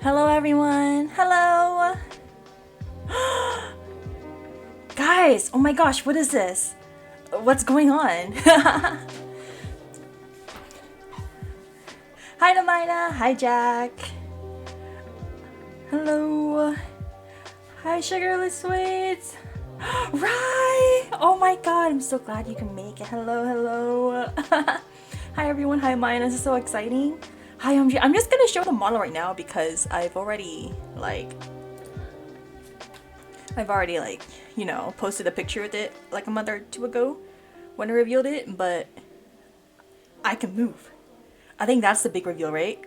Hello everyone! Hello! Guys! Oh my gosh, what is this? What's going on? Hi to Maina! Hi Jack! Hello! Hi Sugarless Sweets! Right! Oh my god, I'm so glad you can make it. Hello, hello! Hi everyone, hi Maina, this is so exciting. Hi OMG, I'm just gonna show the model right now because I've already you know, posted a picture with it like a month or two ago when I revealed it, but I can move. I think that's the big reveal, right?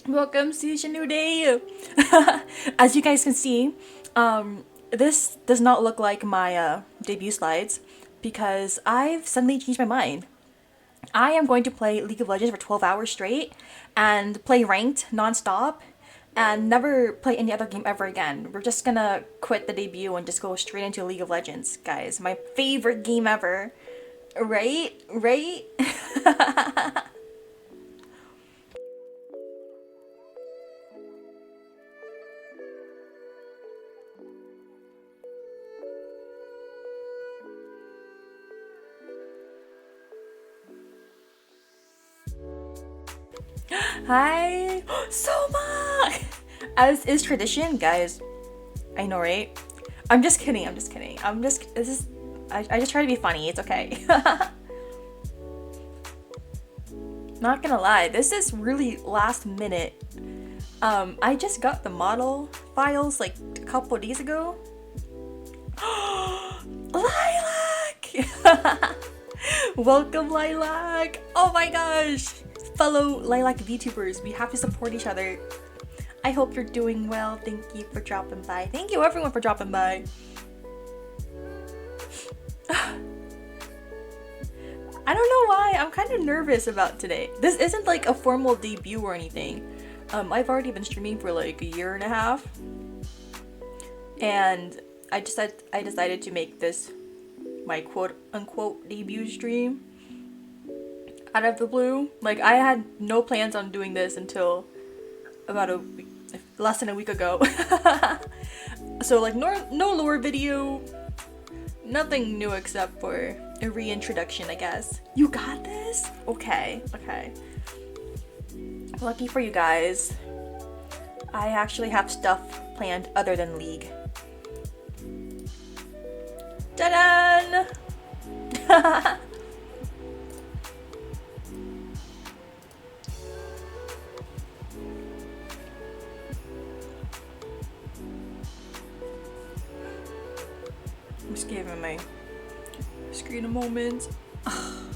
Welcome to a new day! As you guys can see, this does not look like my debut slides because I've suddenly changed my mind. I am going to play League of Legends for 12 hours straight and play ranked non-stop and never play any other game ever again. We're just gonna quit the debut and just go straight into League of Legends, guys. My favorite game ever. Right? Right? Hi! Soma! As is tradition, guys. I know, right? I'm just kidding, I'm just kidding. I just try to be funny, it's okay. Not gonna lie, this is really last minute. I just got the model files like a couple days ago. Lilac! Welcome, Lilac! Oh my gosh! Fellow Lilac VTubers, we have to support each other. I hope you're doing well. Thank you for dropping by. Thank you everyone for dropping by. I don't know why, I'm kind of nervous about today. This isn't like a formal debut or anything. I've already been streaming for like a year and a half. And I decided to make this my quote-unquote debut stream out of the blue. Like, I had no plans on doing this until about less than a week ago. So like no lore video, nothing new except for a reintroduction, I guess. You got this? Okay, okay. Lucky for you guys, I actually have stuff planned other than League. Ta-da! I'm just giving my screen a moment. I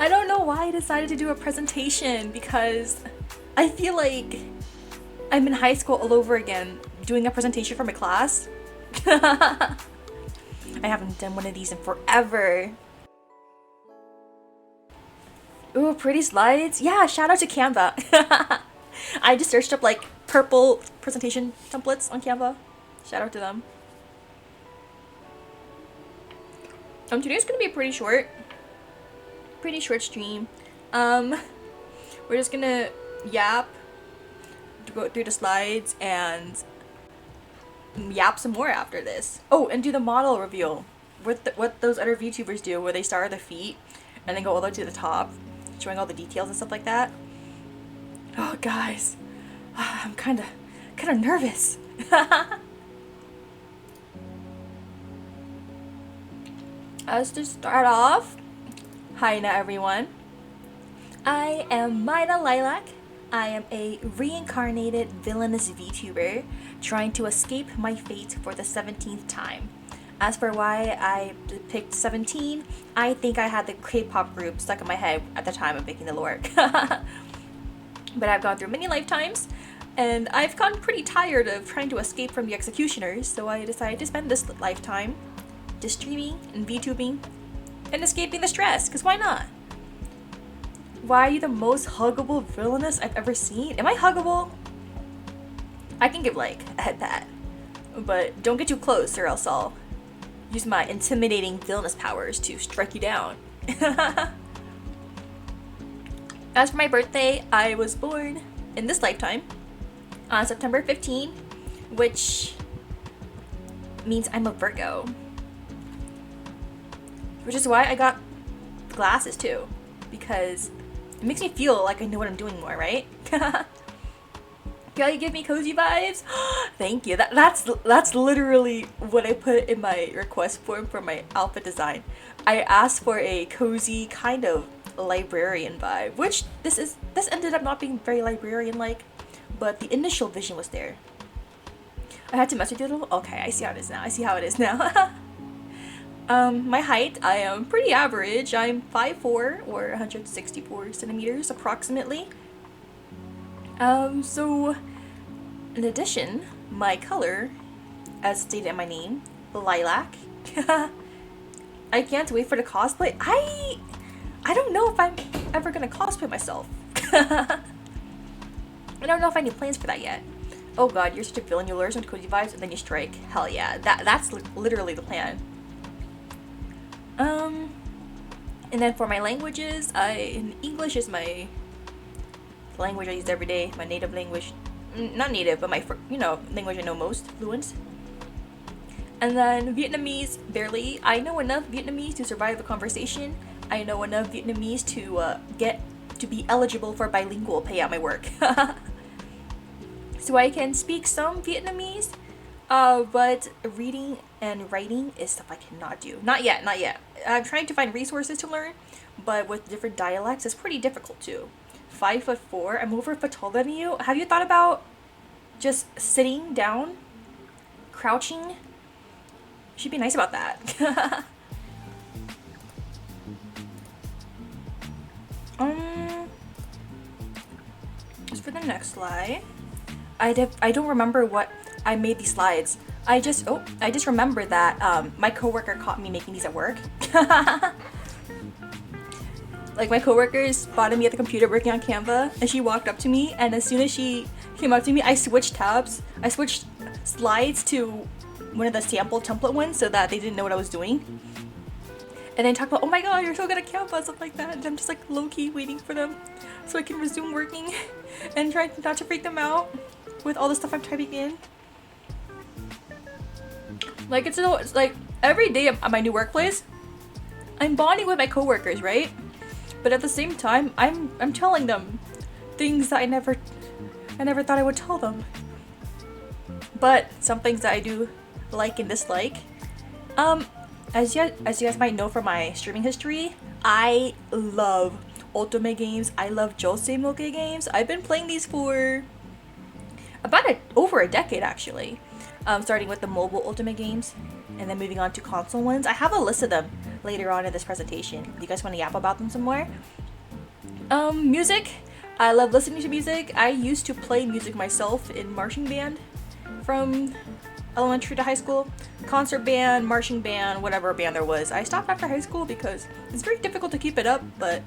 don't know why I decided to do a presentation because I feel like I'm in high school all over again doing a presentation for my class. I haven't done one of these in forever. Ooh, pretty slides. Yeah, shout out to Canva. I just searched up like purple presentation templates on Canva. Shout out to them. Today's gonna be a pretty short stream. We're just gonna yap, go through the slides, and yap some more after this. Oh, and do the model reveal. What those other VTubers do, where they start at the feet and then go all the way to the top, showing all the details and stuff like that. Oh, guys, I'm kind of nervous. As to start off, hi now everyone. I am Maina Lilac. I am a reincarnated villainous VTuber trying to escape my fate for the 17th time. As for why I picked 17, I think I had the K-pop group stuck in my head at the time of picking the lore. But I've gone through many lifetimes, and I've gotten pretty tired of trying to escape from the executioners, so I decided to spend this lifetime just streaming and VTubing and escaping the stress, because why not? Why are you the most huggable villainous I've ever seen? Am I huggable? I can give like a head pat, but don't get too close or else I'll use my intimidating villainous powers to strike you down. As for my birthday, I was born in this lifetime on September 15, which means I'm a Virgo. Which is why I got glasses too, because it makes me feel like I know what I'm doing more, right? Can you give me cozy vibes? Thank you. That's literally what I put in my request form for my outfit design. I asked for a cozy kind of librarian vibe, which this ended up not being very librarian-like, but the initial vision was there. I had to mess with it a little. Okay, I see how it is now. My height, I am pretty average. I'm 5'4" or 164 centimeters approximately. So in addition, my color, as stated in my name, lilac. I can't wait for the cosplay. I don't know if I'm ever gonna cosplay myself. I don't know if I have any plans for that yet. Oh god, you're such a villain. You lure some cozy vibes and then you strike. Hell yeah, that's literally the plan. And then for my languages, English is my language I use every day. My native language, not native, but my language I know most, fluent. And then Vietnamese, barely. I know enough Vietnamese to survive a conversation. I know enough Vietnamese to be eligible for bilingual pay at my work. So I can speak some Vietnamese, but reading and writing is stuff I cannot do. Not yet. I'm trying to find resources to learn, but with different dialects, it's pretty difficult too. 5'4", I'm over a foot taller than you. Have you thought about just sitting down, crouching? You should be nice about that. As for the next slide, I don't remember what I made these slides. I just remember that my coworker caught me making these at work. Like, my coworker spotted me at the computer working on Canva, and she walked up to me, and as soon as she came up to me, I switched tabs. I switched slides to one of the sample template ones so that they didn't know what I was doing. And then talk about, oh my god, you're so good at Canva, stuff like that. And I'm just like low-key waiting for them so I can resume working and try not to freak them out with all the stuff I'm typing in. Like, it's like every day at my new workplace, I'm bonding with my coworkers, right? But at the same time, I'm telling them things that I never thought I would tell them. But some things that I do like and dislike. As you guys might know from my streaming history, I love otome games. I love josei moke games. I've been playing these for about over a decade actually. Starting with the mobile otome games and then moving on to console ones. I have a list of them later on in this presentation. Do you guys want to yap about them some more? Music. I love listening to music. I used to play music myself in marching band from elementary to high school. Concert band, marching band, whatever band there was. I stopped after high school because it's very difficult to keep it up, but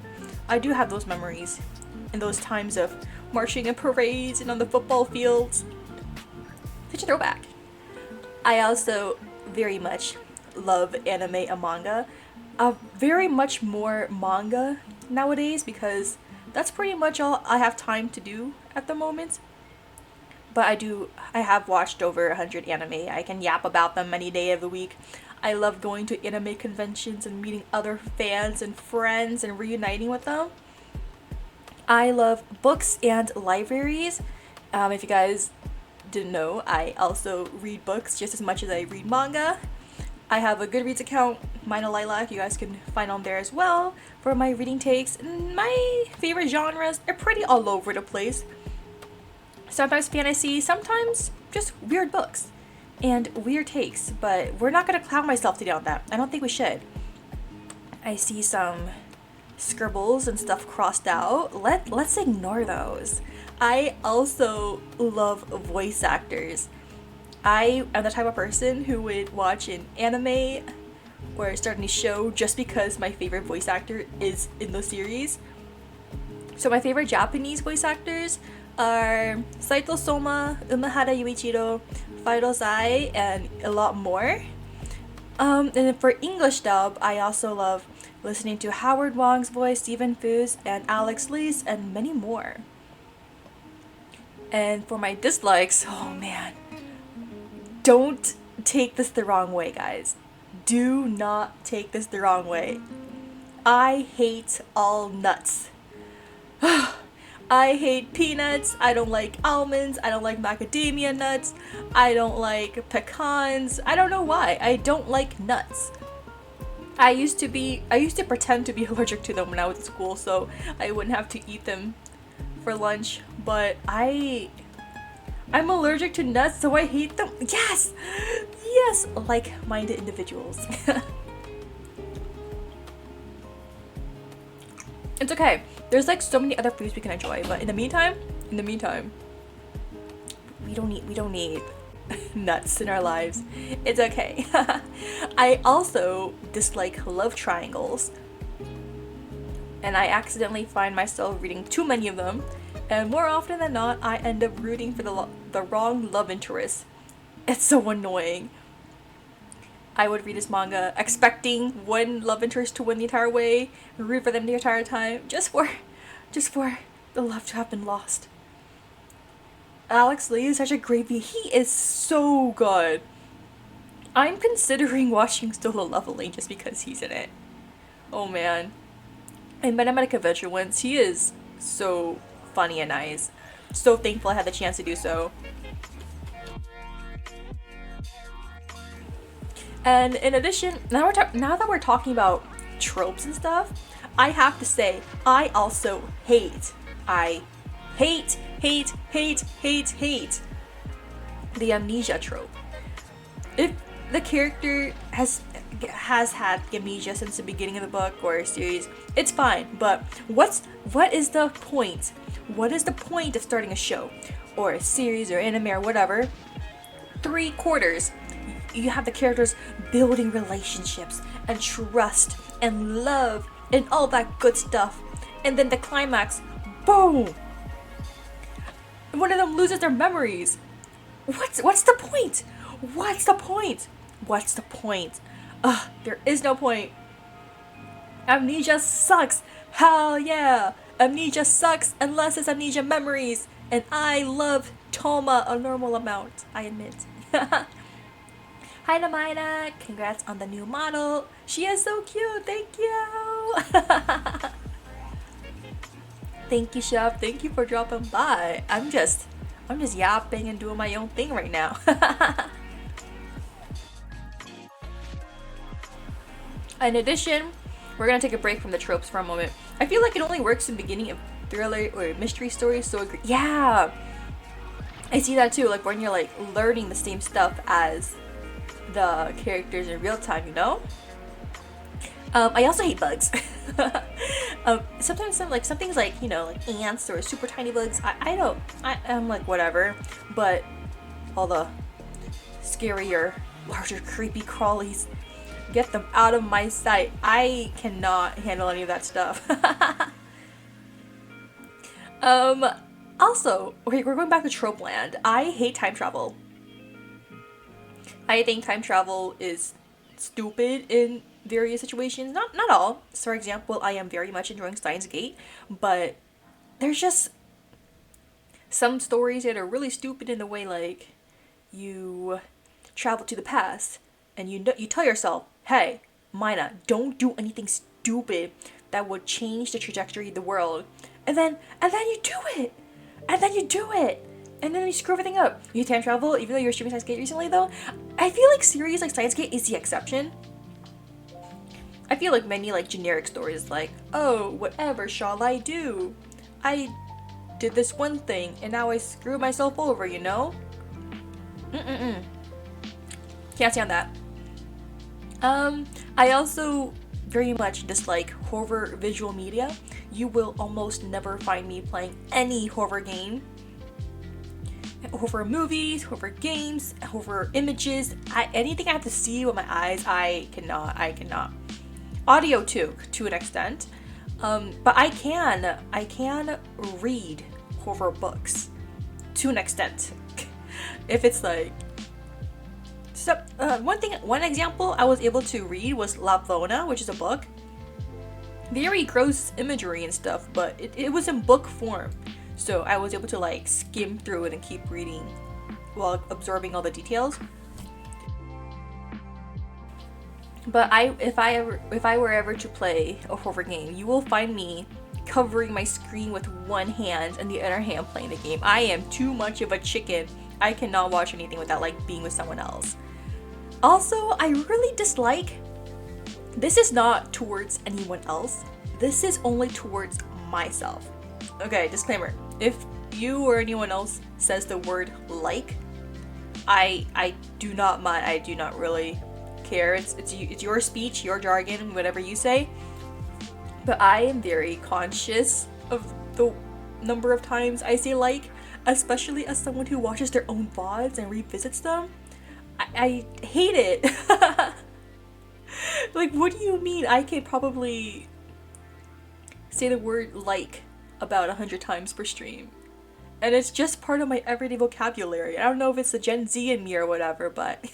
I do have those memories and those times of marching in parades and on the football fields. Such a throwback. I also very much love anime and manga. Very much more manga nowadays because that's pretty much all I have time to do at the moment. But I have watched over 100 anime. I can yap about them any day of the week. I love going to anime conventions and meeting other fans and friends and reuniting with them. I love books and libraries. If you guys didn't know, I also read books just as much as I read manga. I have a Goodreads account, Maina Lilac, you guys can find on there as well for my reading takes. And my favorite genres are pretty all over the place. Sometimes fantasy, sometimes just weird books and weird takes, but we're not going to clown myself today on that. I don't think we should. I see some scribbles and stuff crossed out. Let's ignore those. I also love voice actors. I am the type of person who would watch an anime or start a new show just because my favorite voice actor is in the series. So my favorite Japanese voice actors are Saito Soma, Umehara Yuichiro, Fido Sai, and a lot more. And then for English dub, I also love listening to Howard Wong's voice, Stephen Foos, and Alex Lees, and many more. And for my dislikes, oh man, don't take this the wrong way, guys. Do not take this the wrong way. I hate all nuts. I hate peanuts, I don't like almonds, I don't like macadamia nuts, I don't like pecans. I don't know why. I don't like nuts. I used to pretend to be allergic to them when I was at school so I wouldn't have to eat them for lunch, but I'm allergic to nuts, so I hate them. Yes! Yes! Like-minded individuals. It's okay. There's like so many other foods we can enjoy, but in the meantime, we don't need nuts in our lives. It's okay. I also dislike love triangles. And I accidentally find myself reading too many of them, and more often than not, I end up rooting for the wrong love interest. It's so annoying. I would read this manga expecting one love interest to win the entire way, root for them the entire time, just for the love to have been lost. Alex Lee is such a great V. He is so good. I'm considering watching Solo Leveling just because he's in it. Oh man. I met him at a convention once. He is so funny and nice. So thankful I had the chance to do so. And in addition, now that we're talking about tropes and stuff, I have to say, I also hate the amnesia trope. If the character has had amnesia since the beginning of the book or series, it's fine, but what is the point? What is the point of starting a show or a series or anime or whatever? 3/4 you have the characters building relationships and trust and love and all that good stuff, and then the climax, boom, one of them loses their memories. What's the point? What's the point? What's the point? There is no point. Amnesia sucks. Hell yeah. Amnesia sucks unless it's amnesia memories, and I love Toma a normal amount, I admit. Hi to Maina, congrats on the new model. She is so cute, thank you. Thank you, Chef. Thank you for dropping by. I'm just yapping and doing my own thing right now. In addition, we're gonna take a break from the tropes for a moment. I feel like it only works in the beginning of thriller or mystery stories, so yeah, I see that too. Like when you're like learning the same stuff as the characters in real time, you know. I also hate bugs. Sometimes some things like, you know, like ants or super tiny bugs, I'm like whatever, but all the scarier, larger, creepy crawlies, get them out of my sight. I cannot handle any of that stuff. Also, okay, we're going back to trope land. I hate time travel. I think time travel is stupid in various situations. Not all. So, for example, I am very much enjoying Steins Gate, but there's just some stories that are really stupid in the way, like, you travel to the past and you tell yourself, hey, Maina, don't do anything stupid that would change the trajectory of the world. And then you do it. And then you do it. And then you screw everything up. You time travel, even though you were streaming Steins Gate recently, though. I feel like series like Steins Gate is the exception. I feel like many like generic stories like, oh, whatever shall I do? I did this one thing and now I screw myself over, you know? Can't stand that. I also very much dislike horror visual media. You will almost never find me playing any horror game. Horror movies, horror games, horror images, anything I have to see with my eyes, I cannot. Audio too, to an extent. But I can read horror books to an extent. If it's like One example I was able to read was Lapvona, which is a book. Very gross imagery and stuff, but it was in book form. So I was able to like skim through it and keep reading while absorbing all the details. But if I were ever to play a horror game, you will find me covering my screen with one hand and the other hand playing the game. I am too much of a chicken. I cannot watch anything without like being with someone else. Also, I really dislike, this is not towards anyone else. This is only towards myself. Okay, disclaimer. If you or anyone else says the word like, I do not mind. I do not really care. It's your speech, your jargon, whatever you say. But I am very conscious of the number of times I say like, especially as someone who watches their own VODs and revisits them. I hate it. Like, what do you mean? I can probably say the word like about 100 times per stream. And it's just part of my everyday vocabulary. I don't know if it's the Gen Z in me or whatever, but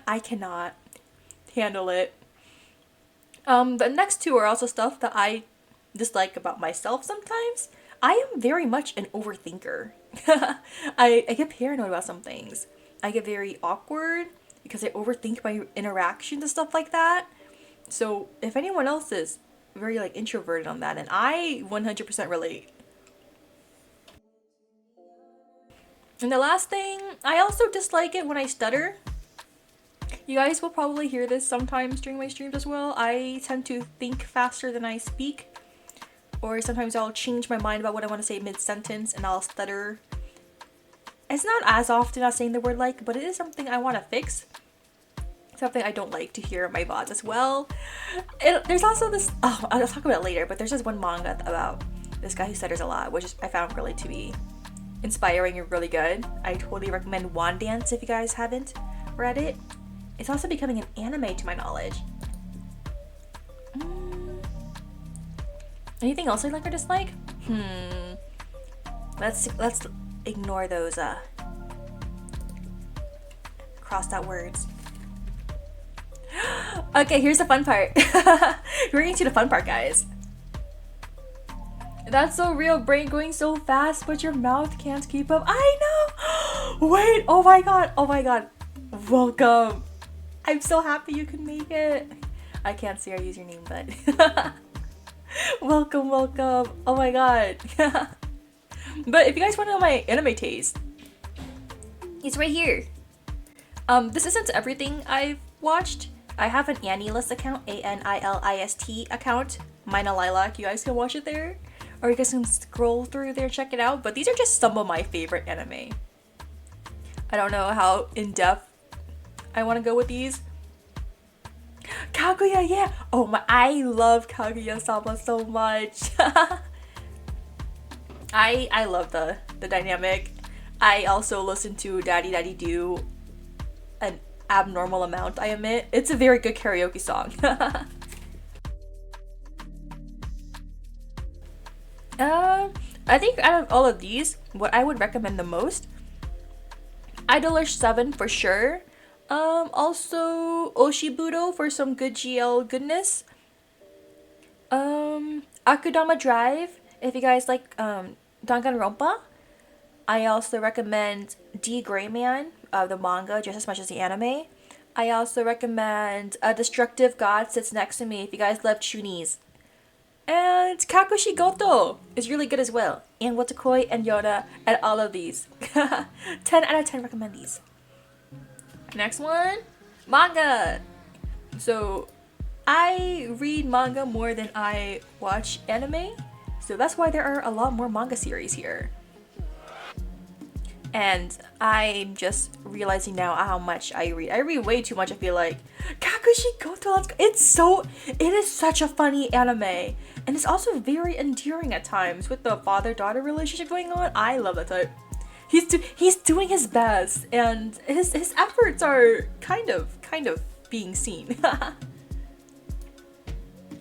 I cannot handle it. The next two are also stuff that I dislike about myself sometimes. I am very much an overthinker. I get paranoid about some things. I get very awkward because I overthink my interactions and stuff like that. So if anyone else is very like introverted on that, and I 100% relate. And the last thing, I also dislike it when I stutter. You guys will probably hear this sometimes during my streams as well. I tend to think faster than I speak. Or sometimes I'll change my mind about what I want to say mid-sentence and I'll stutter. It's not as often as saying the word like, but it is something I want to fix. Something I don't like to hear in my VODs as well. There's also this, I'll talk about it later, but there's this one manga about this guy who stutters a lot, which I found really to be inspiring and really good. I totally recommend Wand Dance if you guys haven't read it. It's also becoming an anime to my knowledge. Anything else I like or dislike? Let's ignore those crossed out words. Okay, here's the fun part. We're getting to the fun part, guys. That's so real, brain going so fast, but your mouth can't keep up. I know! Wait, oh my god. Welcome. I'm so happy you can make it. I can't see our username, but welcome. Oh my god. But if you guys want to know my anime taste, it's right here. This isn't everything I've watched. I have an Anilist account, ANILIST account, Maina Lilac. You guys can watch it there, or you guys can scroll through there, check it out. But these are just some of my favorite anime. I don't know how in depth I want to go with these. Kaguya, yeah. Oh my, I love Kaguya-sama so much. I love the dynamic. I also listen to Daddy Daddy Do an abnormal amount, I admit. It's a very good karaoke song. I think out of all of these, what I would recommend the most, Idolish 7 for sure. Also Oshibudo for some good GL goodness. Akudama Drive, if you guys like Danganronpa. I also recommend D Greyman, the manga, just as much as the anime. I also recommend A Destructive God Sits Next to Me if you guys love Chunies. And Kakushi Goto is really good as well. And Watakoi and Yoda and all of these. 10 out of 10 recommend these. Next one, manga. So I read manga more than I watch anime. So that's why there are a lot more manga series here. And I'm just realizing now how much I read. I read way too much, I feel like. Kakushi Goto, let's go. It is such a funny anime. And it's also very endearing at times with the father-daughter relationship going on. I love that type. He's doing his best, and his efforts are kind of being seen.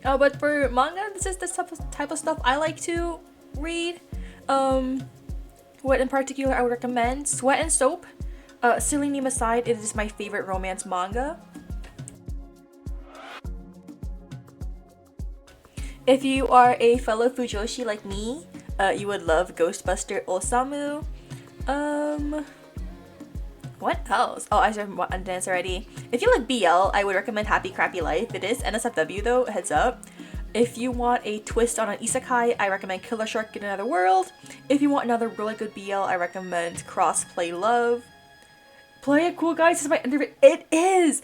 But for manga, this is the type of stuff I like to read. What in particular I would recommend? Sweat and Soap. Silly name aside, it is my favorite romance manga. If you are a fellow Fujoshi like me, you would love Ghostbuster Osamu. What else? Oh, I said dance already. If you like BL, I would recommend Happy Crappy Life. It is NSFW though, heads up. If you want a twist on an isekai, I recommend Killer Shark in Another World. If you want another really good BL, I recommend Crossplay Love. Play it cool, guys. It's my underrated. It is.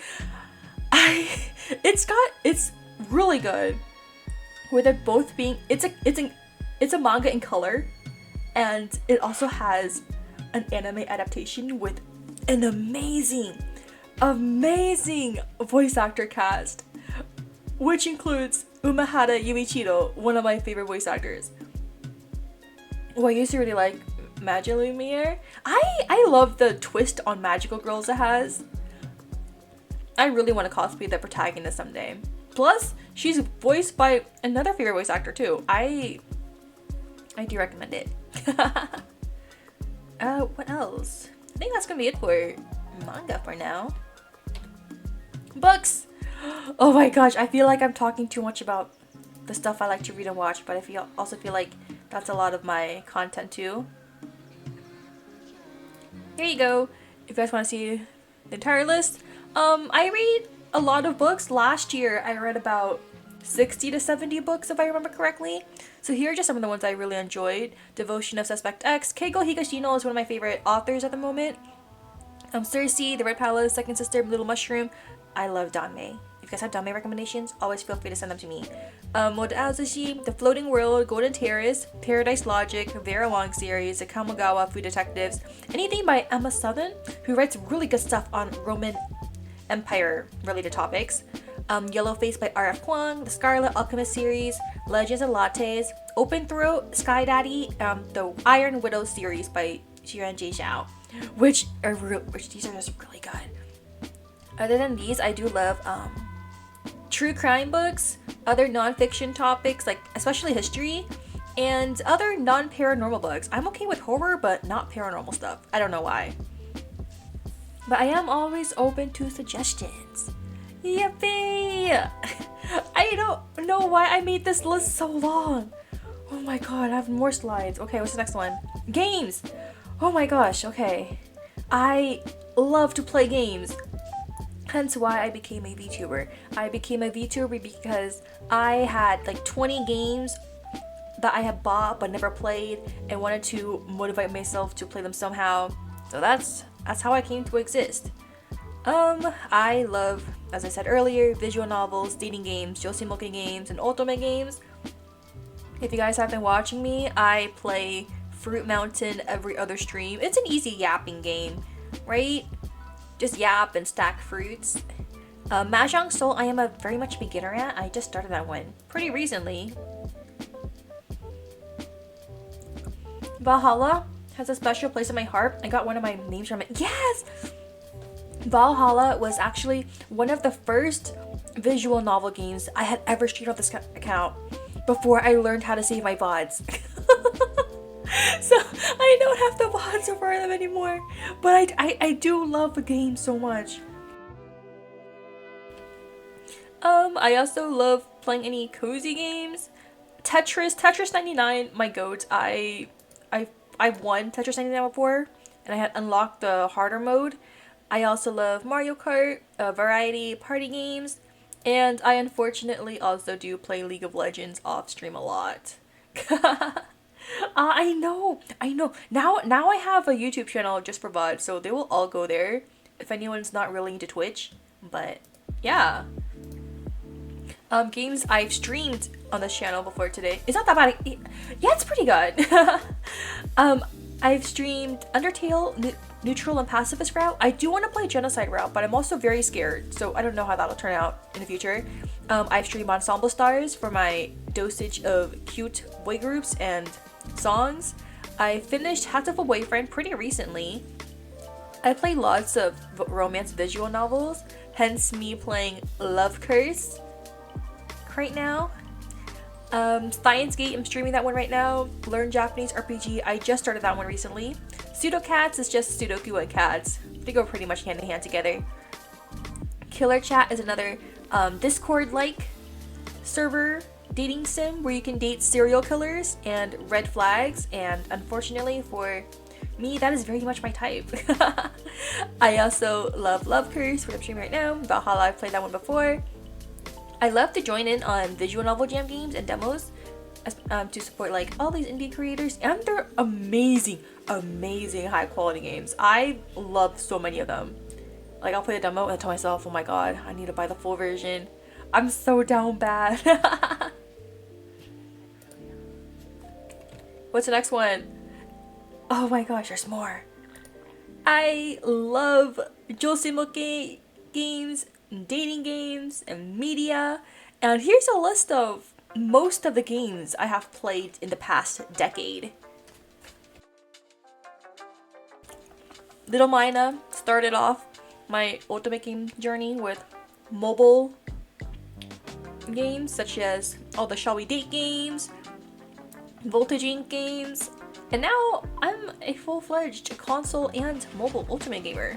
It's really good. With it both being, it's a manga in color, and it also has an anime adaptation with an amazing voice actor cast, which includes Umehara Yuichiro, one of my favorite voice actors. Well, I used to really like Majalumir. I love the twist on magical girls it has. I really want to cosplay the protagonist someday. Plus, she's voiced by another favorite voice actor too. I do recommend it. What else? I think that's gonna be it for manga for now. Books! Oh my gosh, I feel like I'm talking too much about the stuff I like to read and watch, but I also feel like that's a lot of my content too. Here you go. If you guys want to see the entire list. I read a lot of books. Last year, I read about 60 to 70 books, if I remember correctly. So here are just some of the ones I really enjoyed. Devotion of Suspect X. Keigo Higashino is one of my favorite authors at the moment. Circe, The Red Palace, Second Sister, Little Mushroom. I love Danmei. If you guys have Danmei recommendations, always feel free to send them to me. Moda Azushi, The Floating World, Golden Terrace, Paradise Logic, Vera Wong series, The Kamogawa Food Detectives, anything by Emma Southern, who writes really good stuff on Roman Empire related topics. Yellow Face by R.F. Kuang, the Scarlet Alchemist series, Legends and Lattes, Open Throat, Sky Daddy, the Iron Widow series by Xiran J. Zhao, which these are just really good. Other than these, I do love true crime books, other non-fiction topics, like especially history, and other non-paranormal books. I'm okay with horror, but not paranormal stuff. I don't know why. But I am always open to suggestions. Yippee! I don't know why I made this list so long. Oh my god, I have more slides. Okay, what's the next one? Games! Oh my gosh, okay. I love to play games. Hence why I became a VTuber. I became a VTuber because I had like 20 games that I had bought but never played and wanted to motivate myself to play them somehow. So that's how I came to exist. I love, as I said earlier, visual novels, dating games, Josemoki games, and Otome games. If you guys have been watching me, I play Fruit Mountain every other stream. It's an easy yapping game, right? Just yap and stack fruits. Mahjong Soul, I am a very much beginner at. I just started that one pretty recently. Valhalla has a special place in my heart. I got one of my names from it. Yes! Valhalla was actually one of the first visual novel games I had ever streamed on this account before I learned how to save my VODs. So I don't have the VODs for them anymore, but I do love the game so much. I also love playing any cozy games. Tetris 99, my goat. I won Tetris 99 before, and I had unlocked the harder mode. I also love Mario Kart, variety party games, and I unfortunately also do play League of Legends off stream a lot. I know. Now I have a YouTube channel just for VOD, so they will all go there if anyone's not really into Twitch. But yeah. Games I've streamed on this channel before today. It's not that bad. Yeah, it's pretty good. I've streamed Undertale, Neutral and Pacifist route. I do want to play Genocide route, but I'm also very scared, so I don't know how that'll turn out in the future. I've streamed Ensemble Stars for my dosage of cute boy groups and songs. I finished Hatoful Boyfriend pretty recently. I play lots of romance visual novels, hence me playing Love Curse right now. Science Gate, I'm streaming that one right now. Learn Japanese RPG, I just started that one recently. Pseudo Cats is just Sudoku and cats. They go pretty much hand in hand together. Killer Chat is another Discord-like server dating sim where you can date serial killers and red flags, and unfortunately for me, that is very much my type. I also love Love Curse, what I'm streaming right now. Valhalla, I've played that one before. I love to join in on visual novel jam games and demos to support like all these indie creators, and they're amazing high quality games. I love so many of them. Like, I'll play a demo and I tell myself, oh my god, I need to buy the full version. I'm so down bad. What's the next one? Oh my gosh, there's more. I love Josemoke games, dating games, and media. And here's a list of most of the games I have played in the past decade. Little Maina started off my ultimate game journey with mobile games such as all the Shall We Date games, Voltage Inc. games, and now I'm a full-fledged console and mobile ultimate gamer.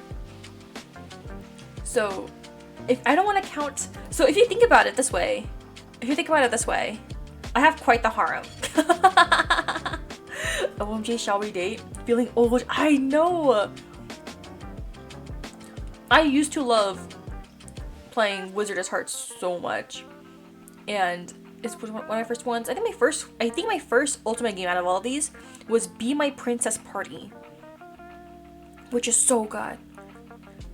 So if you think about it this way, I have quite the harem. OMG, Shall We Date? Feeling old? I know! I used to love playing Wizardess Heart so much, and it's one of my first ones. I think my first ultimate game out of all of these was Be My Princess Party, which is so good.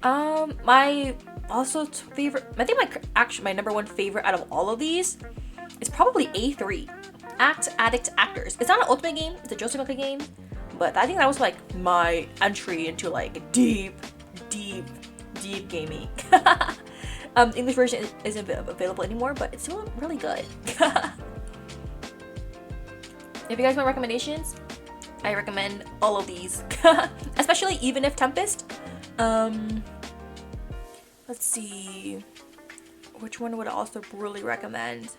My also favorite, I think my number one favorite out of all of these is probably A3, Act Addict Actors. It's not an ultimate game, it's a Josemoka game, but I think that was like my entry into like deep gaming. English version isn't available anymore, but it's still really good. If you guys want recommendations, I recommend all of these. Especially Even If Tempest. Let's see. Which one would I also really recommend?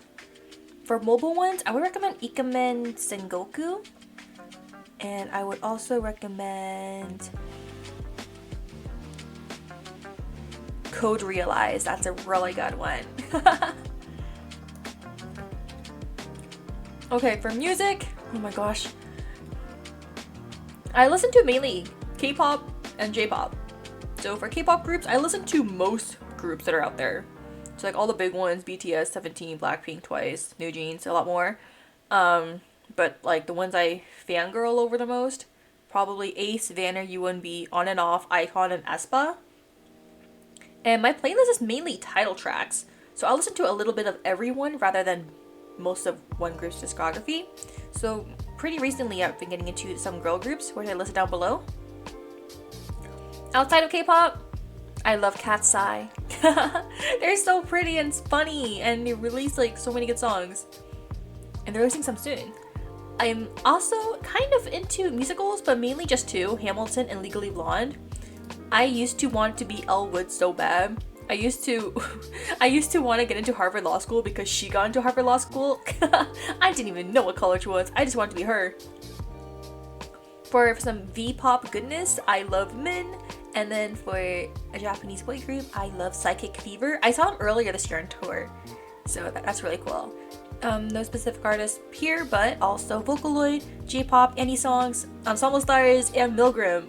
For mobile ones, I would recommend Ikemen Sengoku. And I would also recommend Code Realize. That's a really good one. Okay, for music, oh my gosh. I listen to mainly K-pop and J-pop. So for K-pop groups, I listen to most groups that are out there. So like all the big ones, BTS, 17, Blackpink, Twice, New Jeans, a lot more. But like the ones I fangirl over the most, probably Ace, Vanner, UNB, On and Off, iKON, and aespa. And my playlist is mainly title tracks. So I'll listen to a little bit of everyone rather than most of one group's discography. So pretty recently I've been getting into some girl groups, which I listed down below. Outside of K-pop, I love Cat's Eye. They're so pretty and funny, and they release like so many good songs. And they're releasing some soon. I'm also kind of into musicals, but mainly just two, Hamilton and Legally Blonde. I used to want to be Elle Woods so bad. I used to want to get into Harvard Law School because she got into Harvard Law School. I didn't even know what college was. I just wanted to be her. For some V-pop goodness, I love Min. And then for a Japanese boy group, I love Psychic Fever. I saw them earlier this year on tour, so that's really cool. No specific artists here, but also Vocaloid, J-pop, Annie Songs, Ensemble Stars, and Milgram.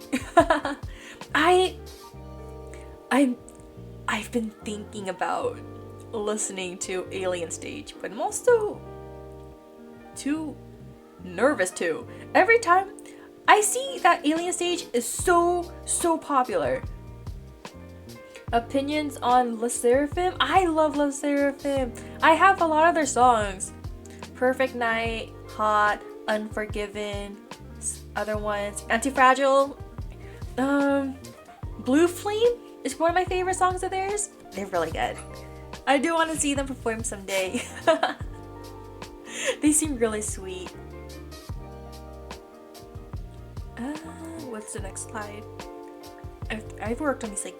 I've been thinking about listening to Alien Stage, but I'm also too nervous to. Every time I see that Alien Stage is so popular. Opinions on Le Seraphim? I love Le Seraphim. I have a lot of their songs. Perfect Night, Hot, Unforgiven, other ones. Anti-Fragile. Blue Flame is one of my favorite songs of theirs. They're really good. I do want to see them perform someday. They seem really sweet. What's the next slide? I've worked on these like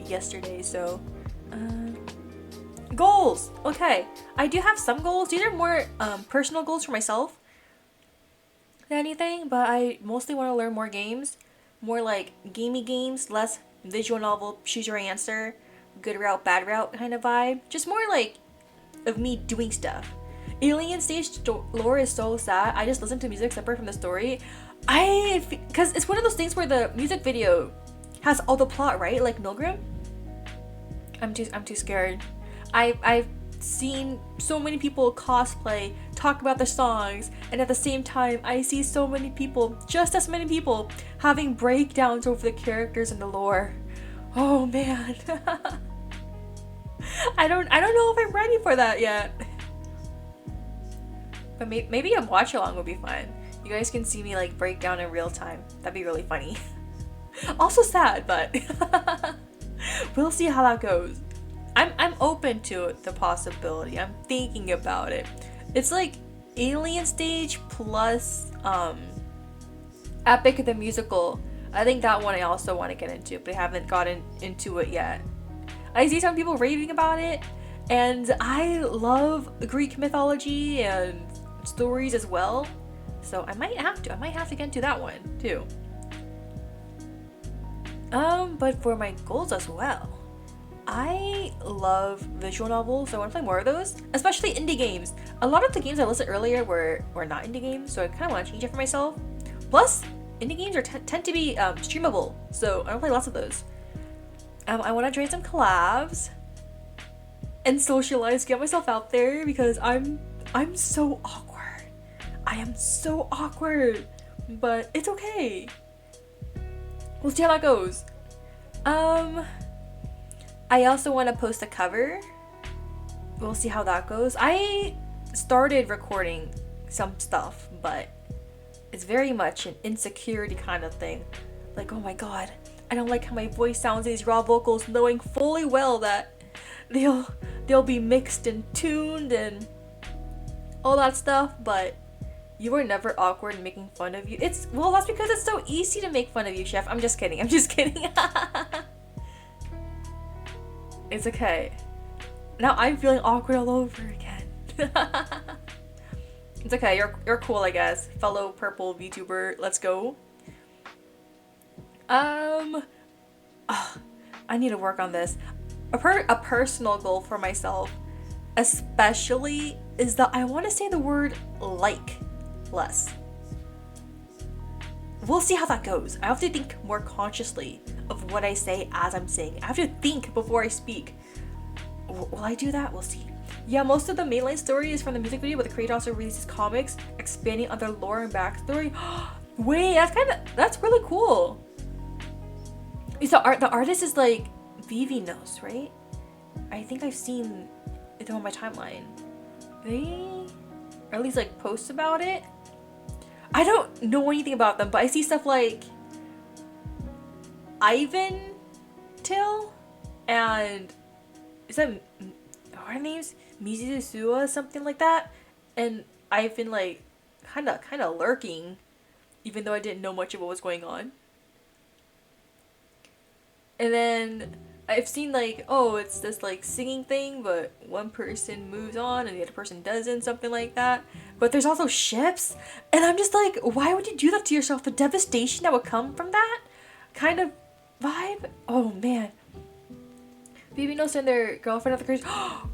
yesterday, so goals. Okay, I do have some goals. These are more personal goals for myself than anything, but I mostly want to learn more games, more like gamey games, less visual novel, choose your answer, good route, bad route kind of vibe. Just more like of me doing stuff. Alien stage lore is so sad. I just listen to music separate from the story. Because it's one of those things where the music video has all the plot, right? Like Milgram. I'm too scared. I've seen so many people cosplay, talk about the songs, and at the same time I see so many people, just as many people, having breakdowns over the characters and the lore. Oh man. I don't know if I'm ready for that yet. But maybe a watch along would be fun. You guys can see me like break down in real time. That'd be really funny. Also sad, but we'll see how that goes. I'm open to the possibility. I'm thinking about it. It's like Alien Stage plus Epic the Musical. I think that one I also want to get into, but I haven't gotten into it yet. I see some people raving about it, and I love Greek mythology and stories as well. So I might have to get into that one too. But for my goals as well, I love visual novels, so I want to play more of those, especially indie games. A lot of the games I listed earlier were not indie games, so I kind of want to change it for myself. Plus, indie games tend to be streamable, so I want to play lots of those. I want to join some collabs and socialize, get myself out there, because I'm so awkward. I am so awkward, but it's okay. We'll see how that goes. I also want to post a cover. We'll see how that goes. I started recording some stuff, but it's very much an insecurity kind of thing. Like, oh my god, I don't like how my voice sounds in these raw vocals, knowing fully well that they'll be mixed and tuned and all that stuff, but you were never awkward in making fun of you. That's because it's so easy to make fun of you, Chef. I'm just kidding. It's okay. Now I'm feeling awkward all over again. It's okay. You're cool, I guess. Fellow purple VTuber. Let's go. I need to work on this. A personal goal for myself, especially, is that I want to say the word like less. We'll see how that goes. I have to think more consciously of what I say as I'm saying. I have to think before I speak. Will I do that? We'll see. Yeah, most of the mainline story is from the music video, but the creator also releases comics expanding on their lore and backstory. Wait, that's really cool. Is the artist is like villainess, right? I think I've seen it on my timeline. Or at least like posts about it. I don't know anything about them, but I see stuff like Ivan Till and is that what are their names? Mizusua, something like that. And I've been like kind of lurking, even though I didn't know much of what was going on. And then I've seen like, oh, it's this like singing thing, but one person moves on and the other person doesn't, something like that. But there's also ships, and I'm just like, why would you do that to yourself? The devastation that would come from that kind of vibe. Oh man. Baby knows and their girlfriend at the cruise.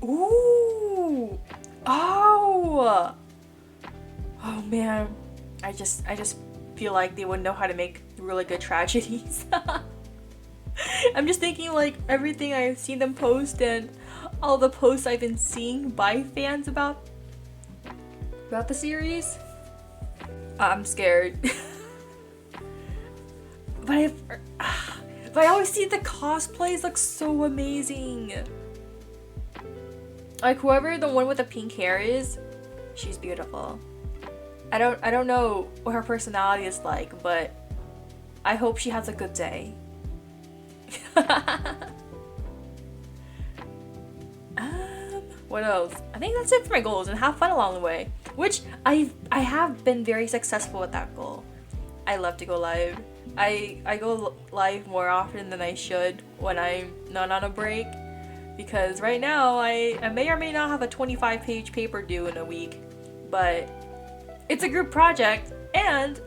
Ooh. Oh. Oh man. I just feel like they would know how to make really good tragedies. I'm just thinking like everything I've seen them post and all the posts I've been seeing by fans about the series. I'm scared. But I always see the cosplays look so amazing. Like whoever the one with the pink hair is, she's beautiful. I don't know what her personality is like, but I hope she has a good day. What else? I think that's it for my goals, and have fun along the way. Which I have been very successful with that goal. I love to go live. I go live more often than I should when I'm not on a break, because right now I may or may not have a 25-page paper due in a week, but it's a group project and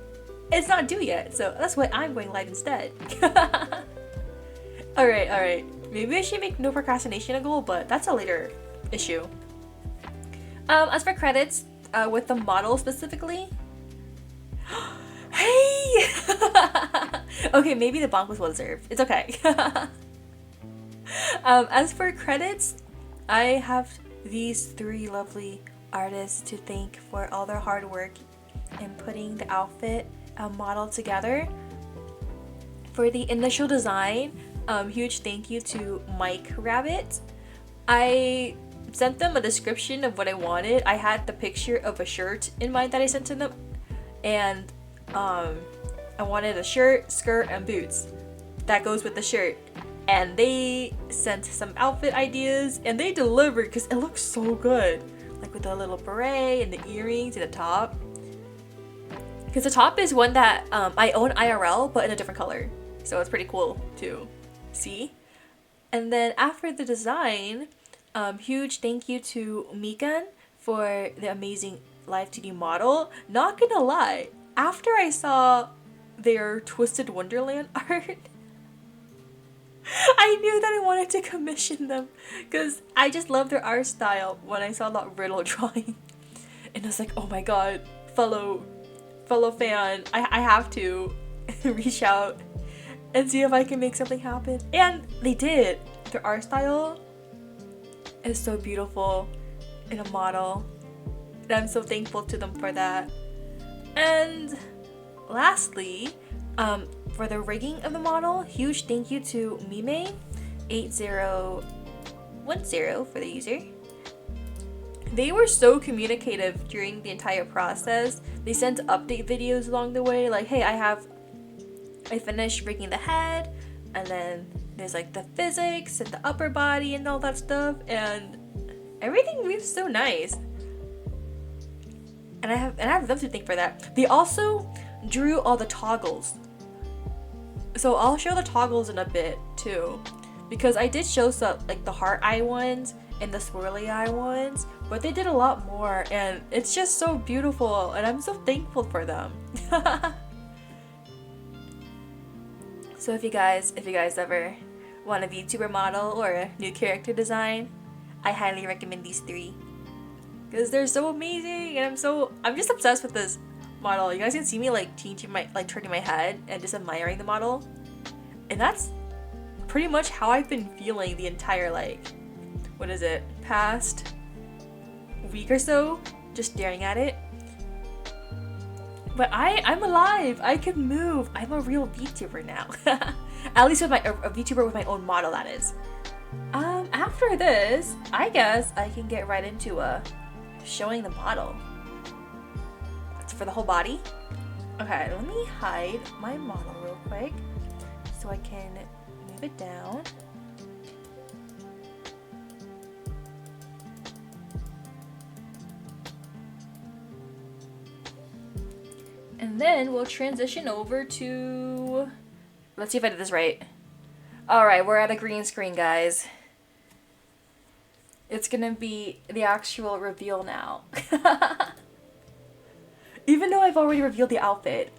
it's not due yet, so that's why I'm going live instead. Alright, alright. Maybe I should make no procrastination a goal, but that's a later issue. As for credits, with the model specifically. Hey! Okay, maybe the bonk was well deserved. It's okay. As for credits, I have these 3 lovely artists to thank for all their hard work in putting the outfit model together. For the initial design, huge thank you to Mike Rabbit. I sent them a description of what I wanted. I had the picture of a shirt in mind that I sent to them, and I wanted a shirt, skirt, and boots that goes with the shirt. And they sent some outfit ideas, and they delivered because it looks so good, like with the little beret and the earrings and the top. Because the top is one that I own IRL, but in a different color, so it's pretty cool to see. And then after the design, huge thank you to Mikan for the amazing live 2D model. Not gonna lie, after I saw their Twisted Wonderland art, I knew that I wanted to commission them because I just love their art style when I saw that riddle drawing. And I was like, oh my god, fellow fan, I have to reach out and see if I can make something happen. And they did. Their art style is so beautiful in a model, and I'm so thankful to them for that. And lastly, for the rigging of the model, huge thank you to Mime8010 for the user. They were so communicative during the entire process. They sent update videos along the way, like, hey, I finished rigging the head, and then there's like the physics and the upper body and all that stuff, and everything moves so nice. And I have them to thank for that. They also drew all the toggles. So I'll show the toggles in a bit too, because I did show some like the heart eye ones and the swirly eye ones, but they did a lot more, and it's just so beautiful, and I'm so thankful for them. So if you guys ever want a VTuber model or a new character design, I highly recommend these 3 because they're so amazing, and I'm just obsessed with this model. You guys can see me like turning my head and just admiring the model, and that's pretty much how I've been feeling the entire past week or so, just staring at it. But I'm alive. I can move. I'm a real VTuber now. At least with a VTuber with my own model, that is. After this, I guess I can get right into showing the model. It's for the whole body. Okay, let me hide my model real quick so I can move it down. And then we'll transition over to... Let's see if I did this right. Alright, we're at a green screen, guys. It's gonna be the actual reveal now. Even though I've already revealed the outfit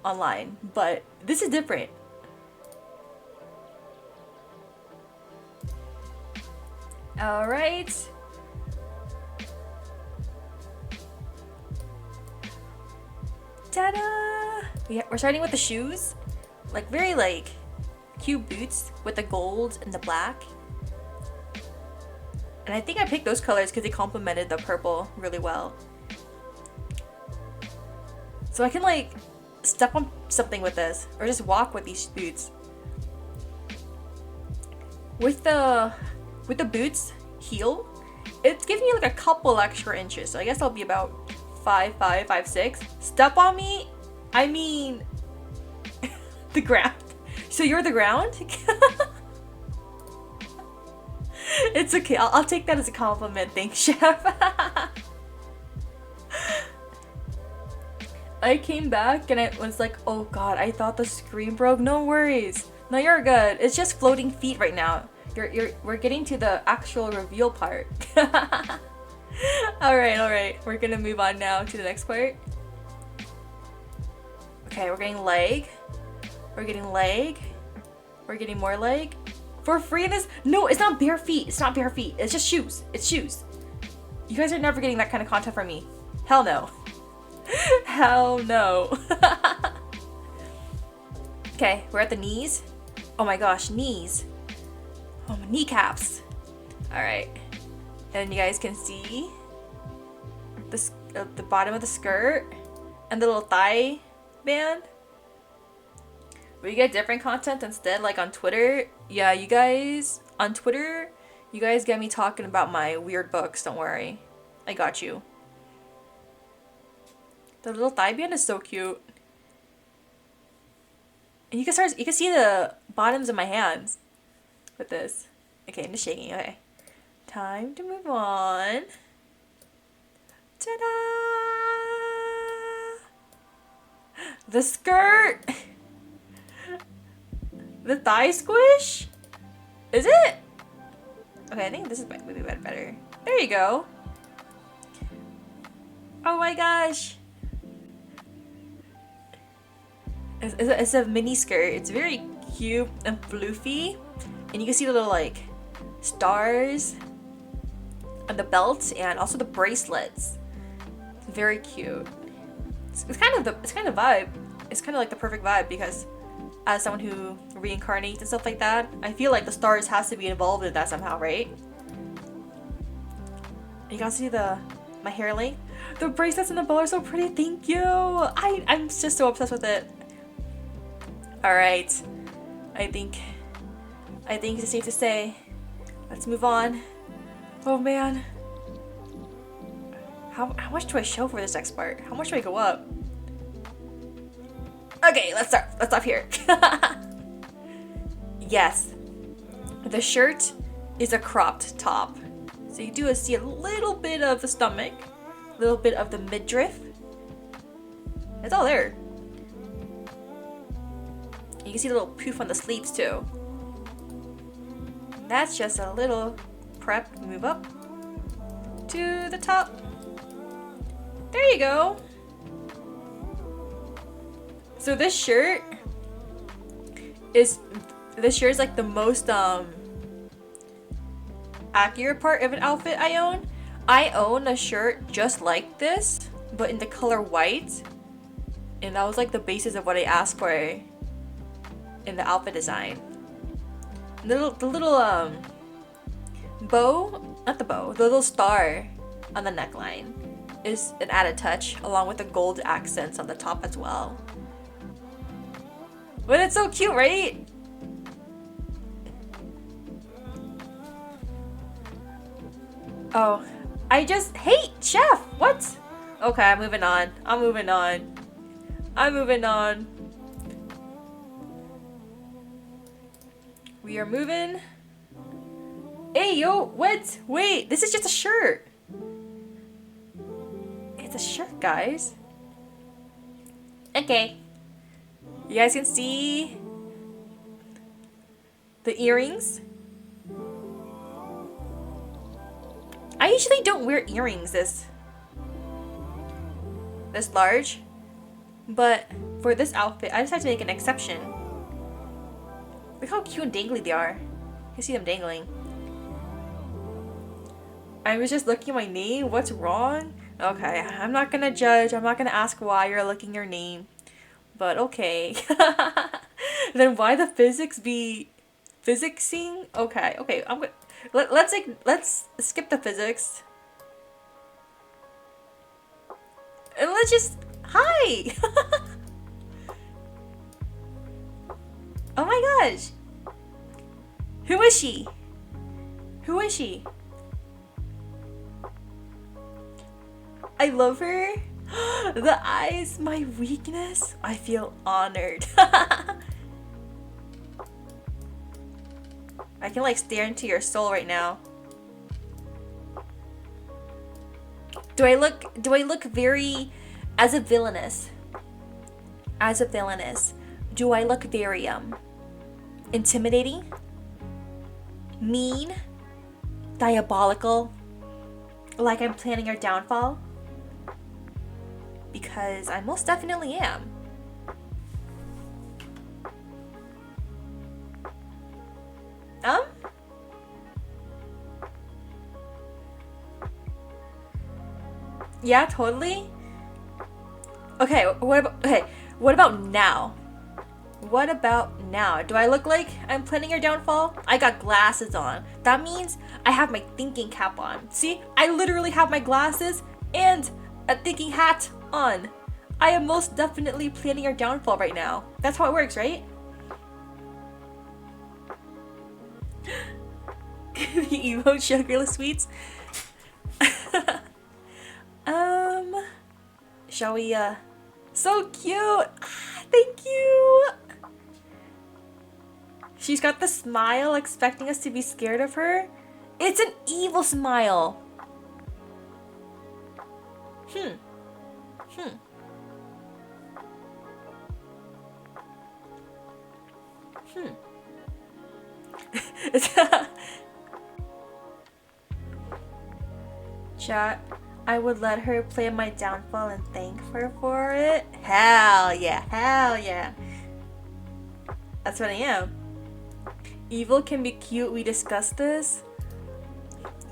online, but this is different. Alright. Ta-da! We're starting with the shoes. Like, very, like, cute boots with the gold and the black. And I think I picked those colors because they complemented the purple really well. So I can, like, step on something with this, or just walk with these boots. With the boots heel, it gives me, like, a couple extra inches. So I guess I'll be about 5'5", 5'6". Step on me, I mean the ground. So you're the ground? It's okay, I'll take that as a compliment, thanks, chef. I came back and I was like, oh god, I thought the screen broke. No worries. No, you're good. It's just floating feet right now. We're getting to the actual reveal part. Alright. We're gonna move on now to the next part. Okay, we're getting leg. We're getting leg. We're getting more leg. For free this? No, it's not bare feet. It's not bare feet. It's just shoes. It's shoes. You guys are never getting that kind of content from me. Hell no. Hell no. Okay, we're at the knees. Oh my gosh, knees. Oh, my kneecaps. Alright. And you guys can see the bottom of the skirt and the little thigh band. We get different content instead, like on Twitter. Yeah, you guys, on Twitter, you guys get me talking about my weird books. Don't worry. I got you. The little thigh band is so cute. And you can see the bottoms of my hands with this. Okay, I'm just shaking. Okay. Time to move on. Ta-da! The skirt! The thigh squish? Is it? Okay, I think this is maybe better. There you go. Oh my gosh. It's a mini skirt. It's very cute and floofy. And you can see the little like stars on the belt and also the bracelets. It's very cute. It's kind of vibe. It's kind of like the perfect vibe because as someone who reincarnates and stuff like that, I feel like the stars has to be involved in that somehow, right? You guys see my hair length? The bracelets and the bow are so pretty. Thank you. I'm just so obsessed with it. All right, I think it's safe to say, let's move on. Oh man, how much do I show for this next part? How much do I go up? Okay, let's stop here. Yes, the shirt is a cropped top, so you do see a little bit of the stomach, a little bit of the midriff. It's all there. You can see the little poof on the sleeves too. That's just a little prep. Move up to the top. There you go. So this shirt is like the most accurate part of an outfit I own. I own a shirt just like this, but in the color white, and that was like the basis of what I asked for in the outfit design. The little bow, not the bow, the little star on the neckline is an added touch, along with the gold accents on the top as well. But it's so cute, right? Oh, I just hate Chef. What? Okay, I'm moving on. We are moving. Hey, yo, what? Wait, this is just a shirt. It's a shirt, guys. Okay. You guys can see the earrings. I usually don't wear earrings this large, but for this outfit, I decided to make an exception. Look how cute and dangly they are. You can see them dangling. I was just looking at my name. What's wrong? Okay, I'm not gonna judge. I'm not gonna ask why you're looking at your name. But okay. Then why the physics be physicsing? Okay. I'm gonna let's skip the physics. And let's just hi. Oh my gosh. Who is she? I love her. The eyes, my weakness. I feel honored. I can like stare into your soul right now. Do I look very as a villainess? Do I look very intimidating? Mean? Diabolical? Like I'm planning your downfall? Because I most definitely am. Yeah, totally. Okay, what about now? What about now? Do I look like I'm planning your downfall? I got glasses on. That means I have my thinking cap on. See? I literally have my glasses and a thinking hat on. I am most definitely planning your downfall right now. That's how it works, right? The emo sugarless sweets. Shall we, so cute! Ah, thank you! She's got the smile, expecting us to be scared of her. It's an evil smile! Chat, I would let her play my downfall and thank her for it. Hell yeah, hell yeah. That's what I am. Evil can be cute, we discussed this.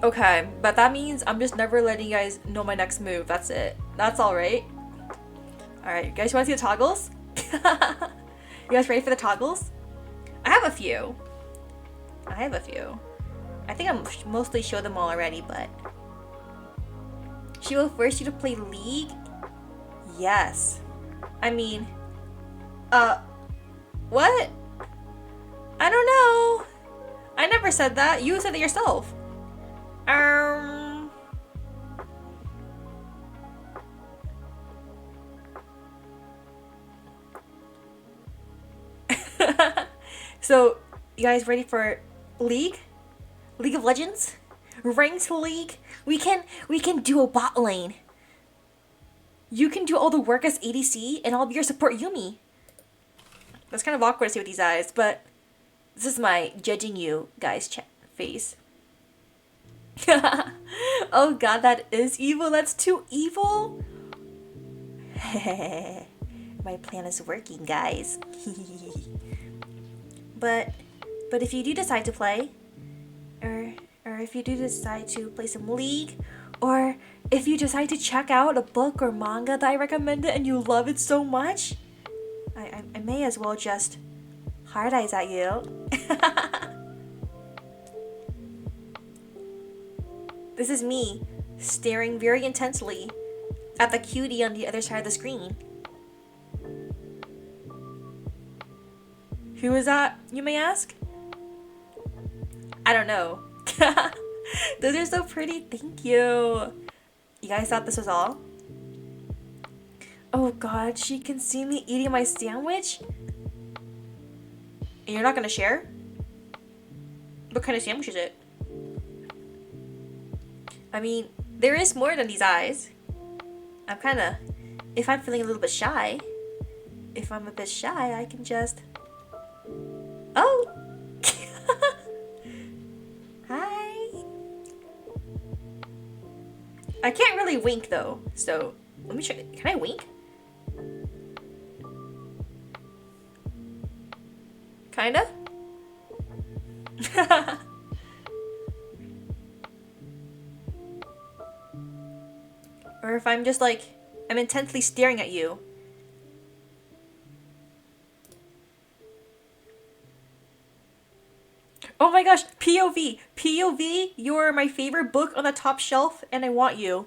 Okay, but that means I'm just never letting you guys know my next move. That's it. That's alright. Alright, you guys wanna see the toggles? You guys ready for the toggles? I have a few. I think I'm mostly showed them all already, but... She will force you to play League? Yes. I mean... What? I don't know. I never said that. You said it yourself. So, you guys ready for League? League of Legends? Ranked League? We can do a bot lane. You can do all the work as ADC, and I'll be your support Yumi. That's kind of awkward to see with these eyes, but this is my judging you guys face. Oh god, that is evil. That's too evil. My plan is working, guys. But if you do decide to play, or if you do decide to play some League, or if you decide to check out a book or manga that I recommended and you love it so much, I may as well just hard eyes at you. This is me staring very intensely at the cutie on the other side of the screen. Who is that, you may ask? I don't know. Those are so pretty, thank you. You guys thought this was all? Oh god, she can see me eating my sandwich? And you're not gonna share? What kind of sandwich is it? I mean, there is more than these eyes. I'm kinda... If I'm feeling a little bit shy, if I'm a bit shy, I can just... Oh! Hi! I can't really wink though, so let me try. Can I wink? Kinda? Or if I'm just like, I'm intensely staring at you. Oh my gosh, POV! POV, you're my favorite book on the top shelf and I want you.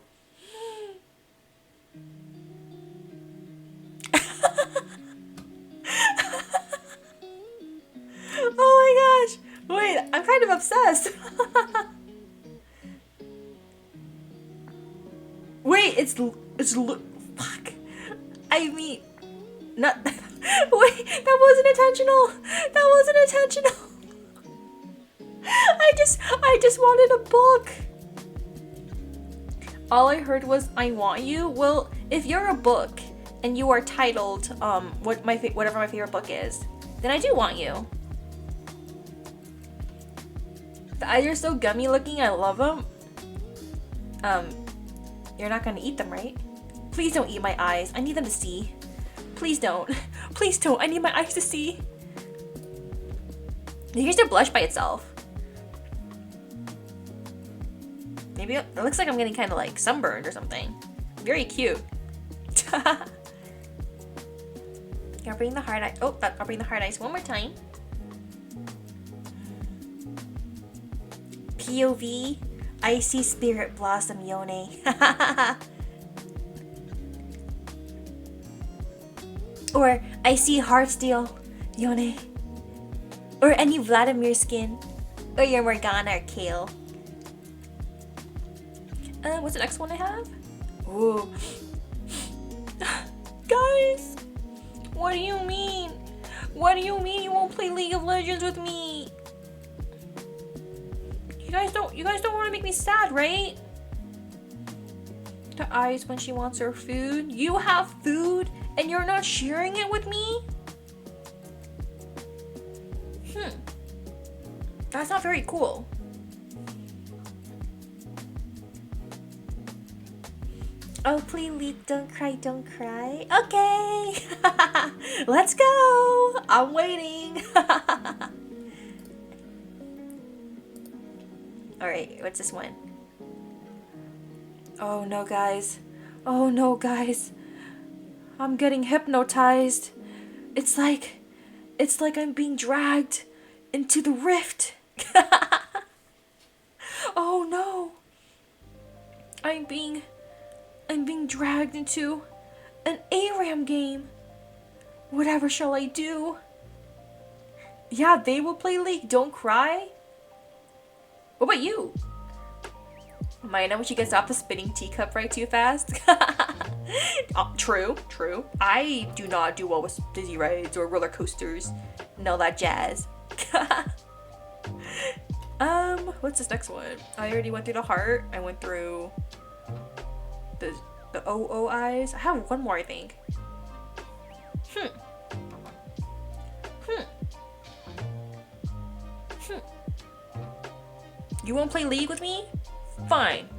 Oh my gosh! Wait, I'm kind of obsessed. Wait, fuck. I mean, not. Wait, that wasn't intentional. That wasn't intentional. I just wanted a book. All I heard was I want you. Well, if you're a book and you are titled whatever my favorite book is, then I do want you. The eyes are so gummy looking. I love them. You're not gonna eat them, right? Please don't eat my eyes. I need them to see. Please don't. Please don't. I need my eyes to see. Here's their blush by itself. Maybe it looks like I'm getting kind of like sunburned or something. Maybe Very cute. I'll bring the hard eyes. Oh, I'll bring the hard eyes one more time. POV, I see Spirit Blossom Yone. Or I see Heartsteel Yone. Or any Vladimir skin. Or your Morgana or Kale. What's the next one I have? Ooh. Guys! What do you mean? What do you mean you won't play League of Legends with me? You guys don't want to make me sad, right? The eyes when she wants her food. You have food and you're not sharing it with me? That's not very cool. Oh, please, Leap, don't cry, don't cry. Okay. Let's go. I'm waiting. Alright, what's this one? Oh no, guys. Oh no, guys. I'm getting hypnotized. It's like I'm being dragged into the rift. Oh no. I'm being dragged into an ARAM game. Whatever shall I do? Yeah, they will play League. Don't cry. What about you? Maina when she gets off the spinning teacup right too fast. Oh, true. I do not do well with dizzy rides or roller coasters and all that jazz. What's this next one? I already went through the heart. I went through the OO eyes. I have one more, I think. You won't play League with me? Fine.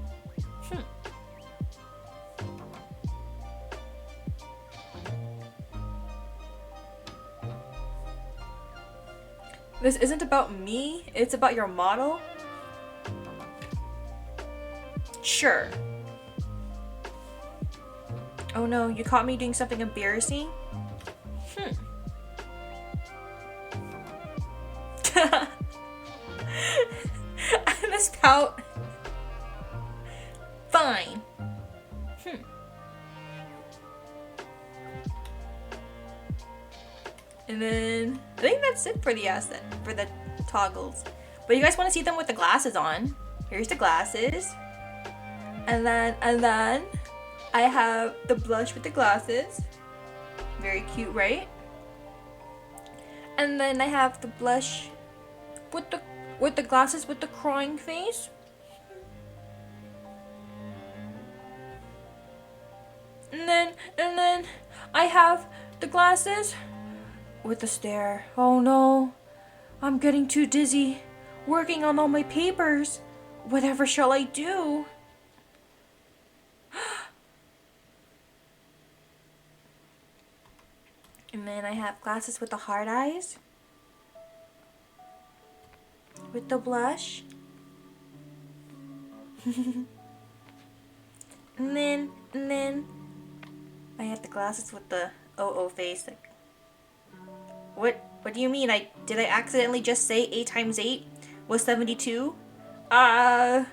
This isn't about me, it's about your model? Sure. Oh no, you caught me doing something embarrassing? I missed out. Fine. And then I think that's it for the asset for the toggles. But you guys want to see them with the glasses on? Here's the glasses. And then I have the blush with the glasses. Very cute, right? And then I have the blush with the glasses with the crying face. And then I have the glasses with the stare. Oh no, I'm getting too dizzy working on all my papers. Whatever shall I do? And then I have glasses with the hard eyes. With the blush. and then I have the glasses with the OO face. What do you mean? Did I accidentally just say 8 times 8 was 72? My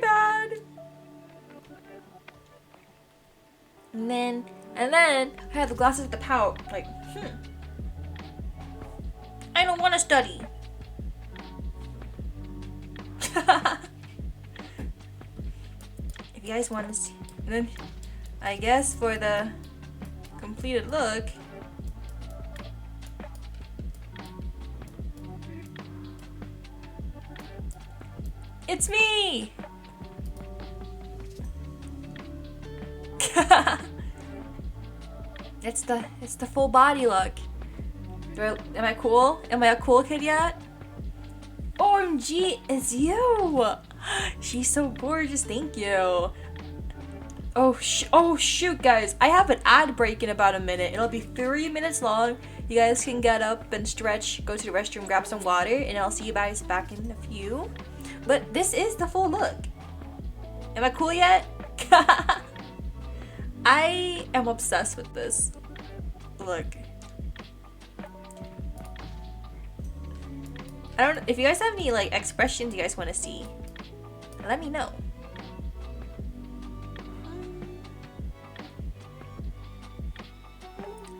bad. And then I have the glasses with the pout. Like, I don't want to study. If you guys want to see, and then I guess for the completed look, it's me. It's the full body look. Am I cool? Am I a cool kid yet? OMG, it's you! She's so gorgeous, thank you. Oh shoot, guys. I have an ad break in about a minute. It'll be 3 minutes long. You guys can get up and stretch, go to the restroom, grab some water, and I'll see you guys back in a few. But this is the full look. Am I cool yet? I am obsessed with this. Look. I don't know if you guys have any like expressions you guys want to see. Let me know.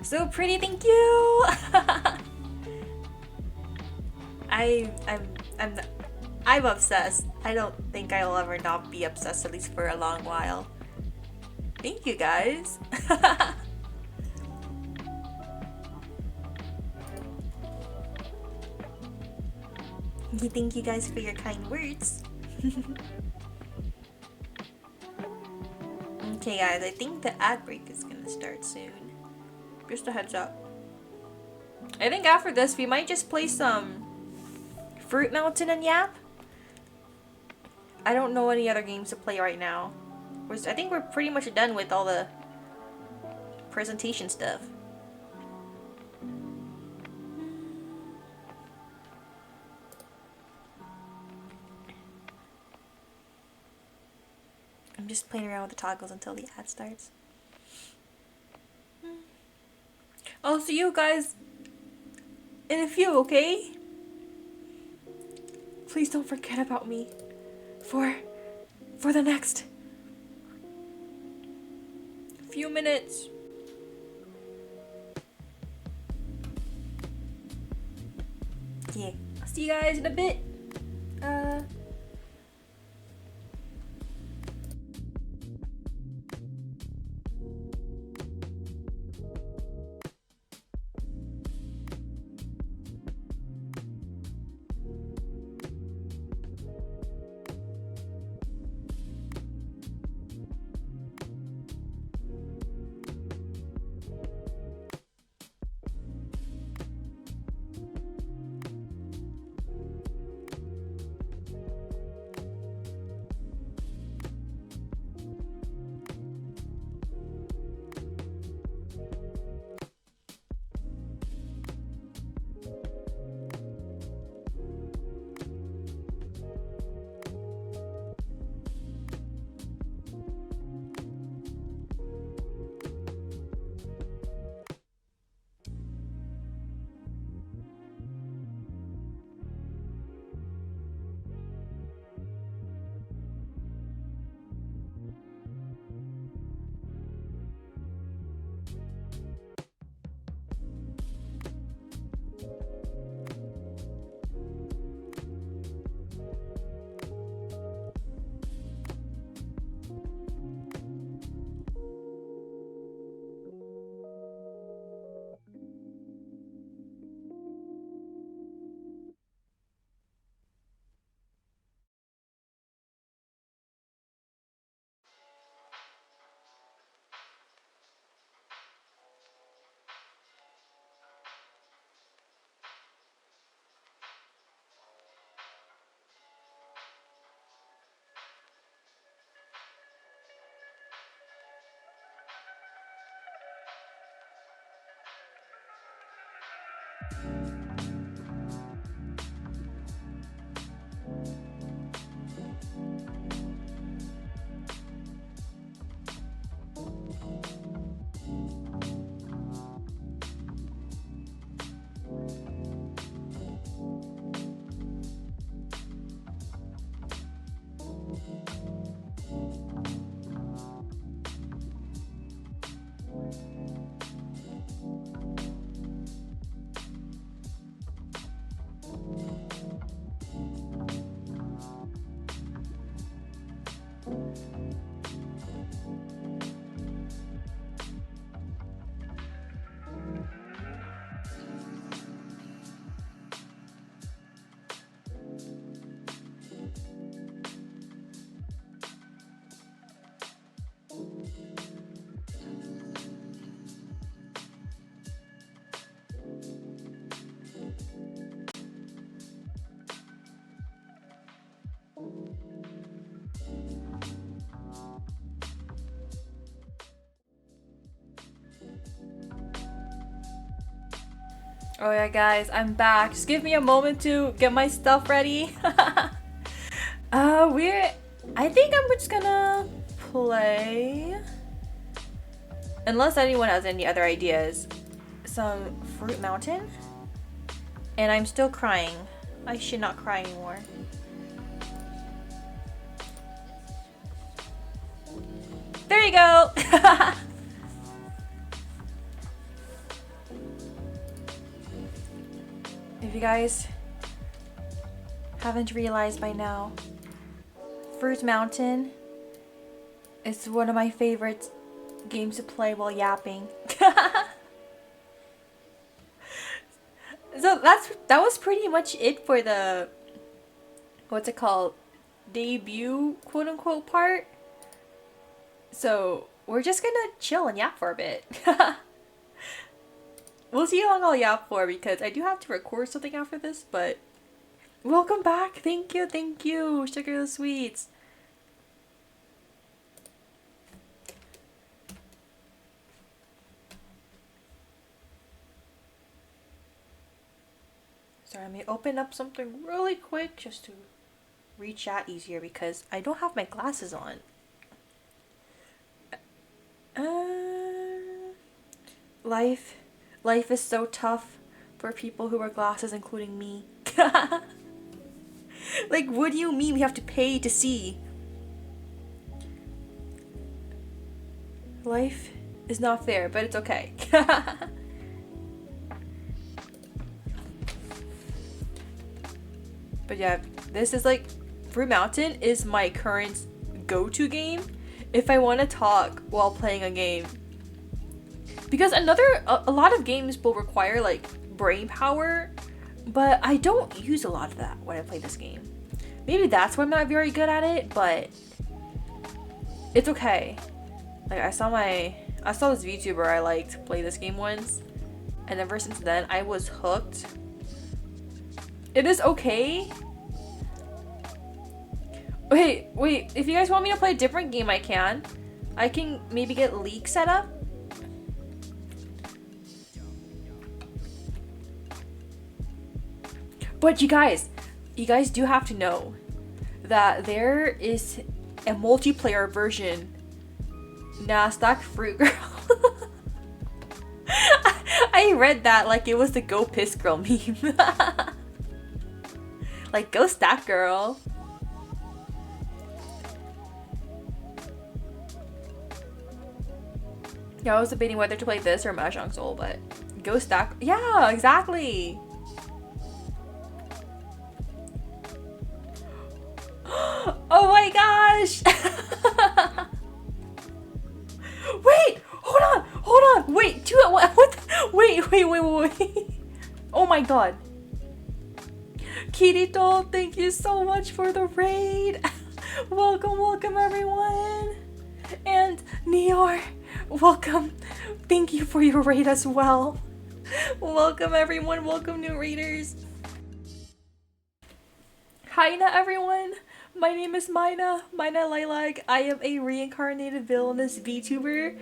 So pretty, thank you. I'm obsessed. I don't think I'll ever not be obsessed, at least for a long while. Thank you guys. Thank you guys for your kind words. Okay guys, I think the ad break is gonna start soon. Just a heads up. I think after this we might just play some Fruit Mountain and Yap. I don't know any other games to play right now. I think we're pretty much done with all the presentation stuff. I'm just playing around with the toggles until the ad starts. I'll see you guys in a few, okay? Please don't forget about me for the next few minutes. Yeah, I'll see you guys in a bit. Oh yeah, guys, I'm back. Just give me a moment to get my stuff ready. I think I'm just gonna play, unless anyone has any other ideas, some Fruit Mountain. And I'm still crying. I should not cry anymore. There you go! If you guys haven't realized by now, Fruit Mountain is one of my favorite games to play while yapping. So that was pretty much it for the, what's it called, debut quote unquote part. So we're just gonna chill and yap for a bit. We'll see how long I'll yap for, because I do have to record something after this. But welcome back. Thank you, Sugar the Sweets. Sorry, let me open up something really quick just to read chat easier, because I don't have my glasses on. Life is so tough for people who wear glasses, including me. Like, what do you mean we have to pay to see? Life is not fair, but it's okay. But yeah, this is like, Fruit Mountain is my current go-to game if I want to talk while playing a game. Because a lot of games will require like brain power, but I don't use a lot of that when I play this game. Maybe that's why I'm not very good at it, but it's okay. Like, I saw this VTuber I liked play this game once, and ever since then I was hooked. It is okay. Wait, if you guys want me to play a different game, I can. I can maybe get League set up. But you guys do have to know that there is a multiplayer version. Nasdaq Fruit Girl. I read that like it was the Go Piss Girl meme. Like, go Stack Girl. Yeah, I was debating whether to play this or Mahjong Soul, but go Stack. Yeah, exactly. Oh my gosh! Wait, hold on. Wait, two at what? Wait. Oh my god. Kirito, thank you so much for the raid. Welcome everyone. And Nior, welcome. Thank you for your raid as well. Welcome everyone, welcome new raiders. Hi everyone. My name is Maina Lilac. I am a reincarnated villainous VTuber.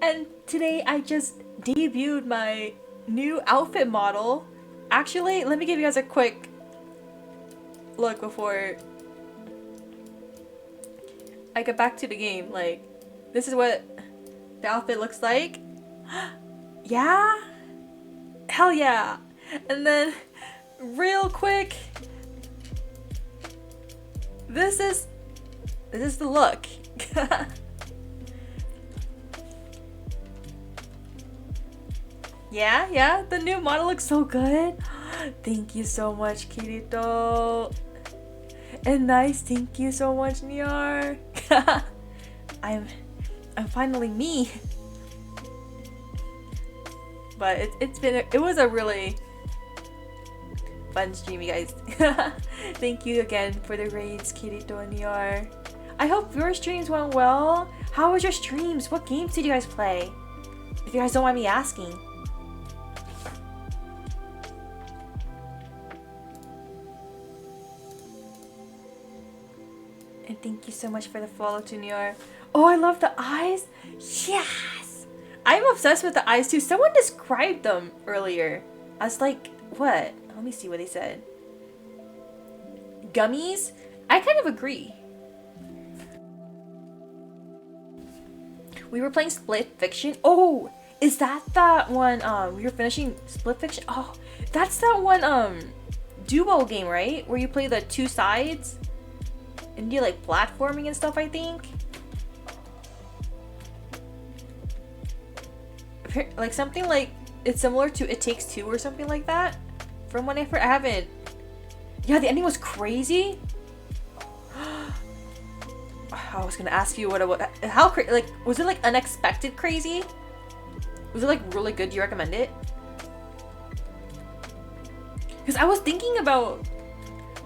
And today I just debuted my new outfit model. Actually, let me give you guys a quick look before I get back to the game. Like, this is what the outfit looks like. Yeah? Hell yeah. And then, real quick, this is the look. Yeah, the new model looks so good. Thank you so much, Kirito. And nice, thank you so much, Niar. I'm finally me. But it was a really fun stream, you guys. Thank you again for the raids, Kirito and Niar. I hope your streams went well. How was your streams? What games did you guys play? If you guys don't mind me asking. And thank you so much for the follow to Nior. Oh, I love the eyes. Yes! I'm obsessed with the eyes too. Someone described them earlier as like, what? Let me see what they said. Gummies? I kind of agree. We were playing Split Fiction. Oh, is that one, we were finishing Split Fiction? Oh, that's that one, duo game, right? Where you play the two sides and you like platforming and stuff, I think. Like something like, it's similar to It Takes Two or something like that. From when I haven't. Yeah, the ending was crazy. I was gonna ask you how like, was it like unexpected crazy? Was it like really good? Do you recommend it? Because I was thinking about,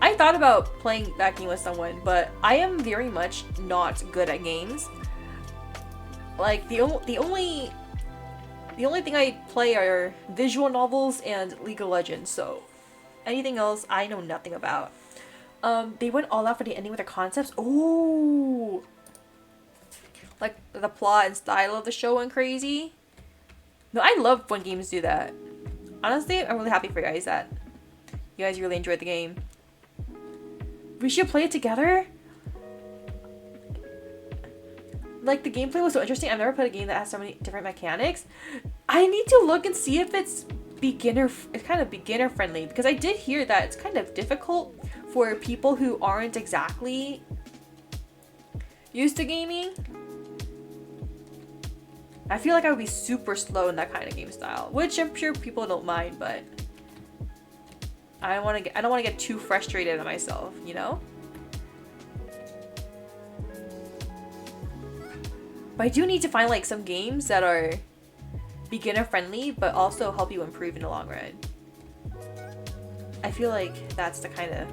I thought about playing that game with someone, but I am very much not good at games. Like the only thing I play are visual novels and League of Legends, so anything else I know nothing about. They went all out for the ending with their concepts. Oh, like the plot and style of the show went crazy. No, I love when games do that. Honestly, I'm really happy for you guys that you guys really enjoyed the game. We should play it together. Like, the gameplay was so interesting. I've never played a game that has so many different mechanics. I need to look and see if it's kind of beginner friendly, because I did hear that it's kind of difficult for people who aren't exactly used to gaming. I feel like I would be super slow in that kind of game style, which I'm sure people don't mind, but I don't want to get too frustrated at myself, you know? But I do need to find like some games that are beginner friendly but also help you improve in the long run. I feel like that's the kind of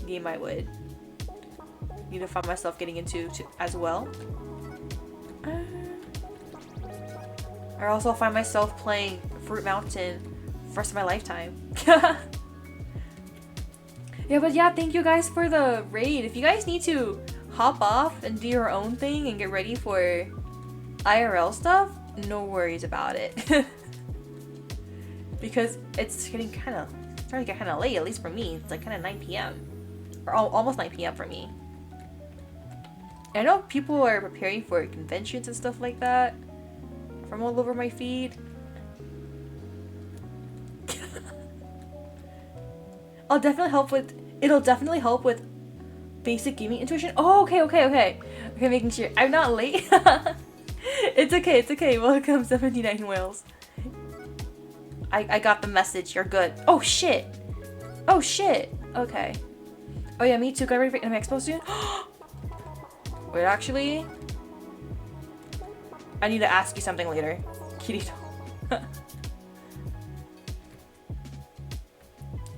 game I would need to find myself getting into as well. I also find myself playing Fruit Mountain for the rest of my lifetime. Yeah, but yeah, thank you guys for the raid. If you guys need to hop off and do your own thing and get ready for IRL stuff, no worries about it. Because it's starting to get kind of late, at least for me. It's like kind of 9 p.m. Or almost 9 p.m. for me. I know people are preparing for conventions and stuff like that from all over my feed. It'll definitely help with basic gaming intuition. Oh, okay, making sure I'm not late. It's okay. Welcome, 79 whales. I got the message. You're good. Oh shit. Okay. Oh yeah, me too. Got ready for Anime Expo soon. Wait, actually, I need to ask you something later, Kirito.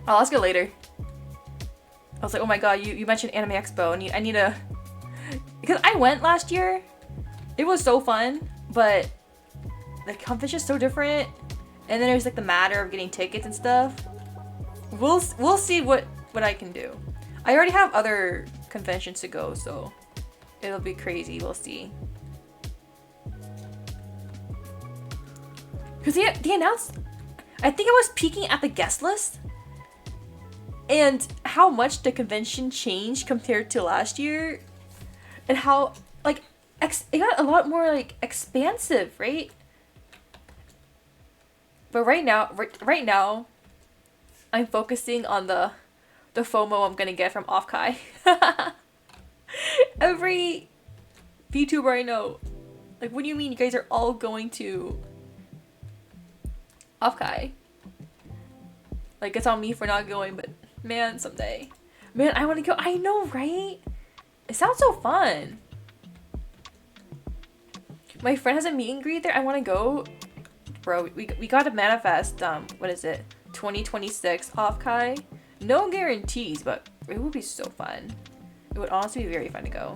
I'll ask it later. I was like, oh my god, you mentioned Anime Expo. I need to, because I went last year. It was so fun, but the convention's so different. And then there's like the matter of getting tickets and stuff. We'll see what I can do. I already have other conventions to go, so it'll be crazy. We'll see. Because they announced, I think I was peeking at the guest list and how much the convention changed compared to last year, and how like it got a lot more like expansive, right? But right now, I'm focusing on the FOMO I'm gonna get from Offkai. Every VTuber I know, like, what do you mean you guys are all going to Offkai? Like, it's on me for not going, but man, someday. Man, I want to go. I know, right? It sounds so fun. My friend has a meet and greet there. I want to go. Bro, we gotta manifest, what is it? 2026 Offkai. No guarantees, but it would be so fun. It would honestly be very fun to go.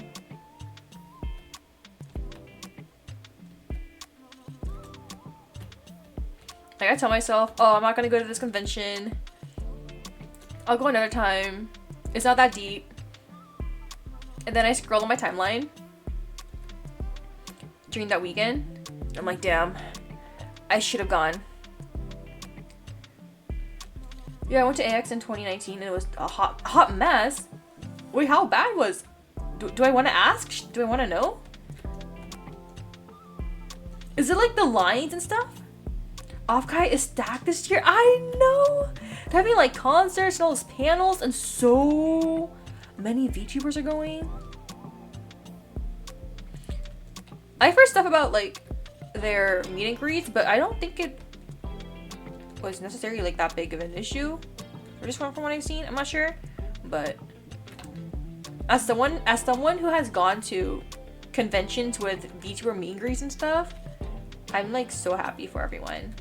Like, I tell myself, oh, I'm not gonna go to this convention. I'll go another time. It's not that deep. And then I scroll on my timeline during that weekend. I'm like, damn, I should have gone. Yeah, I went to AX in 2019 and it was a hot mess. Wait, how bad was? Do I want to ask? Do I want to know? Is it like the lines and stuff? Offkai is stacked this year. I know. They're having like concerts and all those panels, and so many VTubers are going. I've heard stuff about like their meet and greets, but I don't think it was necessarily like that big of an issue. Or just from what I've seen, I'm not sure. But as someone who has gone to conventions with VTuber meet and greets and stuff, I'm like so happy for everyone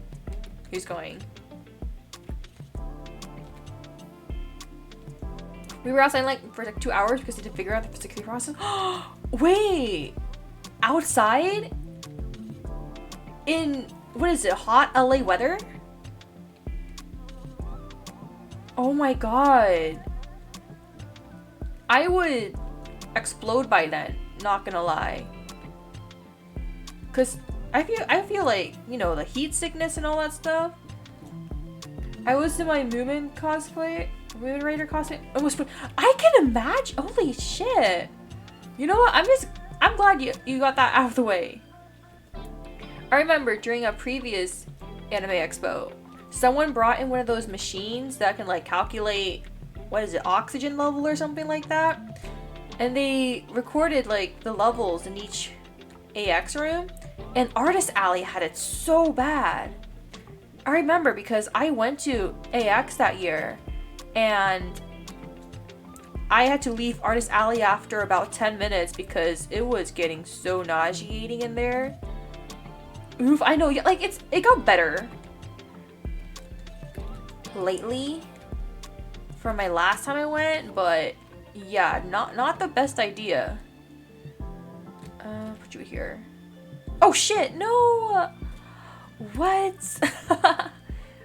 who's going. We were outside like for like 2 hours because we had to figure out the security process. Wait, outside in what is it, hot LA weather? Oh my god, I would explode by then, not gonna lie. Cause I feel like, you know, the heat sickness and all that stuff. I was in my Moomin cosplay, Moomin Raider cosplay. I can imagine. Holy shit! You know what? I'm glad you got that out of the way. I remember during a previous anime expo, someone brought in one of those machines that can like calculate, what is it, oxygen level or something like that, and they recorded like the levels in each AX room. And Artist Alley had it so bad. I remember because I went to AX that year and I had to leave Artist Alley after about 10 minutes because it was getting so nauseating in there. Oof, I know, like it got better lately from my last time I went, but yeah, not the best idea. Put you here. Oh shit, no! What?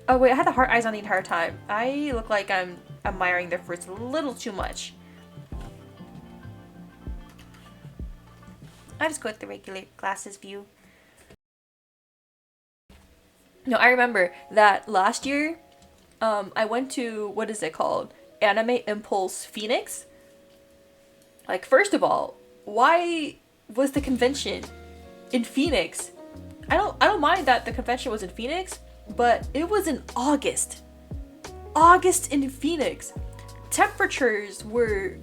Oh wait, I had the heart eyes on the entire time. I look like I'm admiring their fruits a little too much. I just go with the regular glasses view. No, I remember that last year, I went to, what is it called? Anime Impulse Phoenix. Like, first of all, why was the convention in Phoenix? I don't mind that the convention was in Phoenix, but it was in August. August in Phoenix. Temperatures were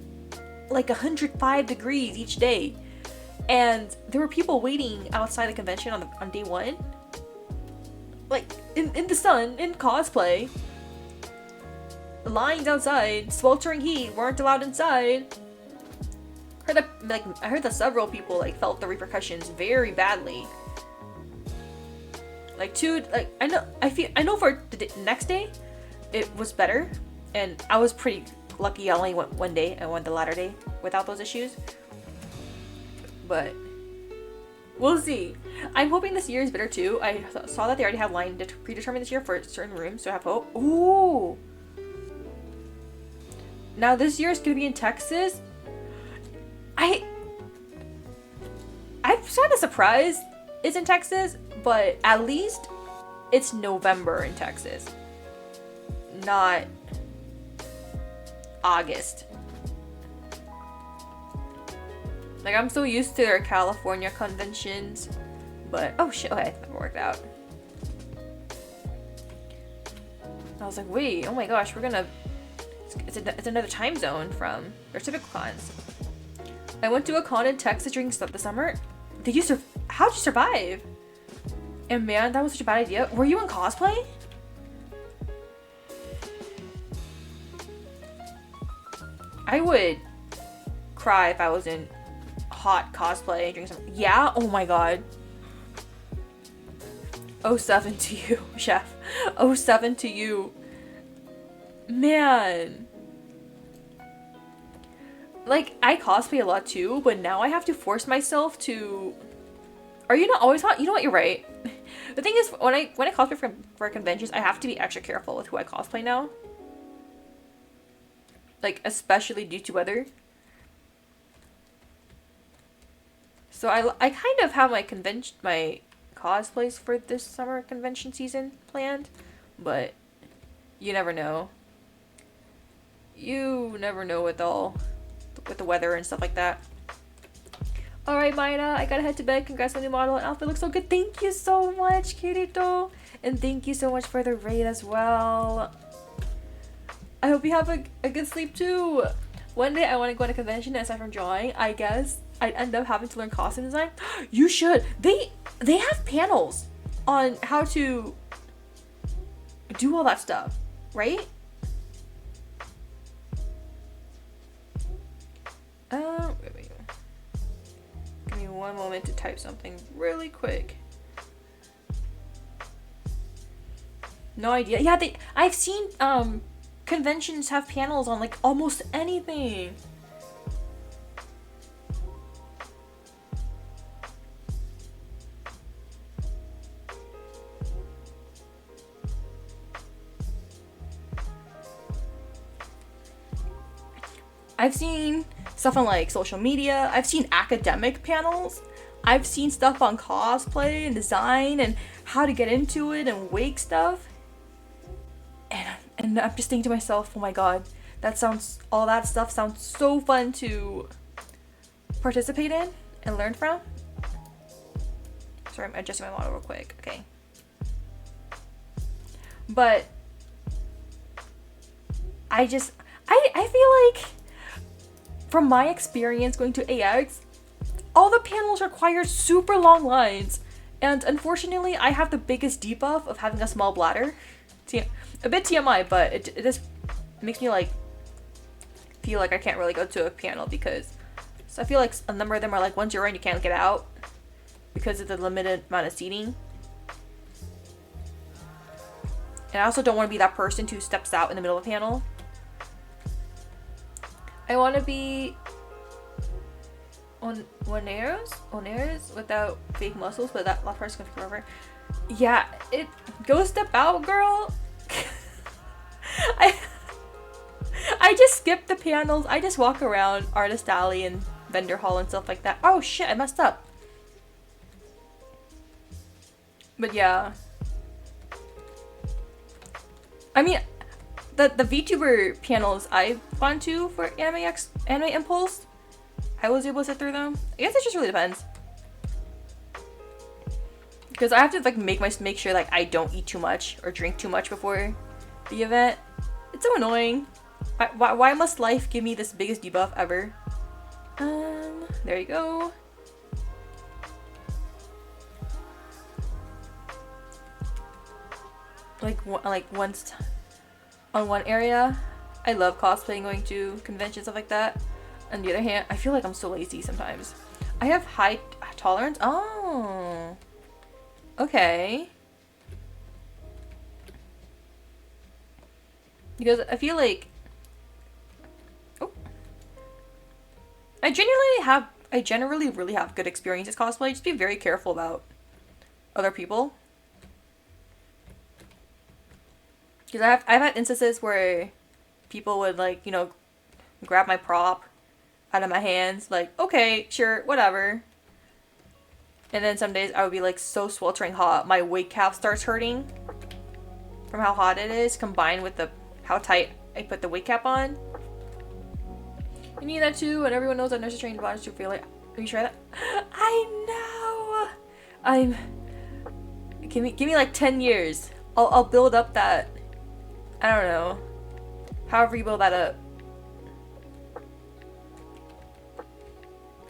like 105 degrees each day. And there were people waiting outside the convention on day one. Like in the sun, in cosplay. Lines outside, sweltering heat, weren't allowed inside. I heard that several people like felt the repercussions very badly. I know for the next day it was better, and I was pretty lucky. I only went one day. I went the latter day without those issues, but we'll see. I'm hoping this year is better too. I saw that they already have line predetermined this year for certain rooms, so I have hope. Ooh, now this year is gonna be in Texas. I'm kind of surprised it's in Texas, but at least it's November in Texas, not August. Like, I'm so used to their California conventions, but oh shit, okay, that worked out. I was like, wait, oh my gosh, it's another time zone from their typical cons. I went to a con in Texas during the summer. How'd you survive? And man, that was such a bad idea. Were you in cosplay? I would cry if I was in hot cosplay during some. Yeah? Oh my god. 07 to you, chef. 07 to you. Man. Like, I cosplay a lot too, but now I have to force myself to. Are you not always hot? You know what? You're right. The thing is, when I cosplay for conventions, I have to be extra careful with who I cosplay now. Like, especially due to weather. So I kind of have my cosplays for this summer convention season planned, but you never know. You never know with the weather and stuff like that. Alright, Maina, I gotta head to bed. Congrats on the new model and outfit looks so good. Thank you so much, Kirito. And thank you so much for the raid as well. I hope you have a good sleep too. One day I want to go to a convention, and aside from drawing, I guess I'd end up having to learn costume design. You should. They have panels on how to do all that stuff, right? Wait. Give me one moment to type something really quick. No idea. Yeah, I've seen conventions have panels on like almost anything. I've seen stuff on like social media. I've seen academic panels. I've seen stuff on cosplay and design and how to get into it and wake stuff. And I'm just thinking to myself, oh my god, all that stuff sounds so fun to participate in and learn from. Sorry, I'm adjusting my model real quick. Okay. But I feel like from my experience going to AX, all the panels require super long lines. And unfortunately, I have the biggest debuff of having a small bladder. A bit TMI, but it just makes me like feel like I can't really go to a panel because I feel like a number of them are like once you're in you can't get out because of the limited amount of seating. And I also don't want to be that person who steps out in the middle of a panel. I want to be oneros without fake muscles, but that last part's gonna be forever. Yeah, go step out, girl. I just skip the panels. I just walk around Artist Alley and Vendor Hall and stuff like that. Oh shit, I messed up. But yeah. I mean, the VTuber panels I've gone to for Anime Impulse, I was able to sit through them. I guess it just really depends. Because I have to like make sure like I don't eat too much or drink too much before the event. It's so annoying. Why must life give me this biggest debuff ever? There you go. Like once on one area, I love cosplaying, going to conventions, stuff like that. On the other hand, I feel like I'm so lazy sometimes. I have high tolerance. Oh. Okay. Because I feel like I generally really have good experiences cosplay. Just be very careful about other people. Because I've had instances where people would like, you know, grab my prop out of my hands, like, okay, sure, whatever. And then some days I would be like so sweltering hot, my wig cap starts hurting from how hot it is, combined with how tight I put the wig cap on. You need that too, and everyone knows that nurses trained bodies to feel like. Have you tried that? I know. Give me like 10 years. I'll build up that. I don't know. However you build that up.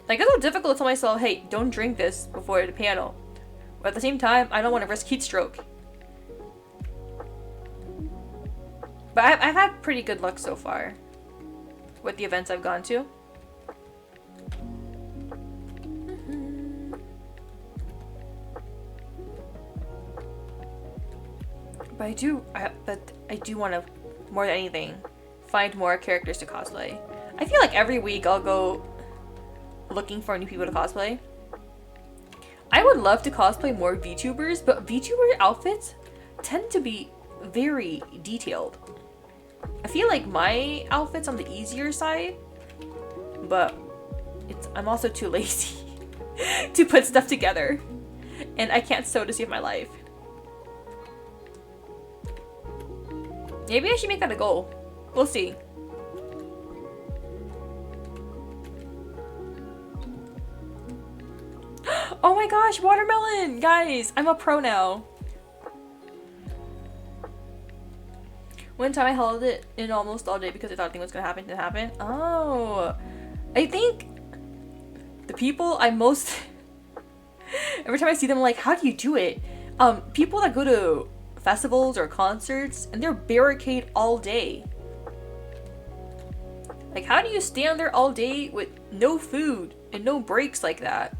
Like, it's so difficult to tell myself, hey, don't drink this before the panel. But at the same time, I don't want to risk heat stroke. But I've had pretty good luck so far with the events I've gone to. But I do want to, more than anything, find more characters to cosplay. I feel like every week I'll go looking for new people to cosplay. I would love to cosplay more VTubers, but VTuber outfits tend to be very detailed. I feel like my outfit's on the easier side, but I'm also too lazy to put stuff together, and I can't sew to save my life. Maybe I should make that a goal. We'll see. my gosh, watermelon! Guys, I'm a pro now. One time I held it in almost all day because I thought thing was gonna happen, didn't happen. Oh, I think the people I most every time I see them, I'm like, how do you do it? People that go to festivals or concerts and they're barricade all day. Like, how do you stand there all day with no food and no breaks like that?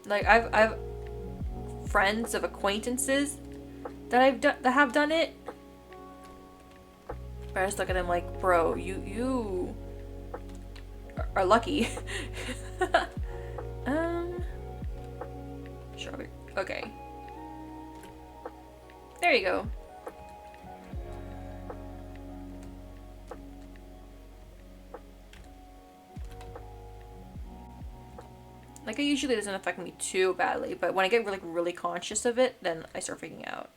Like, I've friends of acquaintances that have done it. I just look at them like, bro, you are lucky. Strawberry. Okay. There you go. Like, it usually doesn't affect me too badly, but when I get really conscious of it, then I start freaking out.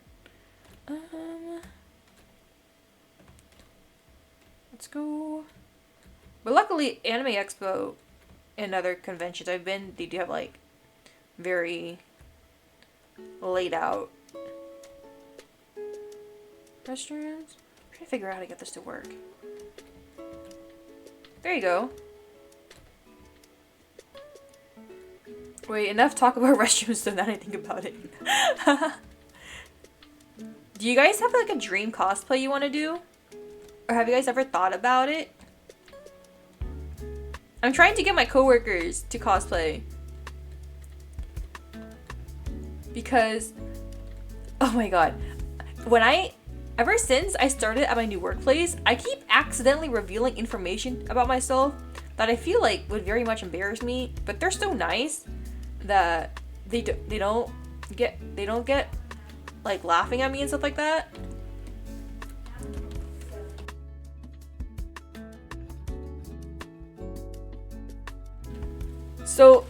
Let's go. But luckily, Anime Expo and other conventions I've been, they do have like very laid out restrooms. I'm trying to figure out how to get this to work. There you go. Wait, enough talk about restrooms so now I think about it. Do you guys have like a dream cosplay you want to do? Or have you guys ever thought about it? I'm trying to get my coworkers to cosplay. Because, oh my god. Ever since I started at my new workplace, I keep accidentally revealing information about myself that I feel like would very much embarrass me, but they're so nice that they don't get like laughing at me and stuff like that. So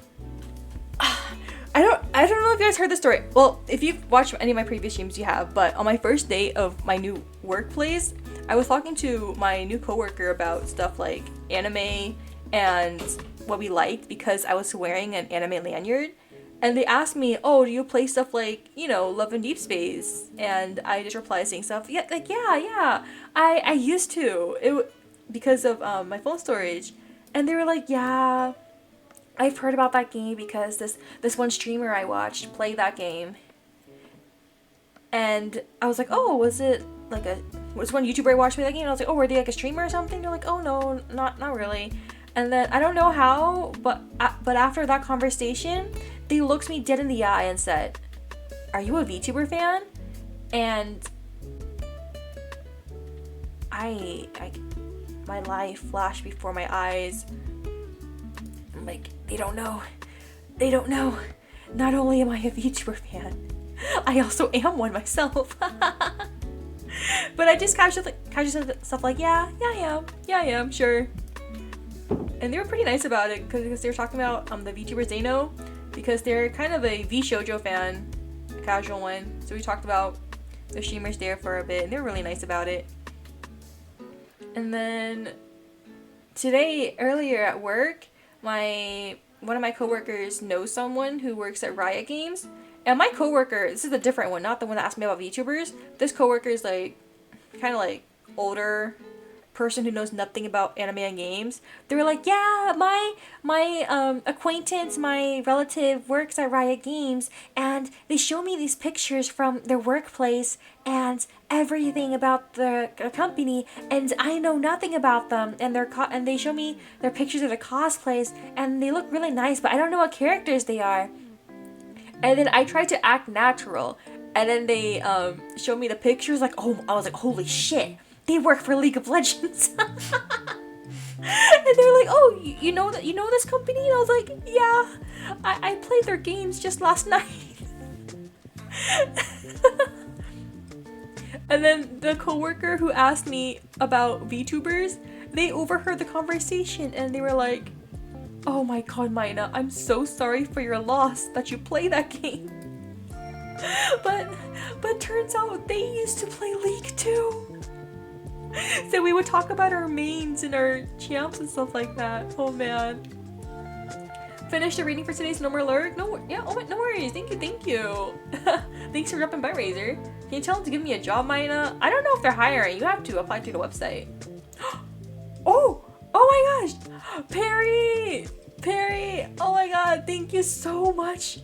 I don't know if you guys heard the story. Well, if you've watched any of my previous streams, you have. But on my first day of my new workplace, I was talking to my new coworker about stuff like anime and what we liked because I was wearing an anime lanyard. And they asked me, oh, do you play stuff like, you know, Love and Deep Space? And I just replied saying stuff, yeah, like, yeah, I used to. Because of my phone storage. And they were like, yeah, I've heard about that game because this one streamer I watched played that game. And I was like, oh, was one YouTuber I watched play that game? And I was like, oh, were they like a streamer or something? They're like, oh no, not really. And then I don't know how, but after that conversation, they looked me dead in the eye and said, are you a VTuber fan? And my life flashed before my eyes. I'm like, they don't know. Not only am I a VTuber fan, I also am one myself. But I just casually said stuff like, yeah, I am, sure. And they were pretty nice about it because they were talking about the VTubers they know, because they're kind of a V-shoujo fan, a casual one. So we talked about the streamers there for a bit, and they were really nice about it. And then today, earlier at work, one of my coworkers knows someone who works at Riot Games, and my coworker, this is a different one, not the one that asked me about VTubers. This coworker is like kind of like older person who knows nothing about anime and games. They were like, yeah, my acquaintance, my relative works at Riot Games, and they show me these pictures from their workplace and everything about the company, and I know nothing about them, and and they show me their pictures of their cosplays, and they look really nice, but I don't know what characters they are. And then I tried to act natural, and then they showed me the pictures, like, oh, I was like, holy shit, they work for League of Legends. And they were like, oh, you know this company? And I was like, yeah, I played their games just last night. And then the coworker who asked me about VTubers, they overheard the conversation and they were like, oh my god, Maina, I'm so sorry for your loss that you play that game. But turns out they used to play League too. So we would talk about our mains and our champs and stuff like that. Oh man. Finished the reading for today's No More Lurk? No, yeah, oh, no worries. Thank you. Thanks for dropping by, Razor. Can you tell them to give me a job, Maina? I don't know if they're hiring. You have to apply through the website. Oh my gosh. Perry. Oh my god. Thank you so much.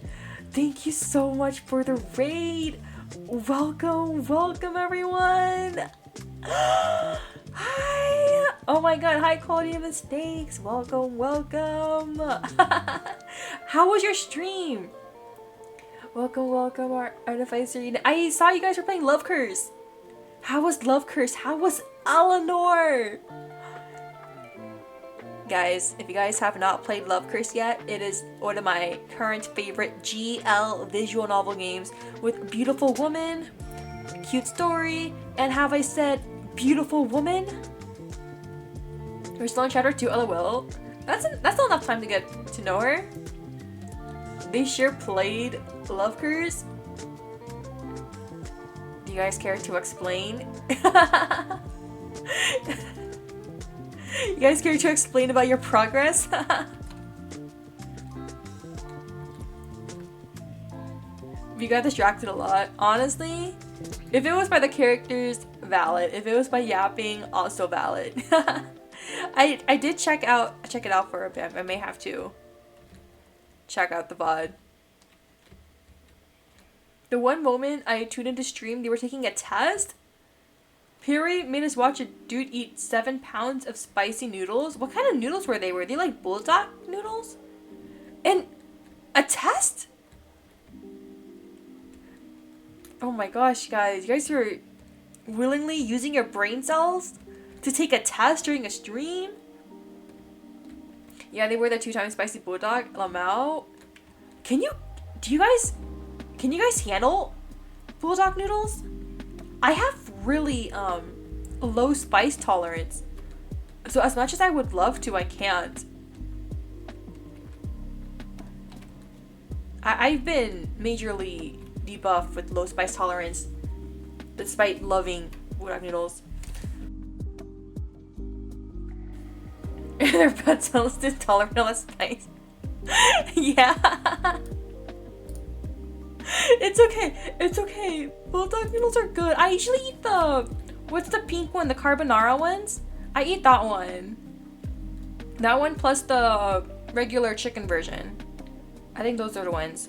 Thank you so much for the raid. Welcome everyone. Hi! Oh my god, high quality of mistakes. Welcome. How was your stream? Welcome, our artificer. I saw you guys were playing Love Curse. How was Love Curse? How was Eleanor? Guys, if you guys have not played Love Curse yet, it is one of my current favorite GL visual novel games with beautiful woman, cute story, and have I said beautiful woman? We're still in chapter 2, LOL. That's not enough time to get to know her. They sure played Love Curse. Do you guys care to explain? You guys care to explain about your progress? We got distracted a lot. Honestly, if it was by the characters, valid. If it was by yapping, also valid. I did check it out for a bit. I may have to check out the VOD. The one moment I tuned into stream, they were taking a test. Perry made us watch a dude eat 7 pounds of spicy noodles. What kind of noodles were they? Were they like bulldog noodles? And a test? Oh my gosh, guys. You guys were willingly using your brain cells to take a test during a stream? Yeah, they were the 2 times spicy bulldog. Lamau. Can you guys handle bulldog noodles? I have really low spice tolerance. So as much as I would love to, I can't. I've been majorly debuffed with low spice tolerance despite loving bulldog noodles. Their pretzels is tolerant of spice. Yeah. It's okay. Bulldog noodles are good. I usually eat what's the pink one? The carbonara ones? I eat that one. That one plus the regular chicken version. I think those are the ones.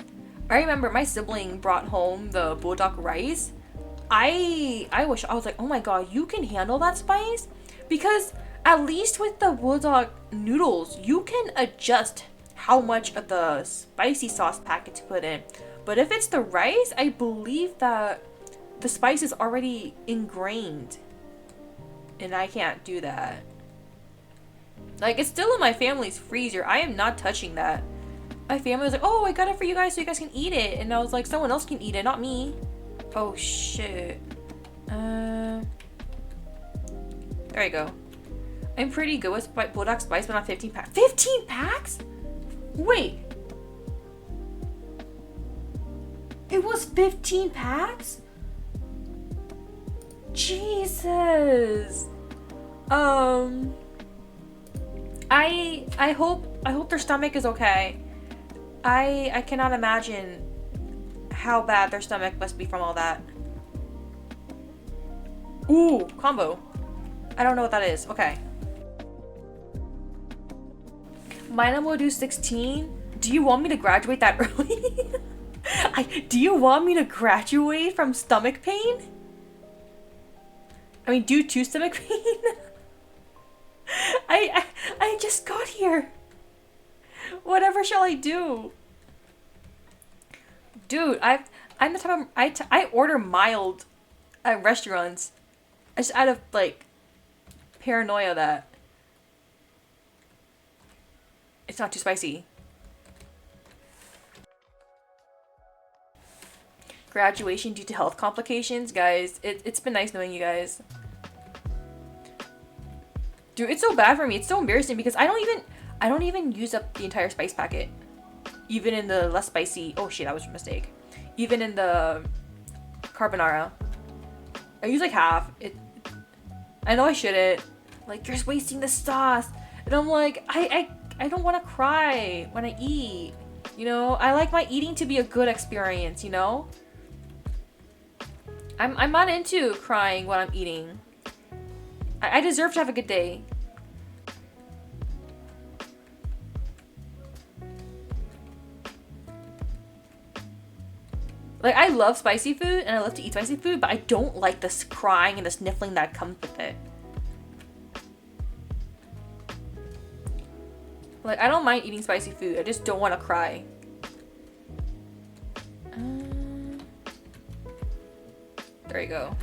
I remember my sibling brought home the bulldog rice. I was like, oh my god, you can handle that spice? Because at least with the bulldog noodles, you can adjust how much of the spicy sauce packet to put in. But if it's the rice, I believe that the spice is already ingrained. And I can't do that. Like, it's still in my family's freezer. I am not touching that. My family was like, oh, I got it for you guys so you guys can eat it. And I was like, someone else can eat it, not me. Oh, shit. There you go. I'm pretty good with bulldog spice, but not 15 packs. 15 packs? Wait. It was 15 packs? Jesus. I hope their stomach is okay. I cannot imagine how bad their stomach must be from all that. Ooh, combo. I don't know what that is. Okay. Maina will do 16. Do you want me to graduate that early? Do you want me to graduate from stomach pain? I mean, due to stomach pain? I just got here. Whatever shall I do? Dude, I'm the type of I order mild at restaurants. Just out of like paranoia that it's not too spicy. Graduation due to health complications, guys. It's been nice knowing you guys. Dude, it's so bad for me. It's so embarrassing because I don't even use up the entire spice packet. Even in the less spicy. Oh shit, that was a mistake. Even in the carbonara, I use like half. I know I shouldn't. Like, you're just wasting the sauce. And I'm like, I don't want to cry when I eat. You know, I like my eating to be a good experience, you know? I'm not into crying when I'm eating. I deserve to have a good day. Like, I love spicy food and I love to eat spicy food, but I don't like this crying and the sniffling that comes with it. Like, I don't mind eating spicy food. I just don't want to cry. There you go.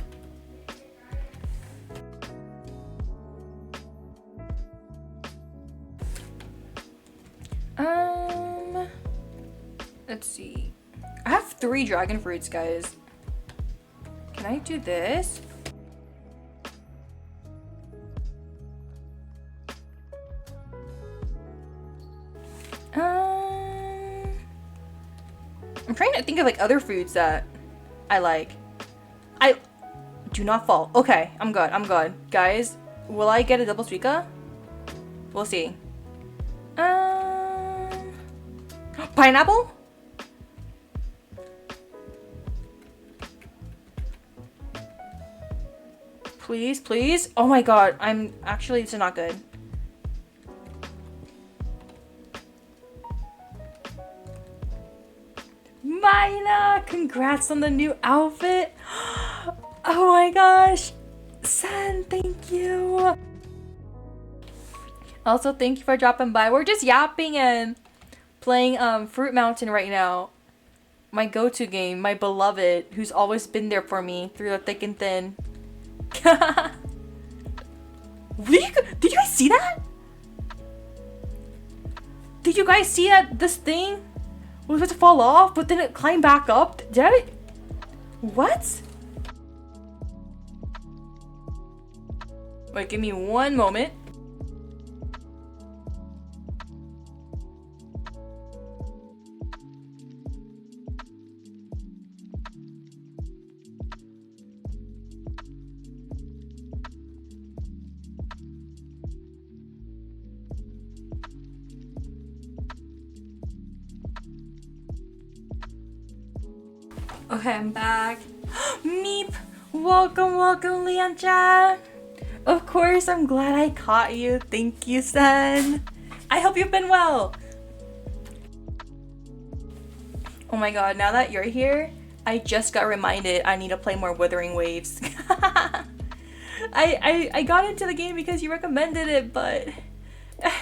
Let's see. I have 3 dragon fruits, guys. Can I do this? I'm trying to think of like other foods that I like. I do not fall. Okay, I'm good. I'm good. Guys, will I get a double suika? We'll see. Pineapple? Please, please. Oh my god, this is not good. Maina, congrats on the new outfit. Oh my gosh. Sen, thank you. Also, thank you for dropping by. We're just yapping and playing Fruit Mountain right now. My go-to game, my beloved, who's always been there for me through the thick and thin. Did you guys see that? Did you guys see that this thing was about to fall off, but then it climbed back up? Did I? What? Wait, give me one moment. Okay, I'm back. Meep! Welcome, welcome, Liancha! Of course, I'm glad I caught you. Thank you, Sen. I hope you've been well. Oh my god, now that you're here, I just got reminded I need to play more Wuthering Waves. I got into the game because you recommended it, but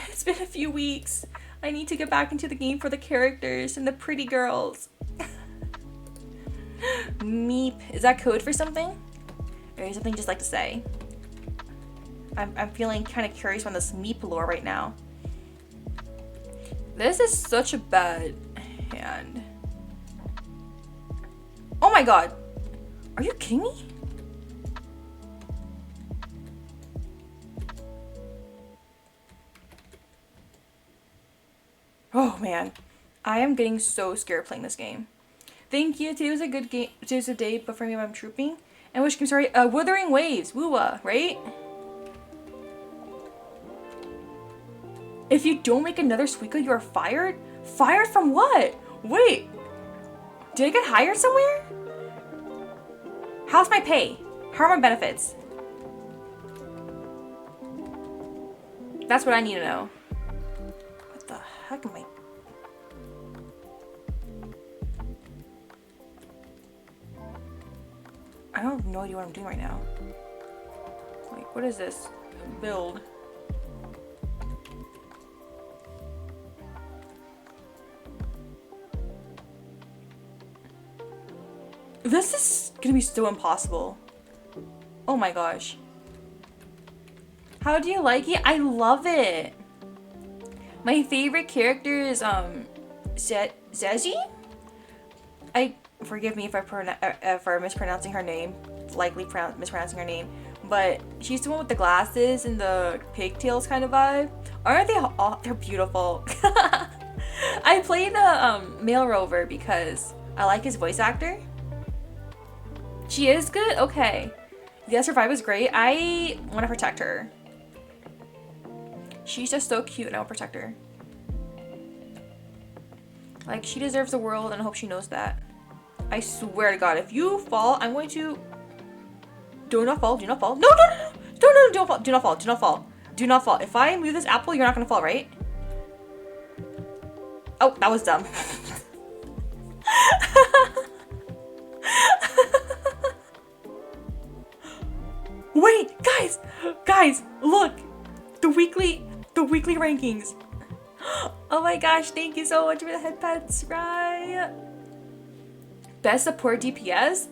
it's been a few weeks. I need to get back into the game for the characters and the pretty girls. Meep. Is that code for something? Or is something just like to say? I'm feeling kind of curious on this Meep lore right now. This is such a bad hand. Oh my god! Are you kidding me? Oh man. I am getting so scared playing this game. Thank you. Today was a good game. Today's a day, but for me, I'm trooping. And which game? Sorry, Wuthering Waves. Woo-wah, right? If you don't make another Suika, you are fired? Fired from what? Wait. Did I get hired somewhere? How's my pay? How are my benefits? That's what I need to know. What the heck am I... I don't have no idea what I'm doing right now. Like, what is this? Build. This is gonna be so impossible. Oh my gosh. How do you like it? I love it. My favorite character is Zezi? Forgive me if I'm mispronouncing her name. Likely mispronouncing her name. But she's the one with the glasses and the pigtails kind of vibe. Aren't they all? They're beautiful. I played the male rover because I like his voice actor. She is good? Okay. Yes, her vibe is great. I want to protect her. She's just so cute and I want to protect her. Like, she deserves the world and I hope she knows that. I swear to God, if you fall, I'm going to... Do not fall, do not fall. No, no, no, no, no, no, don't fall, do not fall, do not fall. Do not fall. If I move this apple, you're not gonna fall, right? Oh, that was dumb. Wait, guys, look. The weekly rankings. Oh my gosh, thank you so much for the headpats, right? Best support DPS?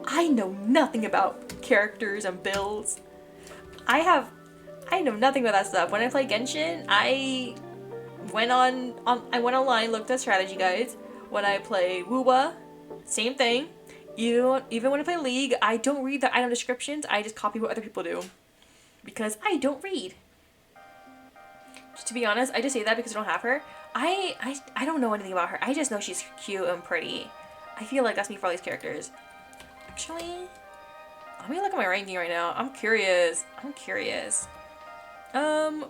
I know nothing about characters and builds. I know nothing about that stuff. When I play Genshin, I went online, looked at strategy guides. When I play Wuwa, same thing. Even when I play League, I don't read the item descriptions. I just copy what other people do. Because I don't read. To be honest, I just say that because I don't have her. I don't know anything about her. I just know she's cute and pretty. I feel like that's me for all these characters. Actually, let me look at my ranking right now. I'm curious.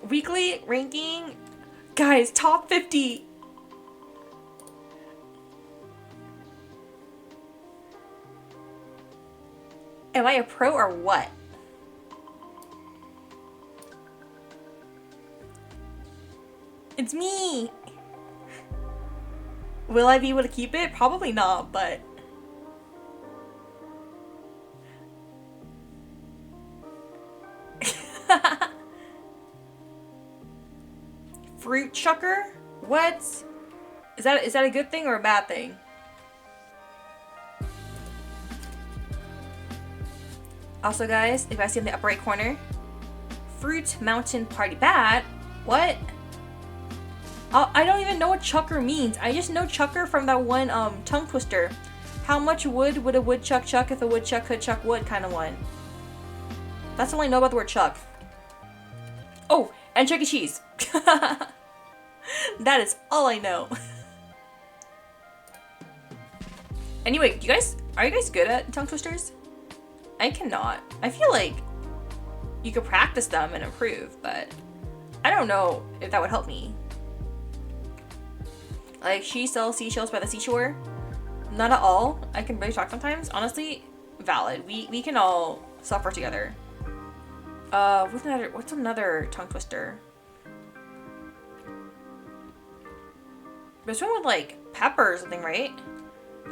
Weekly ranking. Guys, top 50. Am I a pro or what? It's me! Will I be able to keep it? Probably not, but... Fruit chucker? What? Is that a good thing or a bad thing? Also guys, if I see in the upper right corner, Fruit Mountain Party Bad? What? I don't even know what chucker means. I just know chucker from that one tongue twister. How much wood would a woodchuck chuck if a woodchuck could chuck wood kind of one. That's all I know about the word chuck. Oh, and Chuck E. Cheese. That is all I know. Anyway, are you guys good at tongue twisters? I cannot. I feel like you could practice them and improve, but I don't know if that would help me. Like, she sells seashells by the seashore. Not at all. I can barely talk sometimes. Honestly, valid. We can all suffer together. What's another tongue twister? There's one with like pepper or something, right?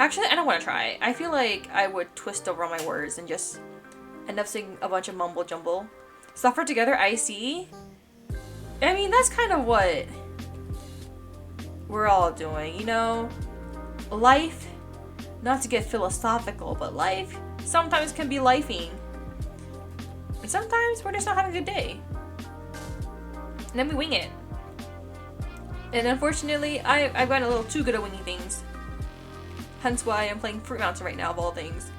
Actually, I don't want to try. I feel like I would twist over my words and just end up saying a bunch of mumble jumble. Suffer together, I see. I mean, that's kind of what we're all doing, you know? Life, not to get philosophical, but life sometimes can be lifing. And sometimes we're just not having a good day. And then we wing it. And unfortunately, I've gotten a little too good at winging things. Hence why I'm playing Fruit Mountain right now, of all things.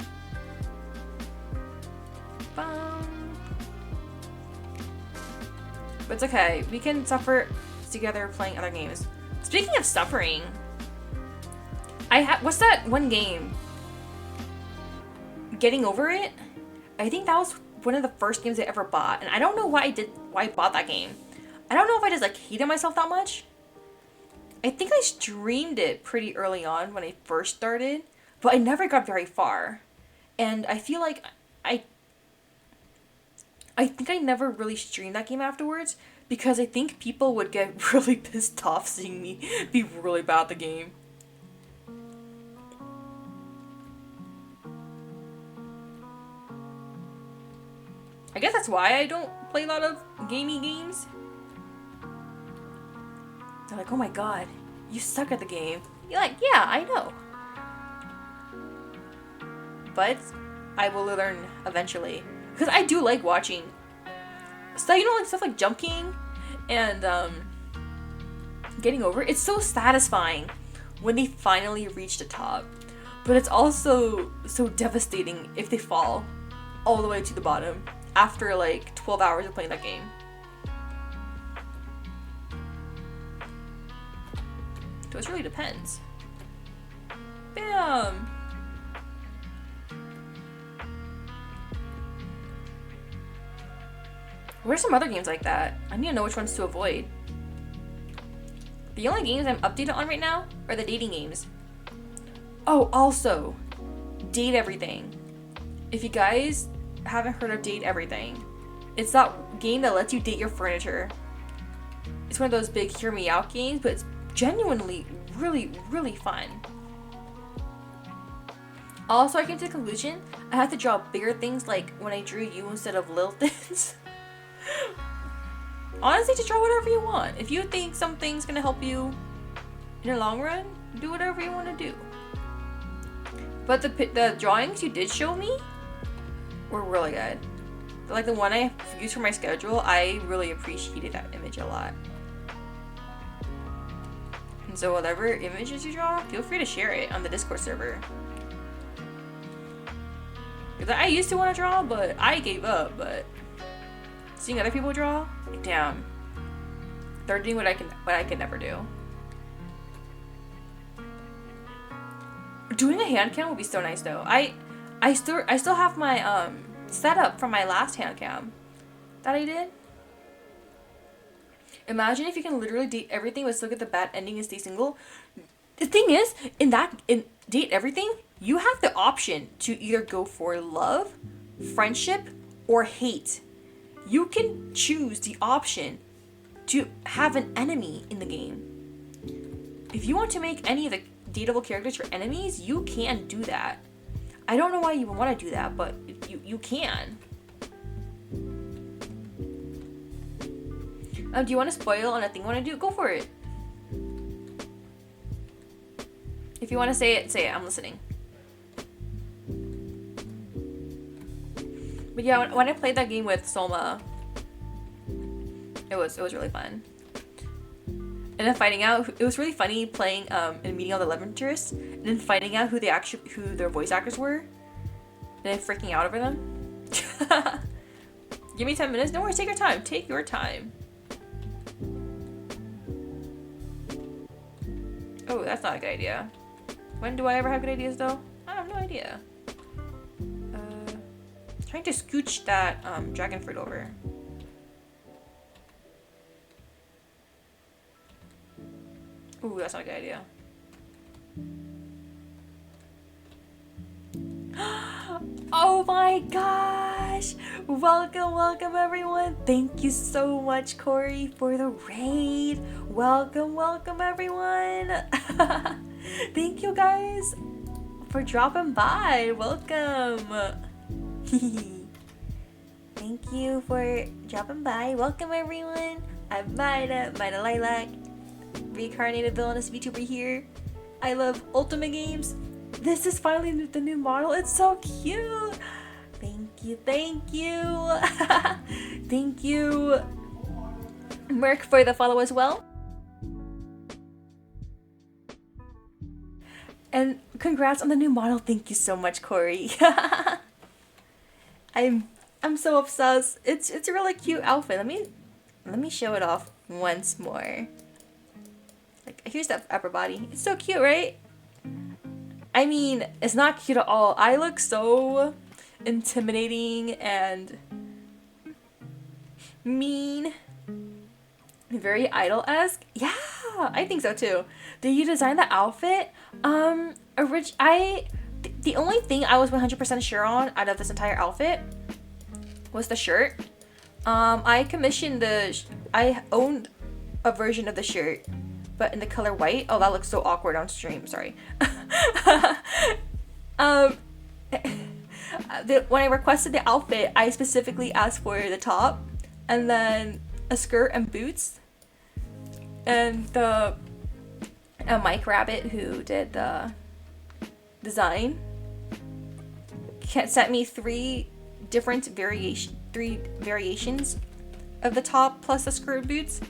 But it's okay. We can suffer together playing other games. Speaking of suffering, what's that one game? Getting Over It? I think that was one of the first games I ever bought, and I don't know why I bought that game. I don't know if I just like hated myself that much. I think I streamed it pretty early on when I first started, but I never got very far. And I feel like I think I never really streamed that game afterwards because I think people would get really pissed off seeing me be really bad at the game. I guess that's why I don't play a lot of gamey games. They're like, oh my god, you suck at the game. You're like, yeah, I know. But I will learn eventually. Because I do like watching stuff, you know, like stuff like Jump King and Getting Over. It's so satisfying when they finally reach the top. But it's also so devastating if they fall all the way to the bottom after like 12 hours of playing that game. So it really depends. Bam! What are some other games like that? I need to know which ones to avoid. The only games I'm updated on right now are the dating games. Oh, also, Date Everything. If you guys haven't heard of Date Everything, it's that game that lets you date your furniture. It's one of those big hear me out games, but it's genuinely really, really fun. Also, I came to the conclusion I have to draw bigger things, like when I drew you instead of little things. Honestly, just draw whatever you want. If you think something's gonna help you in the long run, do whatever you want to do. But the drawings you did show me were really good. Like the one I used for my schedule, I really appreciated that image a lot. And so whatever images you draw, feel free to share it on the Discord server. Because I used to want to draw, but I gave up. But seeing other people draw, like, damn, they're doing what I can never do. Doing a hand cam would be so nice though. I still have my setup from my last hand cam that I did. Imagine if you can literally date everything but still get the bad ending and stay single. The thing is, in Date Everything, you have the option to either go for love, friendship, or hate. You can choose the option to have an enemy in the game. If you want to make any of the dateable characters your enemies, you can do that. I don't know why you would want to do that, but you can. Do you want to spoil on a thing you want to do? Go for it. If you want to say it, say it. I'm listening. But yeah, when I played that game with Soma, it was really fun. And then finding out, it was really funny playing and meeting all the love interests, and then finding out who their voice actors were, and then freaking out over them. Give me 10 minutes. No worries, take your time. Take your time. Oh, that's not a good idea. When do I ever have good ideas though? I have no idea. Trying to scooch that dragon fruit over. Ooh, that's not a good idea. Oh my gosh! Welcome everyone! Thank you so much, Corey, for the raid. Welcome everyone! Thank you guys for dropping by. Welcome! Thank you for dropping by. Welcome everyone! I'm Maina Lilac, reincarnated villainous VTuber here. I love Ultimate games. This is finally the new model. It's so cute. Thank you. Thank you, Merc, for the follow as well. And congrats on the new model. Thank you so much, Corey. I'm so obsessed. It's a really cute outfit. Let me show it off once more. Like, here's the upper body. It's so cute, right? I mean, it's not cute at all. I look so intimidating and mean. Very idol-esque. Yeah, I think so too. Did you design the outfit? The only thing I was 100% sure on out of this entire outfit was the shirt. I commissioned I owned a version of the shirt, but in the color white. Oh, that looks so awkward on stream. Sorry. When I requested the outfit, I specifically asked for the top, and then a skirt and boots. And Mike Rabbit, who did the design, sent me three variations of the top plus the skirt and boots,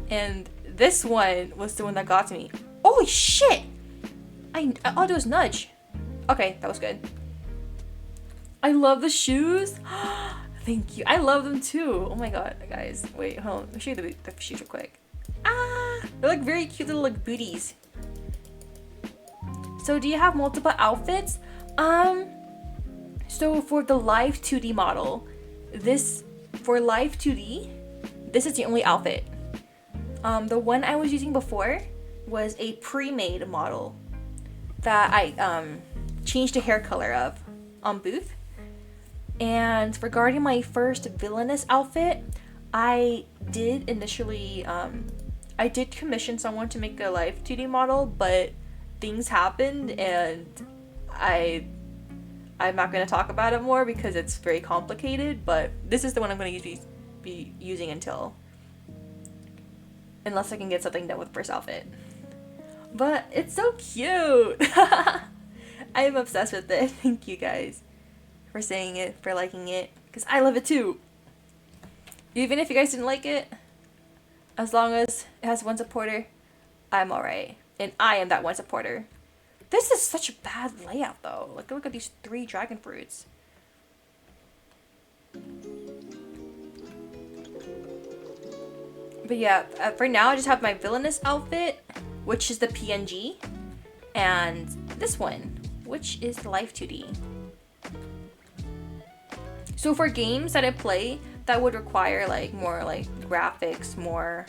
and this one was the one that got to me. Holy shit! All I do is nudge. Okay, that was good. I love the shoes. Thank you. I love them too. Oh my god, guys. Wait, hold on. Let me show you the shoes real quick. They're like very cute little like booties. So do you have multiple outfits? So for the live 2D model, this For Live 2D, this is the only outfit. The one I was using before was a pre-made model that I changed the hair color of on Booth. And regarding my first villainous outfit, I did initially, I did commission someone to make a Live 2D model, but things happened and I'm not going to talk about it more because it's very complicated, but this is the one I'm going to be using unless I can get something done with first outfit. But it's so cute. I am obsessed with it. Thank you guys for saying it, for liking it, because I love it too. Even if you guys didn't like it, as long as it has one supporter, I'm alright. And I am that one supporter. This is such a bad layout though. Like, look at these 3 dragon fruits. But yeah, for now I just have my villainous outfit, which is the PNG, and this one, which is the Live 2D. So for games that I play that would require like more like graphics, more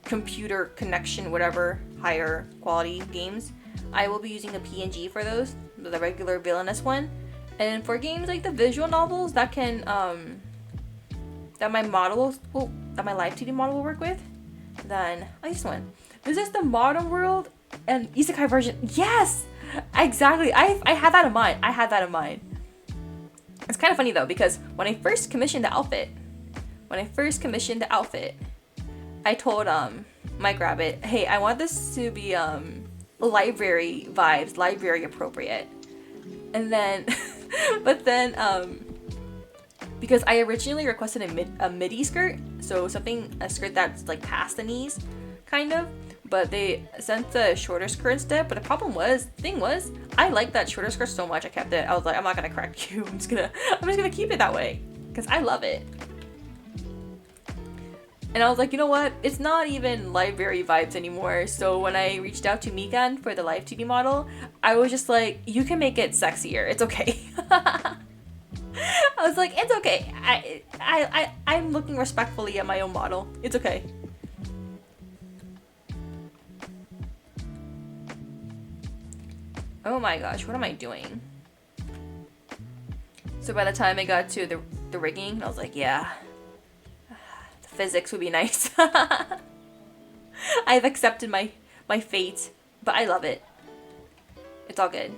computer connection, whatever, higher quality games, I will be using a PNG for those, the regular villainous one. And for games like the visual novels that can that my Live 2D model will work with, then I use this one. This is the modern world and isekai version. Yes, exactly. I had that in mind. It's kind of funny though, because when I first commissioned the outfit, I told Mike Rabbit, hey, I want this to be library vibes, library appropriate. And then but then because I originally requested a midi skirt, so a skirt that's like past the knees kind of, but they sent the shorter skirt instead. But the thing was I liked that shorter skirt so much I kept it. I was like, I'm not gonna correct you, I'm just gonna keep it that way because I love it. And I was like, you know what? It's not even library vibes anymore. So when I reached out to Mikan for the Live 2D model, I was just like, you can make it sexier. It's okay. I was like, it's okay. I'm looking respectfully at my own model. It's okay. Oh my gosh, what am I doing? So by the time I got to the rigging, I was like, yeah. Physics would be nice. I've accepted my fate, but I love it. It's all good.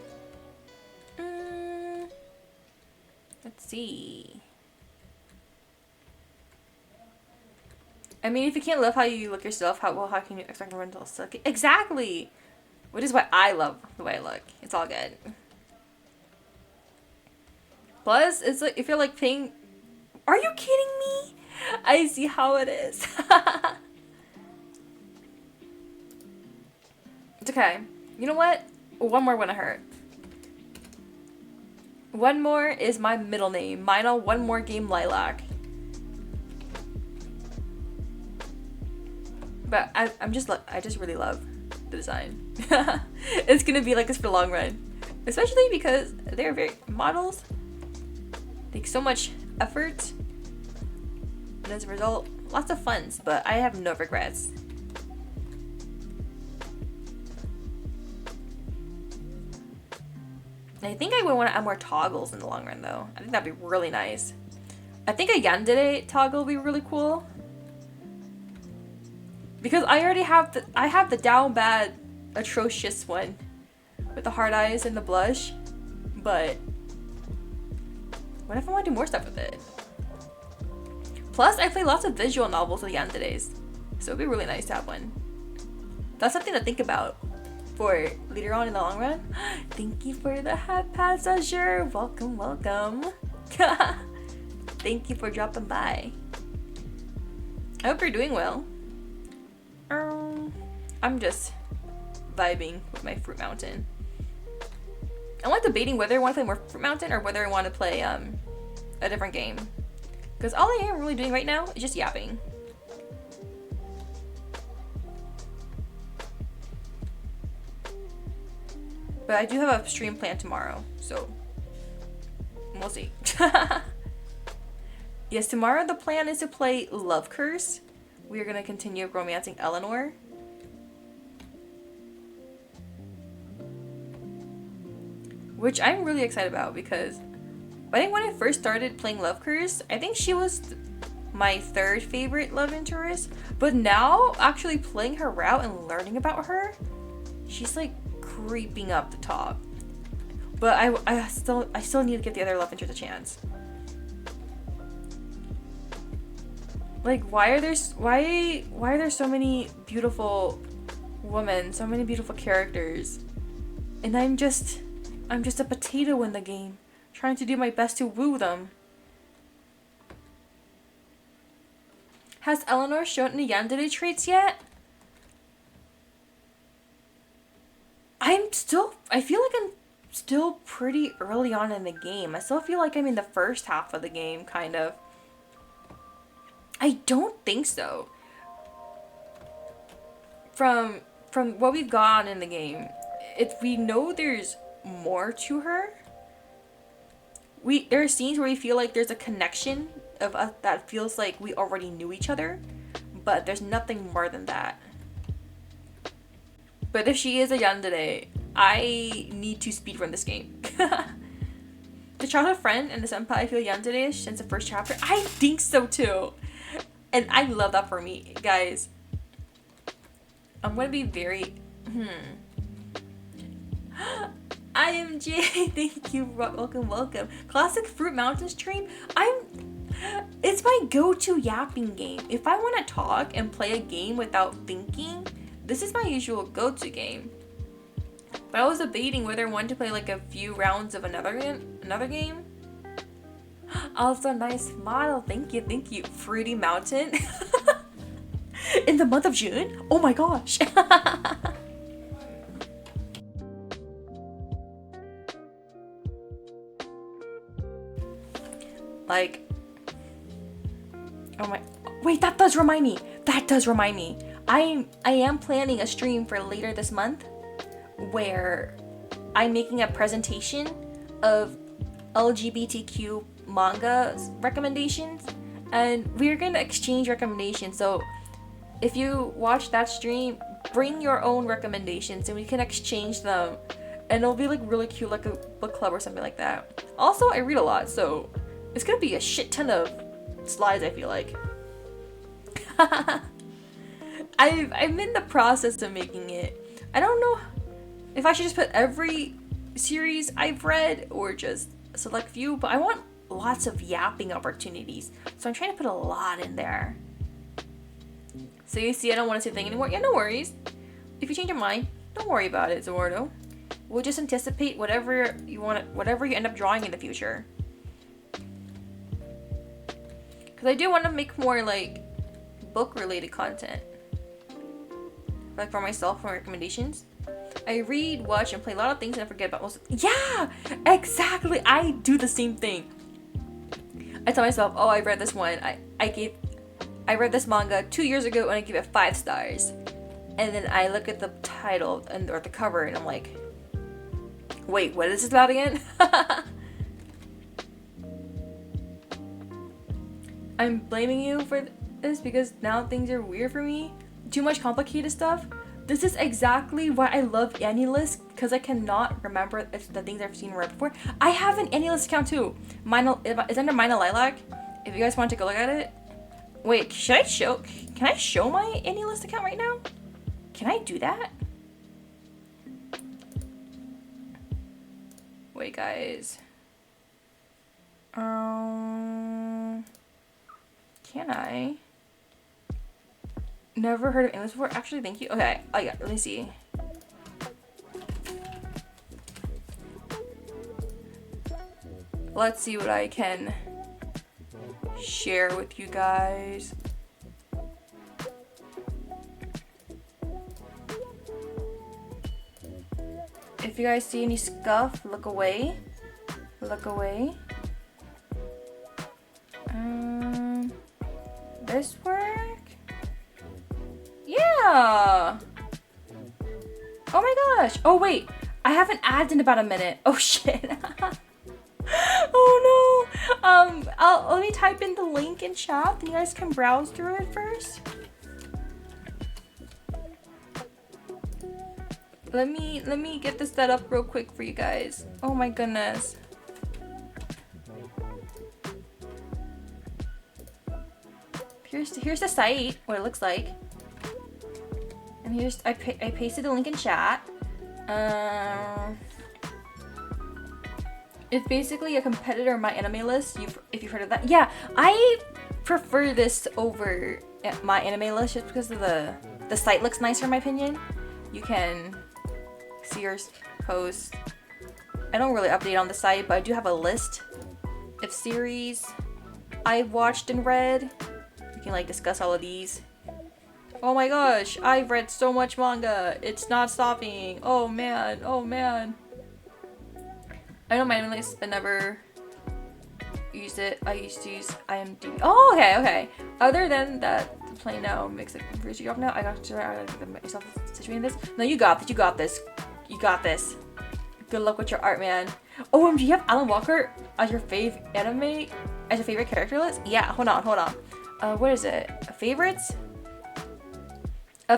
Let's see. I mean, if you can't love how you look yourself, how can you expect everyone else to look? Exactly! Which is why I love the way I look. It's all good. Plus, it's like, if you're like paying... Are you kidding me? I see how it is. It's okay. You know what? One more wouldn't hurt. One more is my middle name. Maina One More Game Lilac. But I just really love the design. It's gonna be like this for the long run. Especially because they're models take so much effort. And as a result, lots of funs, but I have no regrets. I think I would want to add more toggles in the long run though. I think that'd be really nice. I think a yandere toggle would be really cool. Because I already have the down bad, atrocious one with the hard eyes and the blush. But what if I want to do more stuff with it? Plus, I play lots of visual novels with yanderes, so it'd be really nice to have one. That's something to think about for later on in the long run. Thank you for the passenger. Welcome, welcome. Thank you for dropping by. I hope you're doing well. I'm just vibing with my Fruit Mountain. I'm like debating whether I want to play more Fruit Mountain or whether I want to play a different game. Because all I am really doing right now is just yapping. But I do have a stream planned tomorrow, so we'll see. Yes, tomorrow the plan is to play Love Curse. We are gonna continue romancing Eleanor. Which I'm really excited about because I think when I first started playing Love Curse, I think she was my third favorite love interest. But now, actually playing her route and learning about her, she's like creeping up the top. But I still need to give the other love interest a chance. Like, why are there so many beautiful women, so many beautiful characters, and I'm just a potato in the game, trying to do my best to woo them. Has Eleanor shown any yandere traits yet? I feel like I'm still pretty early on in the game. I still feel like I'm in the first half of the game, kind of. I don't think so. From what we've gotten in the game, we know there's more to her. There are scenes where we feel like there's a connection of us that feels like we already knew each other, but there's nothing more than that. But if she is a yandere, I need to speedrun this game. The childhood friend and the senpai feel yandere since the first chapter. I think so too. And I love that for me, guys. I'm gonna be very... IMJ, thank you. Welcome. Classic Fruit Mountain stream. It's my go-to yapping game. If I want to talk and play a game without thinking, this is my usual go-to game. But I was debating whether I wanted to play like a few rounds of another game. Also, nice model. Thank you. Fruity Mountain. In the month of June? Oh my gosh. Like, oh my, wait, that does remind me. I am planning a stream for later this month where I'm making a presentation of LGBTQ manga recommendations, and we're gonna exchange recommendations. So if you watch that stream, bring your own recommendations and we can exchange them, and it'll be like really cute, like a book club or something like that. Also, I read a lot, so it's gonna be a shit ton of slides, I feel like. I'm in the process of making it. I don't know if I should just put every series I've read or just a select few, but I want lots of yapping opportunities, so I'm trying to put a lot in there. So you see, I don't want to say a thing anymore. Yeah, no worries. If you change your mind, don't worry about it, Zordo. We'll just anticipate whatever you end up drawing in the future. Because I do want to make more like book-related content, like for myself, for recommendations. I read, watch, and play a lot of things and I forget about most. Yeah, exactly. I do the same thing. I tell myself, oh, I read this one. I read this manga 2 years ago and I give it 5 stars. And then I look at the title or the cover and I'm like, wait, what is this about again? I'm blaming you for this because now things are weird for me. Too much complicated stuff. This is exactly why I love AniList, because I cannot remember if the things I've seen right before. I have an AniList account too. It's under Maina Lilac. If you guys want to take a look at it. Wait, can I show my AniList account right now? Can I do that? Wait, guys. Can I? Never heard of AniList before. Actually, thank you. Okay. Oh yeah. Let me see. Let's see what I can share with you guys. If you guys see any scuff, look away. Look away. This work? Yeah. Oh my gosh. Oh wait, I haven't ads in about a minute. Oh shit. Oh no. Let me type in the link in chat and you guys can browse through it first. Let me get this set up real quick for you guys. Oh my goodness. Here's the site, what it looks like. And here's I pasted the link in chat. It's basically a competitor My Anime List. If you've heard of that, yeah, I prefer this over My Anime List just because of the site looks nicer in my opinion. You can see your post. I don't really update on the site, but I do have a list of series I've watched and read. We can like discuss all of these. Oh my gosh, I've read so much manga. It's not stopping. Oh man, oh man. I know my anime list, but never used it. I used to use IMDb. Oh, okay. Other than that, play now makes it freeze you off now. I got to get myself situated in this. No, you got this. You got this. You got this. Good luck with your art, man. OMG, you have Alan Walker as your fave anime, as your favorite character list? Yeah, hold on. What is it? Favorites?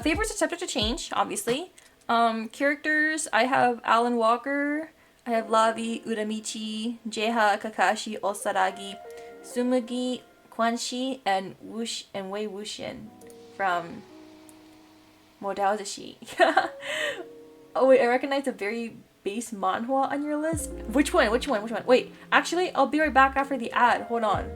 Favorites are subject to change, obviously. Characters, I have Alan Walker. I have Lavi, Uramichi, Jeha, Kakashi, Osaragi, Sumugi, Quanshi, and Wei Wuxian from Modaodashi. Oh wait, I recognize a very base manhwa on your list. Which one? Wait, actually, I'll be right back after the ad. Hold on.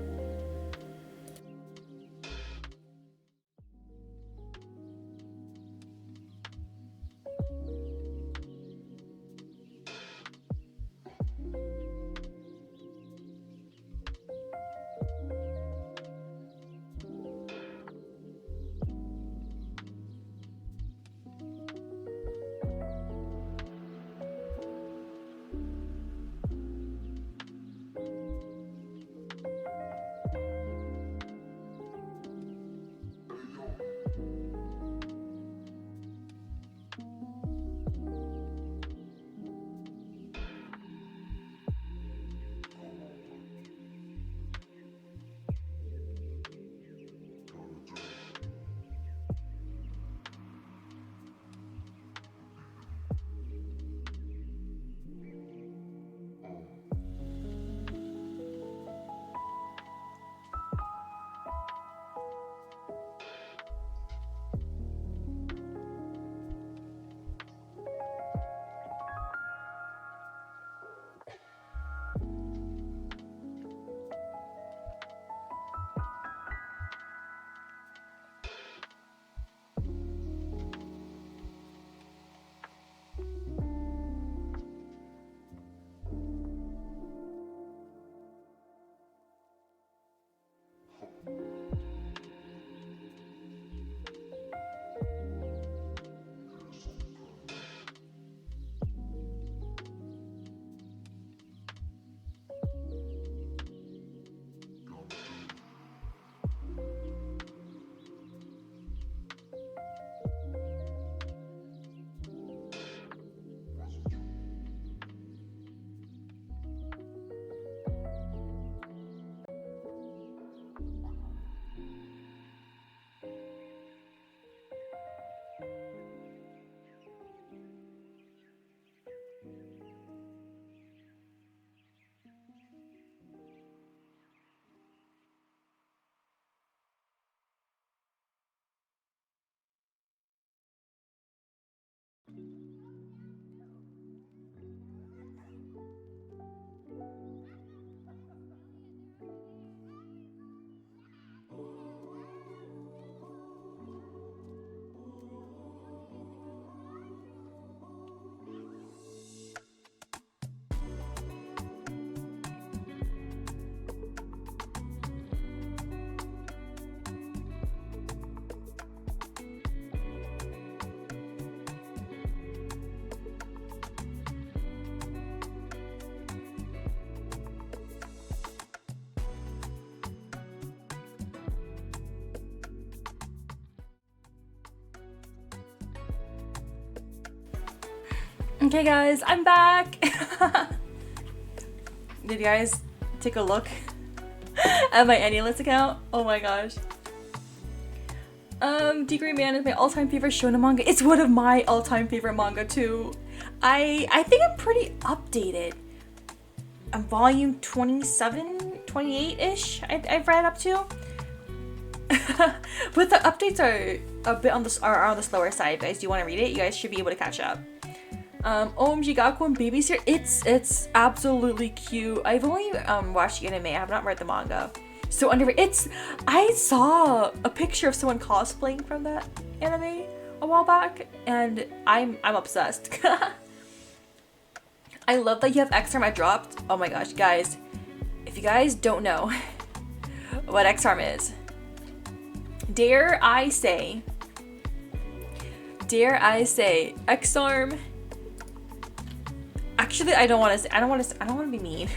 Okay guys, I'm back! Did you guys take a look at my Annie-list account. Oh my gosh. Degree Man is my all-time favorite shonen manga. It's one of my all-time favorite manga too. I think I'm pretty updated. Volume 27, 28-ish I've read up to. But the updates are a bit on the slower side, guys. Do you want to read it? You guys should be able to catch up. OMG Gakuen Babysitter. It's absolutely cute. I've only watched the anime. I have not read the manga. So underrated. I saw a picture of someone cosplaying from that anime a while back, and I'm obsessed. I love that you have X-Arm. I dropped. Oh my gosh, guys. If you guys don't know what X-Arm is, dare I say, X-Arm. Actually, I don't want to be mean.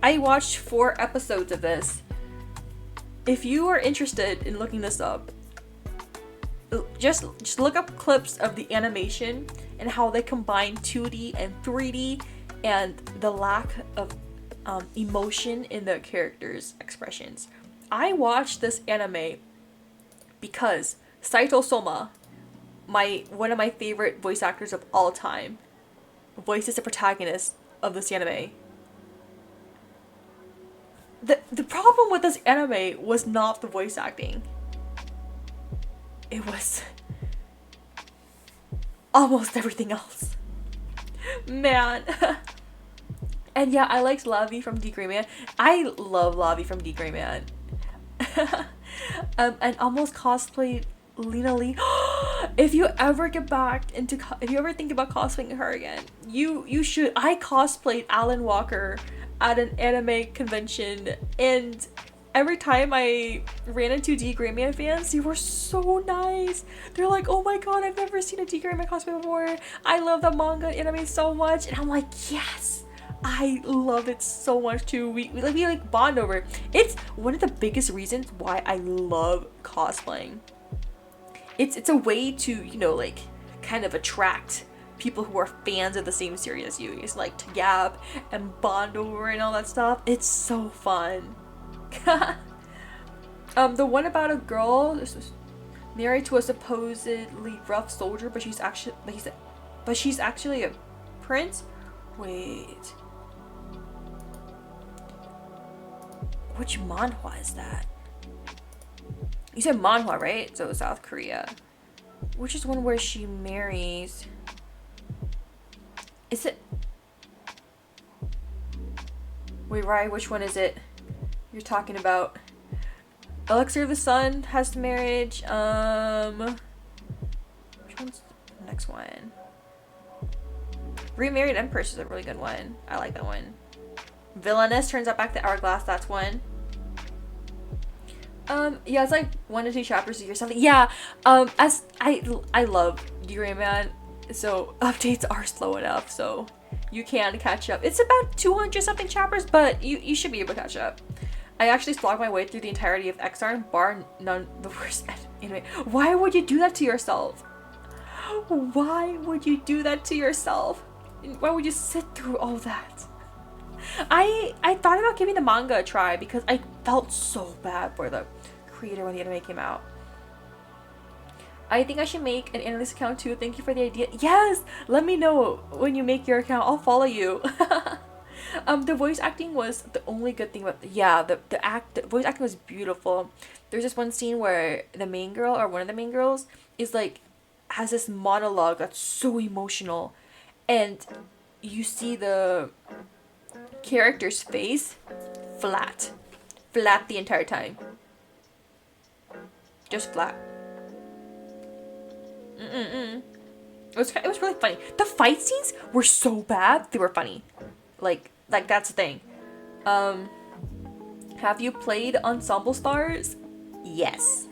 I watched 4 episodes of this. If you are interested in looking this up, just look up clips of the animation and how they combine 2D and 3D and the lack of emotion in the characters' expressions. I watched this anime because Saito Soma, one of my favorite voice actors of all time, voices the protagonist of this anime. The problem with this anime was not the voice acting. It was almost everything else. Man. And yeah, I liked Lavi from Degree Man. I love Lavi from Degree Man. And almost cosplayed Lena Lee. If you ever think about cosplaying her again, you should. I cosplayed Alan Walker at an anime convention, and every time I ran into Degree Man fans, they were so nice. They're like, "Oh my god, I've never seen a Degree Man cosplay before. I love the manga anime so much," and I'm like, "Yes." I love it so much too. We bond over. It's one of the biggest reasons why I love cosplaying. It's a way to, kind of attract people who are fans of the same series as you. It's like to gab and bond over and all that stuff. It's so fun. The one about a girl married to a supposedly rough soldier, but she's actually a prince. Wait. Which manhwa is that? You said manhwa, right? So South Korea. Which is one where she marries? Is it? Wait, Rai, which one is it you're talking about? Elixir of the Sun has the marriage. Which one's the next one? Remarried Empress is a really good one. I like that one. Villainess turns out back to Hourglass. That's one. Yeah, it's like 1 to 2 chapters a year, something. Yeah. As I love Degree Man, so updates are slow enough, so you can catch up. It's about 200 something chapters, but you should be able to catch up. I actually slogged my way through the entirety of X-Arm, bar none the worst anime. Why would you do that to yourself? Why would you do that to yourself? Why would you sit through all that? I thought about giving the manga a try because I felt so bad for the creator when the anime came out. I think I should make an analyst account too. Thank you for the idea. Yes! Let me know when you make your account. I'll follow you. The voice acting was the only good thing about the voice acting was beautiful. There's this one scene where the main girl, or one of the main girls, is like has this monologue that's so emotional, and you see the character's face flat the entire time, just flat. It was really funny. The fight scenes were so bad they were funny. Like that's the thing. Have you played Ensemble Stars? Yes,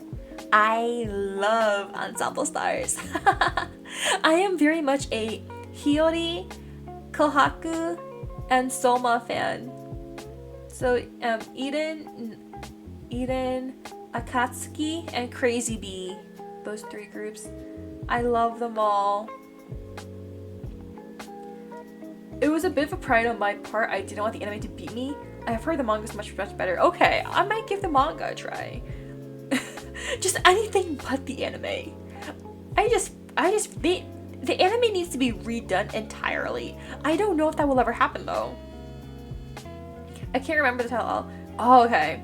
I love Ensemble Stars. I am very much a Hiyori, Kohaku, and Soma fan. So Eden, Akatsuki, and Crazy Bee, those 3 groups, I love them all. It was a bit of a pride on my part. I didn't want the anime to beat me. I've heard the manga's much better. Okay, I might give the manga a try. Just anything but the anime. The anime needs to be redone entirely. I don't know if that will ever happen though. I can't remember the title. Oh, okay.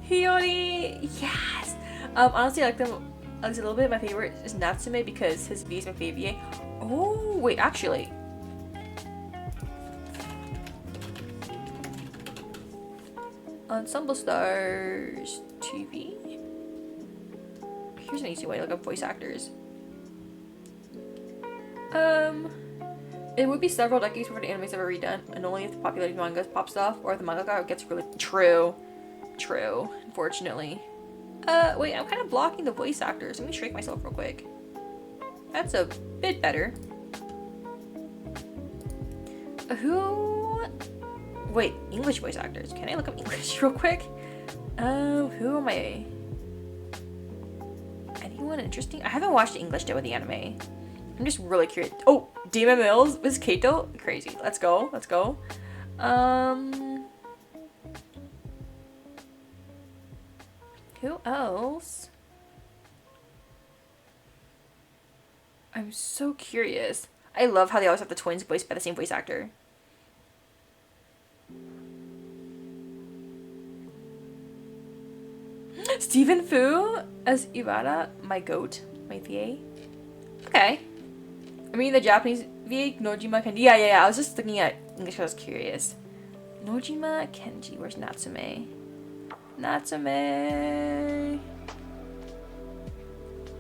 Hiyori, yes. Honestly, I like them a little bit. My favorite is Natsume because his V is my favorite. Oh, wait, actually. Ensemble Stars TV. Here's an easy way to look up voice actors. It would be several decades before the anime's ever redone, and only if the popularity of manga pops off or if the mangaka gets really true, unfortunately. Wait, I'm kind of blocking the voice actors. Let me shrink myself real quick. That's a bit better. Wait, English voice actors. Can I look up English real quick? Who am I? Anyone interesting? I haven't watched the English dub of the anime. I'm just really curious. Oh, Demon Mills is Kato. Crazy. Let's go. Who else? I'm so curious. I love how they always have the twins voiced by the same voice actor. Stephen Fu as Iwata, my goat, my VA. Okay. I mean the Japanese VA, Nojima Kenji. Yeah. I was just looking at English because I was curious. Nojima Kenji, where's Natsume? Natsume.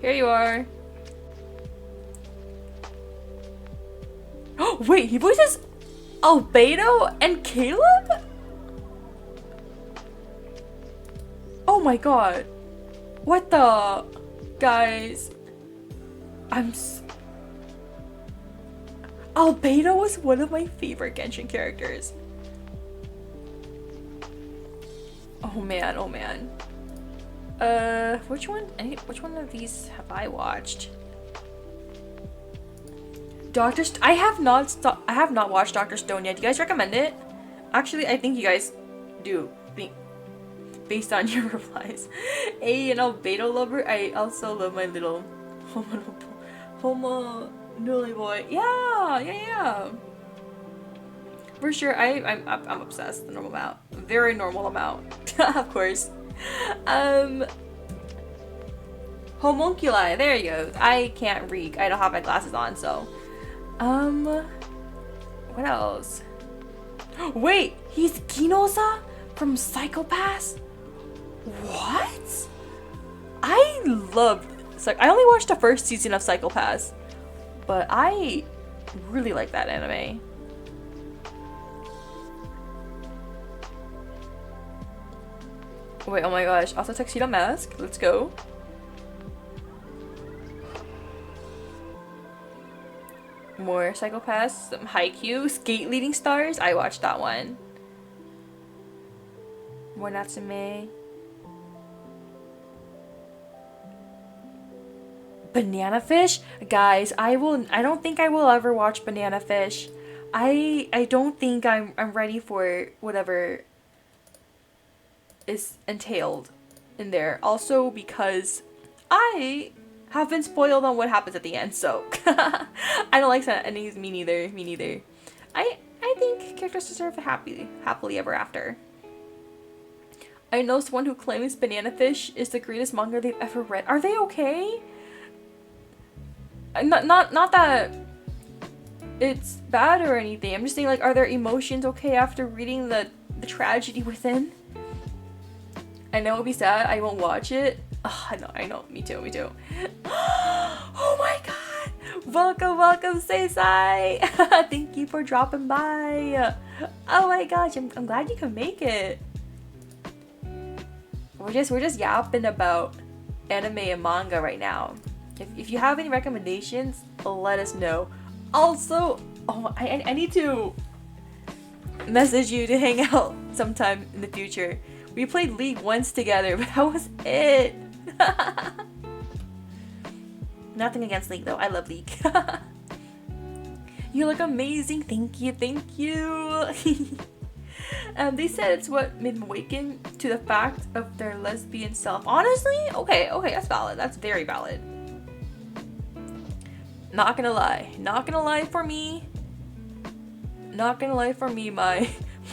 Here you are. Oh wait, he voices Albedo and Caleb? Oh my god. What the? Guys. Albedo was one of my favorite Genshin characters. Oh man. Which one of these have I watched? I have not watched Dr. Stone yet. Do you guys recommend it? Actually, I think you guys do. Based on your replies. An Albedo lover. I also love my little homo newly boy. Yeah. For sure, I'm obsessed. The normal amount, very normal amount, of course. Homunculi. There you go. I can't read. I don't have my glasses on, so. What else? Wait, he's Kinosa from Psycho-Pass? What? I only watched the first season of Psycho-Pass, but I really like that anime. Wait, oh my gosh. Also Tuxedo Mask. Let's go. More Psycho-Pass. Some Haikyuu. Skate Leading Stars. I watched that one. More Natsume. Banana Fish? Guys, I don't think I will ever watch Banana Fish. I don't think I'm ready for whatever is entailed in there. Also because I have been spoiled on what happens at the end, so I don't like sad endings. Me neither. I think characters deserve a happily ever after. I know someone who claims Banana Fish is the greatest manga they've ever read. Are they okay? Not that it's bad or anything. I'm just saying, like, are their emotions okay after reading the tragedy within? I know it'll be sad. I won't watch it. I know. Me too. Oh my god! Welcome, Seisai! Thank you for dropping by. Oh my gosh, I'm glad you can make it. We're just yapping about anime and manga right now. If you have any recommendations, let us know. Also, I need to message you to hang out sometime in the future. We played League once together, but that was it. Nothing against League though. I love League. You look amazing. Thank you, thank you. They said it's what made them awaken to the fact of their lesbian self. Honestly, okay, that's valid. That's very valid. Not gonna lie for me.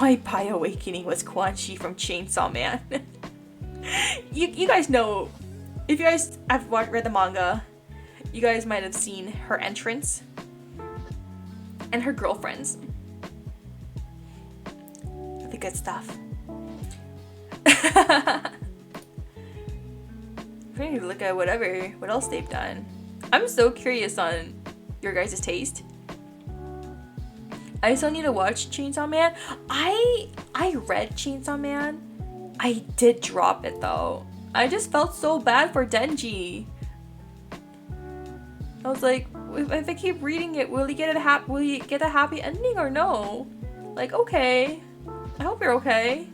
My bi awakening was Quan Chi from Chainsaw Man. you guys know, if you guys have read the manga, you guys might have seen her entrance and her girlfriends. The good stuff. I need to look at what else they've done. I'm so curious on your guys' taste. I still need to watch Chainsaw Man. I read Chainsaw Man. I did drop it though. I just felt so bad for Denji. I was like, if I keep reading it, will he get a happy ending or no? Like, okay. I hope you're okay.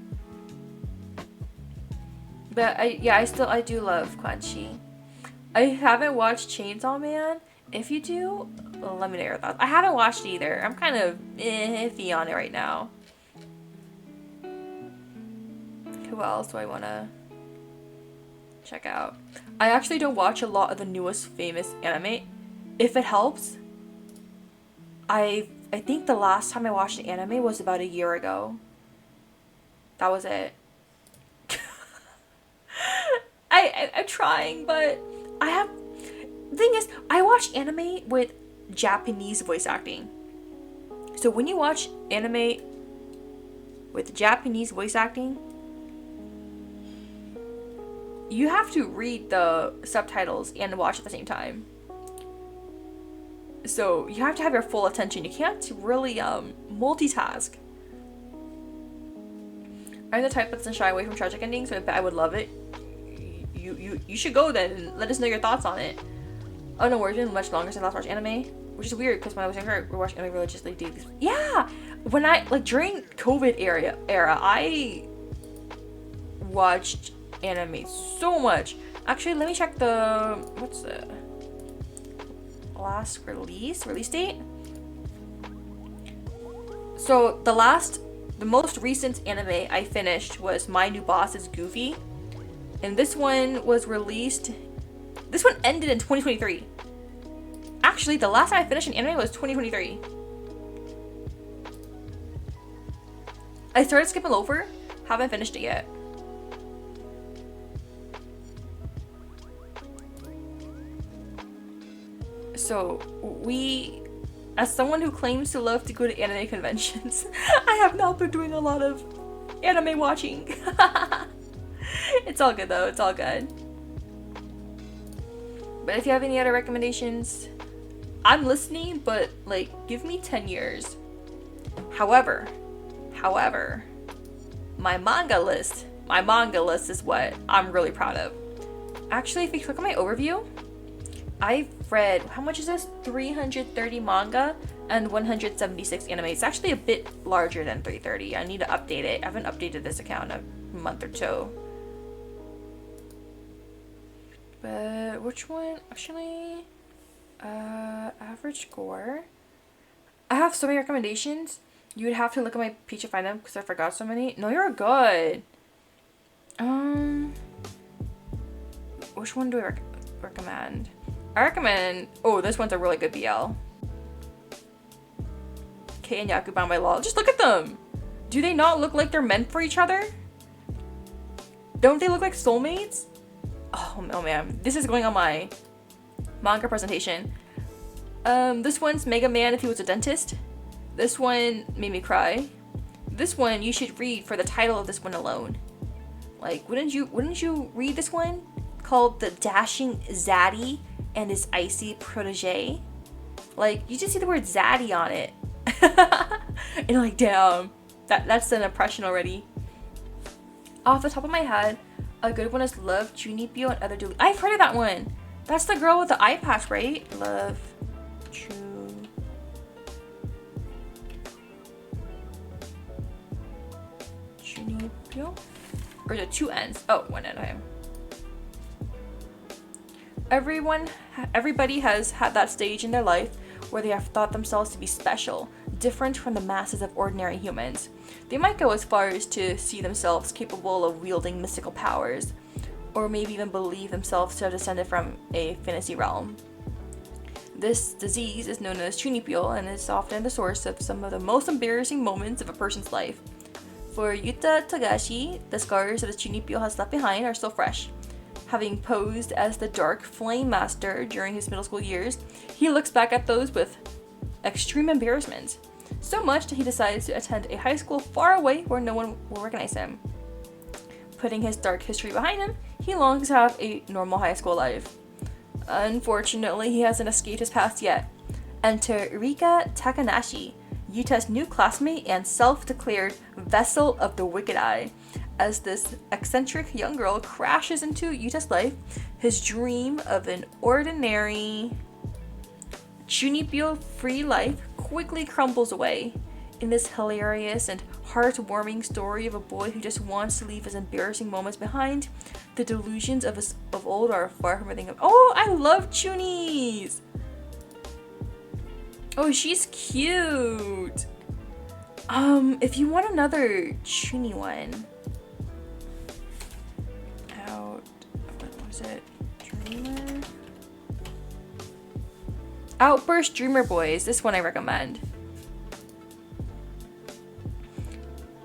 But I do love Quan Chi. I haven't watched Chainsaw Man. If you do, let me know your thoughts. I haven't watched it either. I'm kind of iffy on it right now. Who else do I want to check out? I actually don't watch a lot of the newest famous anime. If it helps, I think the last time I watched an anime was about a year ago. That was it. I'm trying, but the thing is, I watch anime with Japanese voice acting. So when you watch anime with Japanese voice acting, you have to read the subtitles and watch at the same time. So you have to have your full attention. You can't really multitask. I'm the type that doesn't shy away from tragic endings, so I bet I would love it. You should go then and let us know your thoughts on it. Oh no, it's been much longer since I last watched anime, which is weird because when I was younger, we watched anime religiously daily. Yeah, when I during COVID era, I watched anime so much. Actually, let me check what's the last release date. So the most recent anime I finished was My New Boss is Goofy. And this one was released... This one ended in 2023. Actually, the last time I finished an anime was 2023. I started skipping over. Haven't finished it yet. So, as someone who claims to love to go to anime conventions, I have not been doing a lot of anime watching. It's all good though, it's all good. But if you have any other recommendations, I'm listening, but give me 10 years. However, my manga list is what I'm really proud of. Actually, if you click on my overview, I've read, how much is this? 330 manga and 176 anime. It's actually a bit larger than 330. I need to update it. I haven't updated this account in a month or two. But which one? Actually, average score. I have so many recommendations. You would have to look at my page to find them because I forgot so many. No, you're good. Which one do I recommend? I recommend... Oh, this one's a really good BL. Kei and Yaku bound by law. Just look at them! Do they not look like they're meant for each other? Don't they look like soulmates? Oh man. This is going on my manga presentation. This one's Mega Man if he was a dentist. This one made me cry. This one you should read for the title of this one alone. Wouldn't you read this one? Called The Dashing Zaddy and His Icy Protege. You just see the word Zaddy on it. And you're like, damn, that's an impression already. Off the top of my head, a good one is Love, Junipyo, and Other Duty. I've heard of that one. That's the girl with the eye patch, right? Love, Junipyo? Or the two N's? Oh, one N, okay. Everybody has had that stage in their life where they have thought themselves to be special, different from the masses of ordinary humans. They might go as far as to see themselves capable of wielding mystical powers, or maybe even believe themselves to have descended from a fantasy realm. This disease is known as chunipyo and is often the source of some of the most embarrassing moments of a person's life. For Yuta Tagashi, the scars that his chunipyo has left behind are still fresh. Having posed as the Dark Flame Master during his middle school years, he looks back at those with extreme embarrassment. So much that he decides to attend a high school far away where no one will recognize him. Putting his dark history behind him, he longs to have a normal high school life. Unfortunately, he hasn't escaped his past yet. Enter Rika Takanashi, Yuta's new classmate and self-declared vessel of the Wicked Eye. As this eccentric young girl crashes into Yuta's life, his dream of an ordinary chunipyo-free life quickly crumbles away. In this hilarious and heartwarming story of a boy who just wants to leave his embarrassing moments behind, the delusions of old are far from a thing of— Oh, I love chunies! Oh, she's cute! If you want another chunie one— what was it? Dreamer? Outburst Dreamer Boys. This one I recommend.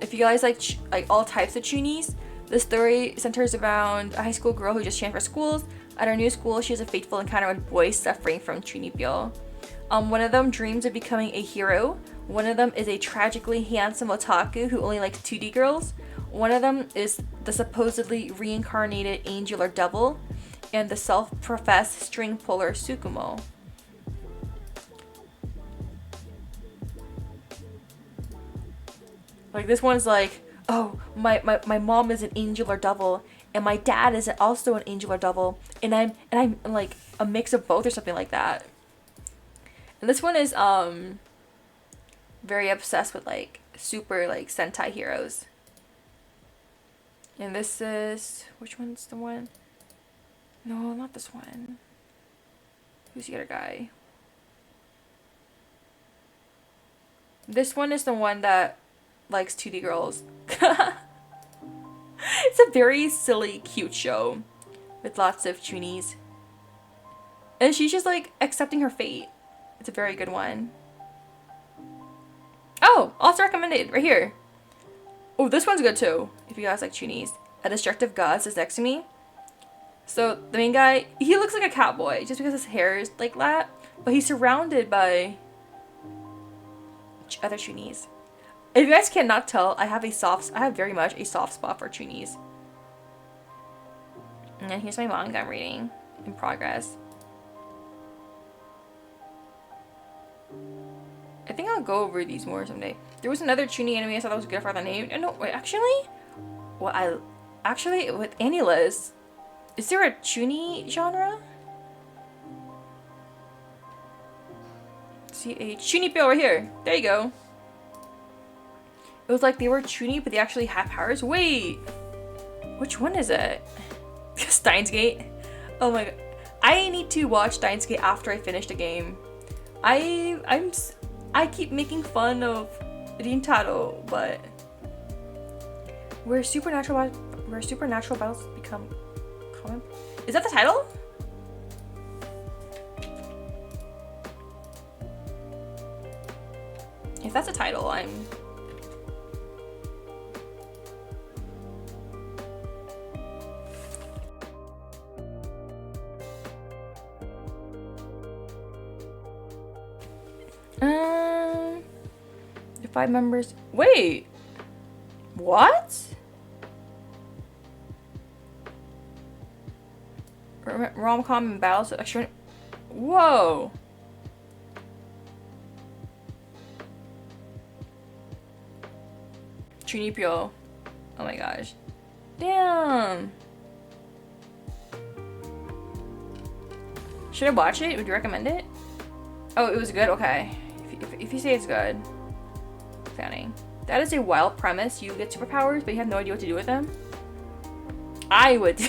If you guys like all types of chunies, the story centers around a high school girl who just transferred schools. At her new school, she has a fateful encounter with boys suffering from chunipyo. One of them dreams of becoming a hero. One of them is a tragically handsome otaku who only likes 2D girls. One of them is the supposedly reincarnated angel or devil, and the self-professed string puller Tsukumo. Like, this one's like, oh, my mom is an angel or devil, and my dad is also an angel or devil, and I'm like a mix of both or something like that. And this one is very obsessed with like super like Sentai heroes. And this is— which one's the one? No, not this one. Who's the other guy? This one is the one that likes 2D girls. It's a very silly, cute show with lots of chunies. And she's just like accepting her fate. It's a very good one. Oh, also recommended right here. Oh, this one's good too, if you guys like chunies. A Destructive God sits next to me. So the main guy, he looks like a cowboy just because his hair is like that, but he's surrounded by other chunies. If you guys cannot tell, I have very much a soft spot for chunies. And then here's my manga I'm reading in progress. I think I'll go over these more someday. There was another chunie anime I thought that was good. I forgot the name. No, wait, actually? Well, with Annilas, is there a chunie genre? See a chunipyo right here. There you go. It was like they were chunie, but they actually have powers. Wait, which one is it? Steins Gate. Oh my god, I need to watch Steins Gate after I finish the game. I keep making fun of Rintaro, but where supernatural battles become common. Is that the title? If that's a title, I'm— the 5 members— wait! What? Rom-com and battles of extra— whoa! Chunipyo. Oh my gosh. Damn! Should I watch it? Would you recommend it? Oh, it was good? Okay. If you say it's good. Fanning. That is a wild premise. You get superpowers, but you have no idea what to do with them. I would do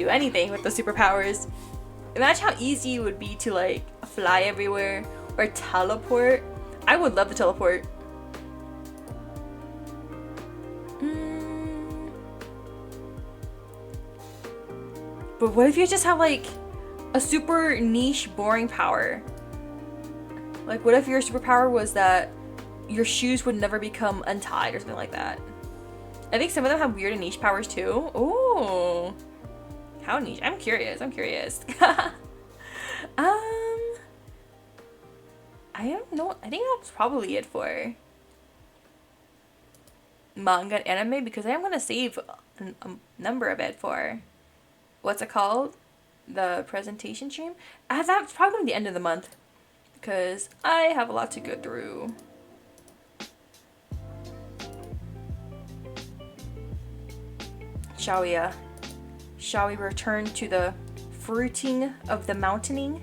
anything with the superpowers. Imagine how easy it would be to like fly everywhere or teleport. I would love to teleport. But what if you just have like a super niche, boring power? Like, what if your superpower was that your shoes would never become untied or something like that? I think some of them have weird and niche powers too. Ooh. How niche? I'm curious. I don't know. I think that's probably it for manga and anime, because I am going to save a number of it for, what's it called? The presentation stream? That's probably the end of the month, because I have a lot to go through. Shall we return to the fruiting of the mountaining?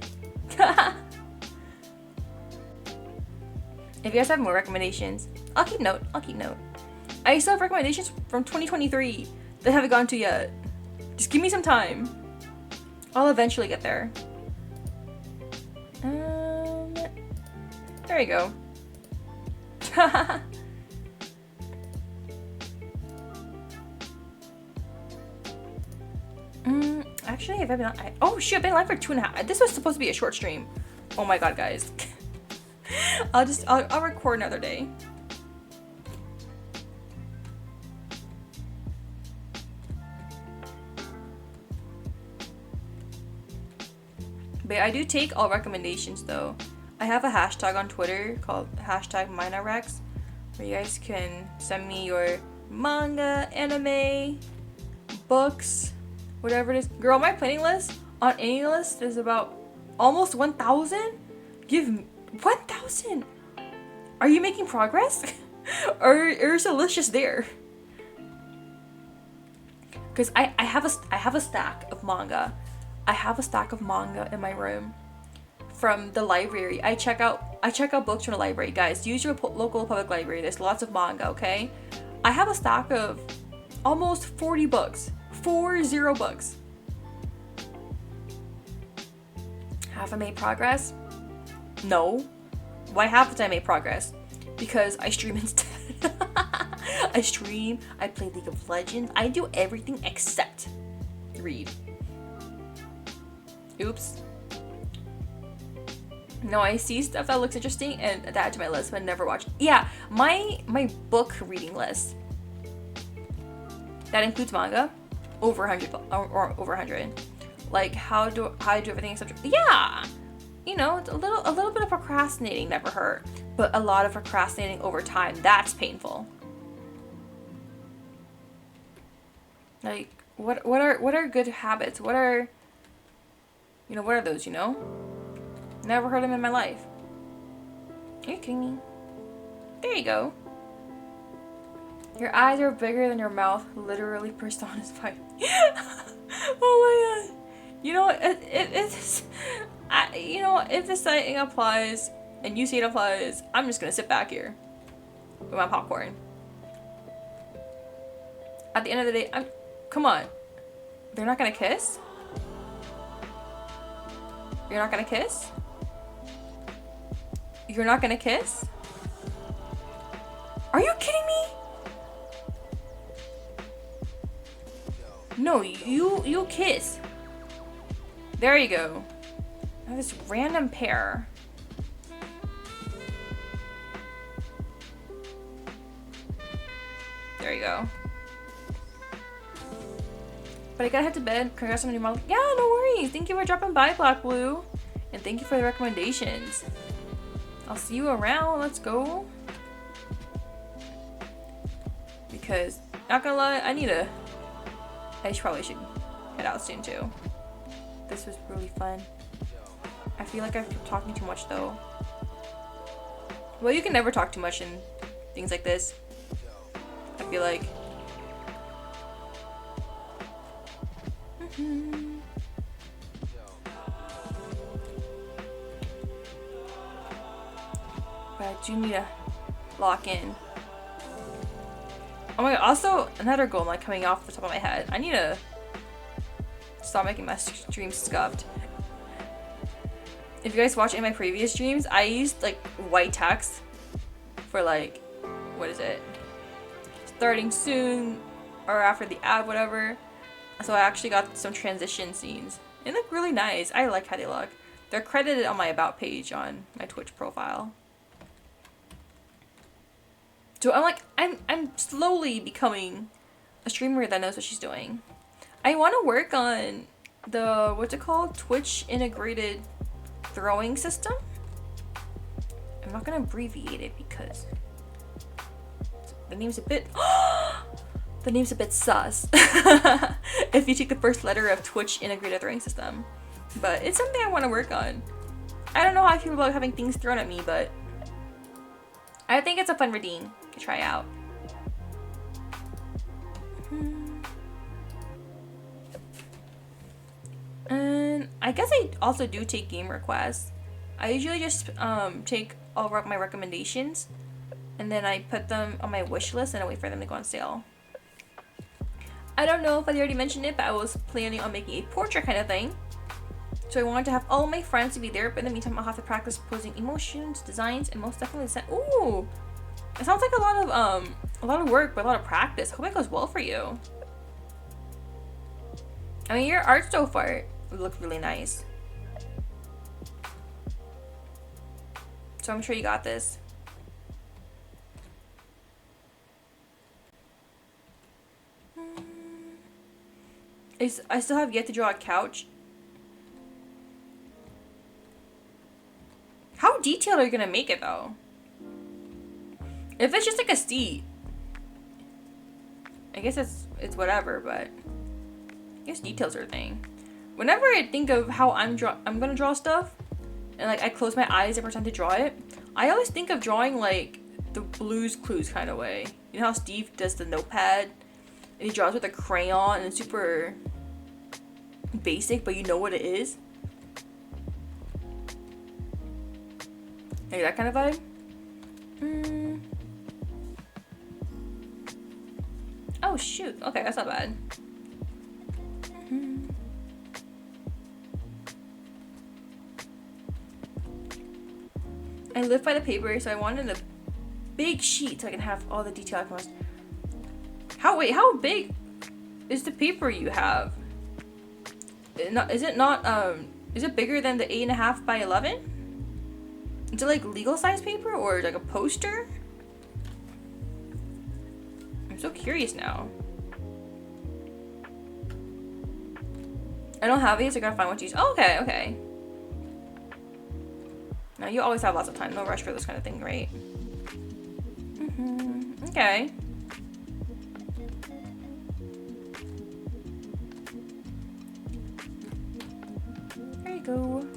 If you guys have more recommendations, I'll keep note. I still have recommendations from 2023 that I haven't gone to yet. Just give me some time. I'll eventually get there. There you go. Actually, I've been oh shoot, I've been live for 2.5. This was supposed to be a short stream. Oh my god, guys. I'll record another day. But I do take all recommendations though. I have a hashtag on Twitter called #MainaRex, where you guys can send me your manga, anime, books, whatever it is. Girl, my planning list on any list is about almost 1,000. Give me 1,000. Are you making progress? or is the list just there? Because I have a stack of manga. I have a stack of manga in my room from the library. I check out books from the library. Guys, use your local public library. There's lots of manga, okay? I have a stack of almost 40 books. 40 books. Have I made progress? No. Why haven't I made progress? Because I stream instead. I stream, I play League of Legends. I do everything except read. Oops. No, I see stuff that looks interesting and add it to my list, but never watch. Yeah, my book reading list that includes manga, over 100 or over 100. Like how do I do everything except, yeah. You know, a little bit of procrastinating never hurt, but a lot of procrastinating over time, that's painful. Like what are good habits? What are those, you know? Never heard them in my life. Are you kidding me? There you go. Your eyes are bigger than your mouth. Literally personified. Oh my god. You know, if this saying applies and you see it applies, I'm just gonna sit back here with my popcorn. At the end of the day, come on. They're not gonna kiss? You're not gonna kiss? You're not gonna kiss? Are you kidding me? No, you kiss. There you go. I have this random pair. There you go. But I gotta head to bed. Congrats on the new model. Yeah, no worries. Thank you for dropping by, Black Blue. And thank you for the recommendations. I'll see you around. Let's go. Because, not gonna lie, I probably should head out soon too. This was really fun. I feel like I've kept talking too much though. Well, you can never talk too much in things like this. I feel like. But I do need to lock in. Oh my god, also another goal coming off the top of my head. I need to stop making my streams scuffed. if you guys watch any of my previous streams, I used like white text for like, what is it? Starting soon or after the ad, whatever. So I actually got some transition scenes. They look really nice. I like how they look. They're credited on my about page on my Twitch profile. So I'm like, I'm slowly becoming a streamer that knows what she's doing. I want to work on the, what's it called? Twitch integrated throwing system. I'm not gonna abbreviate it because the name's a bit the name's a bit sus if you take the first letter of Twitch integrated throwing system, but it's something I want to work on. I don't know how I feel about having things thrown at me, but I think it's a fun routine to try out. And I guess I also do take game requests. I usually just take all of my recommendations and then I put them on my wish list and I wait for them to go on sale. I don't know if I already mentioned it, but I was planning on making a portrait kind of thing. So I wanted to have all my friends to be there, but in the meantime I'll have to practice posing emotions, designs, and most definitely send. Ooh! It sounds like a lot of work, but a lot of practice. Hope it goes well for you. I mean, your art so far look really nice. So I'm sure you got this. I still have yet to draw a couch. How detailed are you gonna make it though? If it's just like a seat, I guess it's whatever, but I guess details are a thing. Whenever I think of how I'm gonna draw stuff, and like I close my eyes and pretend to draw it, I always think of drawing like the Blue's Clues kind of way. You know how Steve does the notepad and he draws with a crayon and it's super basic, but you know what it is? Like that kind of vibe? Oh shoot, okay, that's not bad. I live by the paper, so I wanted a big sheet so I can have all the detail I can watch. How big is the paper you have? Is it bigger than the 8.5 by 11? Is it like legal size paper or like a poster? I'm so curious now. I don't have these, so I gotta find what to use. Oh, okay. Now you always have lots of time, no rush for this kind of thing, right? Okay. There you go.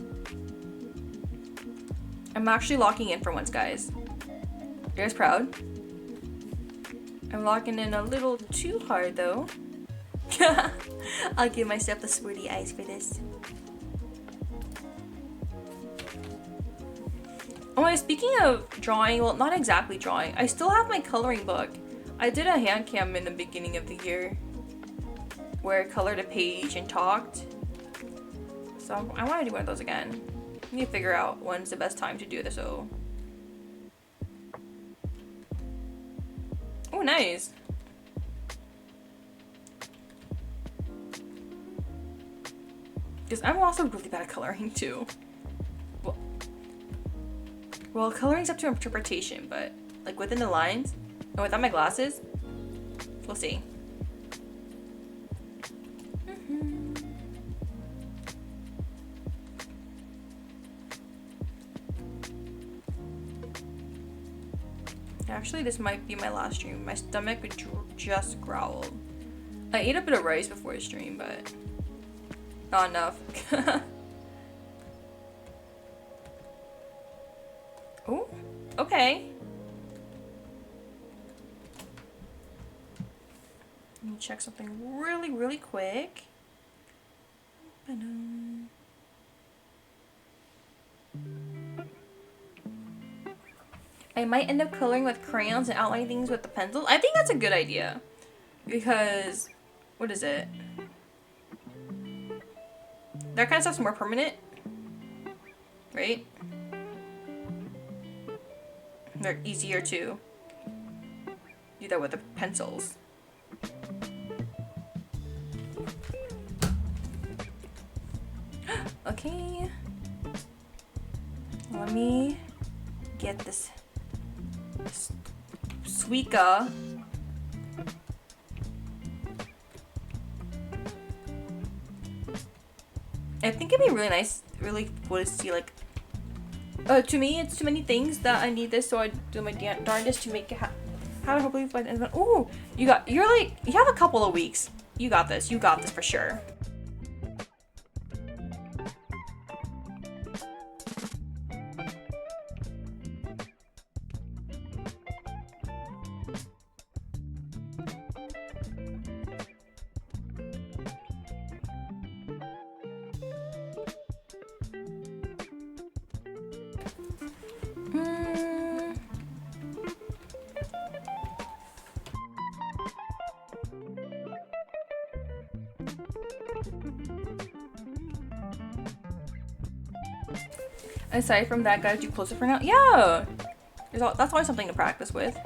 I'm actually locking in for once, guys. You guys proud? I'm locking in a little too hard, though. I'll give myself the swirly eyes for this. Oh, speaking of drawing, well, not exactly drawing. I still have my coloring book. I did a hand cam in the beginning of the year where I colored a page and talked. So I want to do one of those again. I need to figure out when's the best time to do this. Oh, nice. Because I'm also really bad at coloring too. Well, coloring's up to interpretation, but like within the lines and without my glasses, we'll see. Actually, this might be my last stream. My stomach just growled. I ate a bit of rice before the stream, but not enough. Oh, okay. Let me check something really quick. I might end up coloring with crayons and outlining things with the pencil. I think that's a good idea. Because, what is it? That kind of stuff's more permanent. right? They're easier to do that with the pencils. Okay. Let me get this Suica. I think it'd be really nice, really cool to see, like, to me, it's too many things that I need this, so I do my darndest to make it happen. Hopefully by the end of it. Ooh, you have a couple of weeks. You got this for sure. Aside from that, gotta do closer for now. Yeah! That's always something to practice with.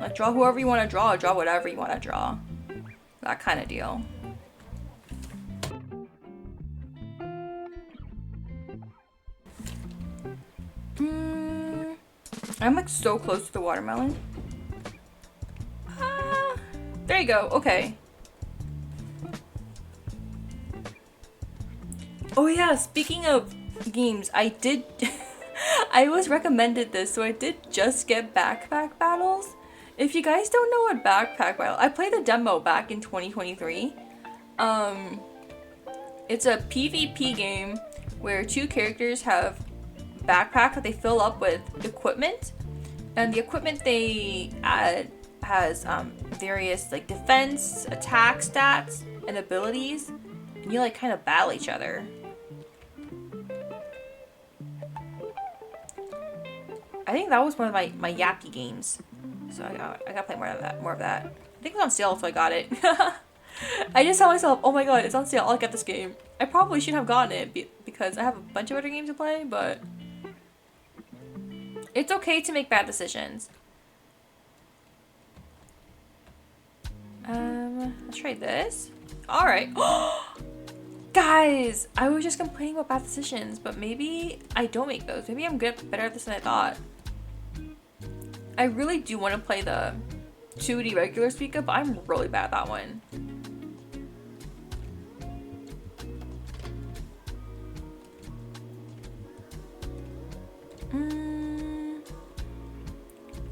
Like, draw whoever you want to draw whatever you want to draw. That kind of deal. I'm like so close to the watermelon. There you go. Okay. Oh yeah, speaking of games, I was recommended this, so I did just get Backpack Battles. If you guys don't know what Backpack Battle, I played the demo back in 2023. It's a PvP game where two characters have backpack that they fill up with equipment, and the equipment they add has various like defense, attack stats, and abilities, and you like kind of battle each other. I think that was one of my yappy games, so I gotta play more of that. I think it was on sale, so I got it. I just tell myself, oh my god, it's on sale, I'll get this game. I probably should have gotten it because I have a bunch of other games to play, but it's okay to make bad decisions. Let's try this. Alright. Guys, I was just complaining about bad decisions, but maybe I don't make those. Maybe I'm better at this than I thought. I really do want to play the 2D regular Suica, but I'm really bad at that one.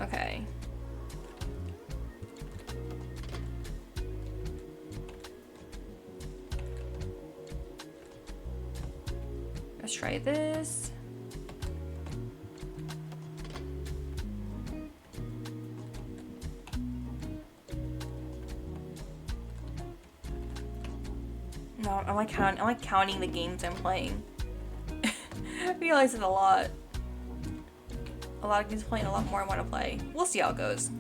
Okay. Let's try this. No, I'm like counting the games I'm playing. I realize it a lot. A lot of games playing, a lot more I want to play. We'll see how it goes.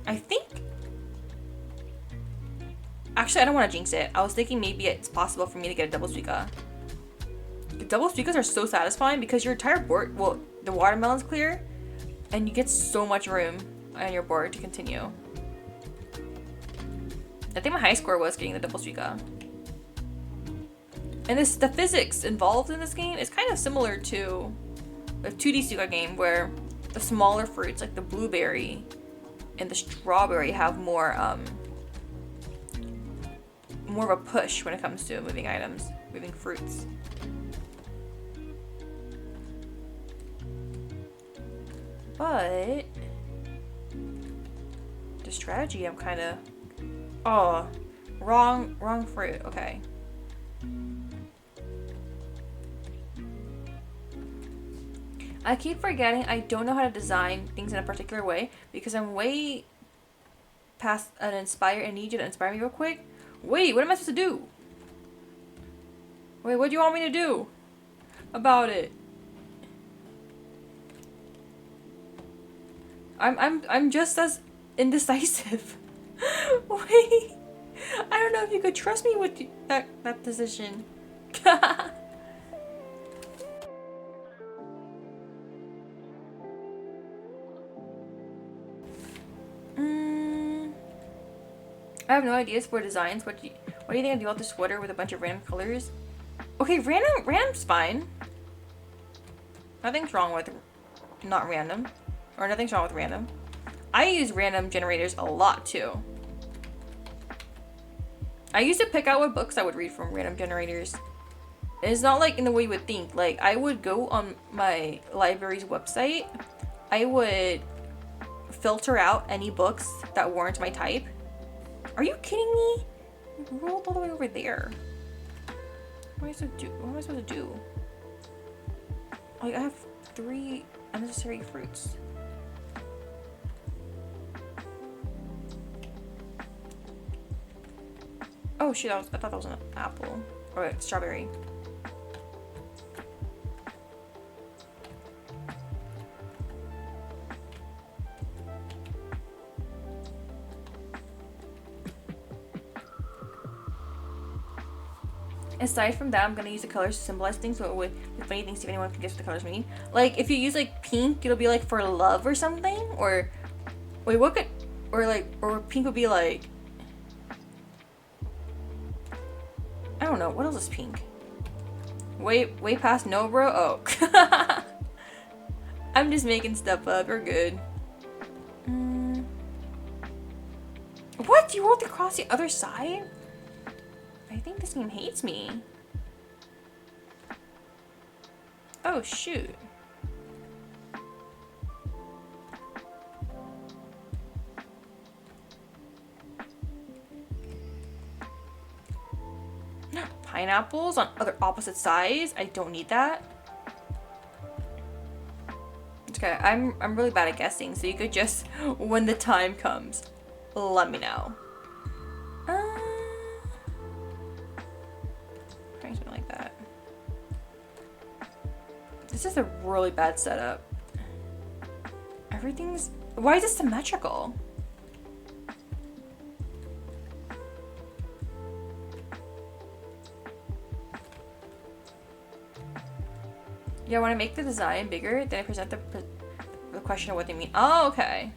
I think... Actually, I don't want to jinx it. I was thinking maybe it's possible for me to get a double Suica. The double Suicas are so satisfying because your entire board, well, the watermelon's clear, and you get so much room on your board to continue. I think my high score was getting the double Suica. And the physics involved in this game is kind of similar to the 2D Suica game, where the smaller fruits like the blueberry and the strawberry have more of a push when it comes to moving items, moving fruits. But the strategy, I'm kind of... Oh, wrong fruit. Okay. I keep forgetting I don't know how to design things in a particular way because I'm way past an inspire. I need you to inspire me real quick. Wait, what am I supposed to do? Wait, what do you want me to do about it? I'm just as indecisive. Wait, I don't know if you could trust me with that decision. I have no ideas for designs. What do you think I do about the sweater with a bunch of random colors? Okay, random's fine. Nothing's wrong with not random. Or nothing's wrong with random. I use random generators a lot too. I used to pick out what books I would read from random generators. It's not like in the way you would think. Like, I would go on my library's website. I would filter out any books that weren't my type. Are you kidding me? You rolled all the way over there. What am I supposed to do? Like, I have 3 unnecessary fruits. Oh shit, I thought that was an apple. Or a strawberry. Aside from that, I'm gonna use the colors to symbolize things, so it would be funny things if anyone can guess what the colors mean. Like, if you use like pink, it'll be like for love or something. Or wait, what could, or pink would be like, I don't know, what else is pink? Way past no, bro. Oh. I'm just making stuff up. We're good. What? You rolled across the other side? I think this game hates me. Oh, shoot. Pineapples on other opposite sides? I don't need that. Okay, I'm really bad at guessing, so you could just, when the time comes, let me know. Something like that. This is a really bad setup. Everything's... Why is it symmetrical? Yeah, when I make the design bigger, then I present the question of what they mean. Oh, okay.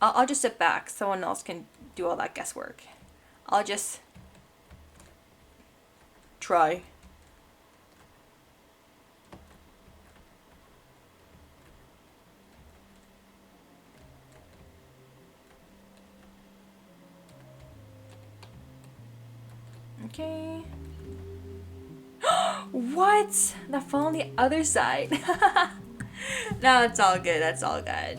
I'll just sit back. Someone else can do all that guesswork. I'll just try. Okay. What? That fell on the other side. No, it's all good. That's all good.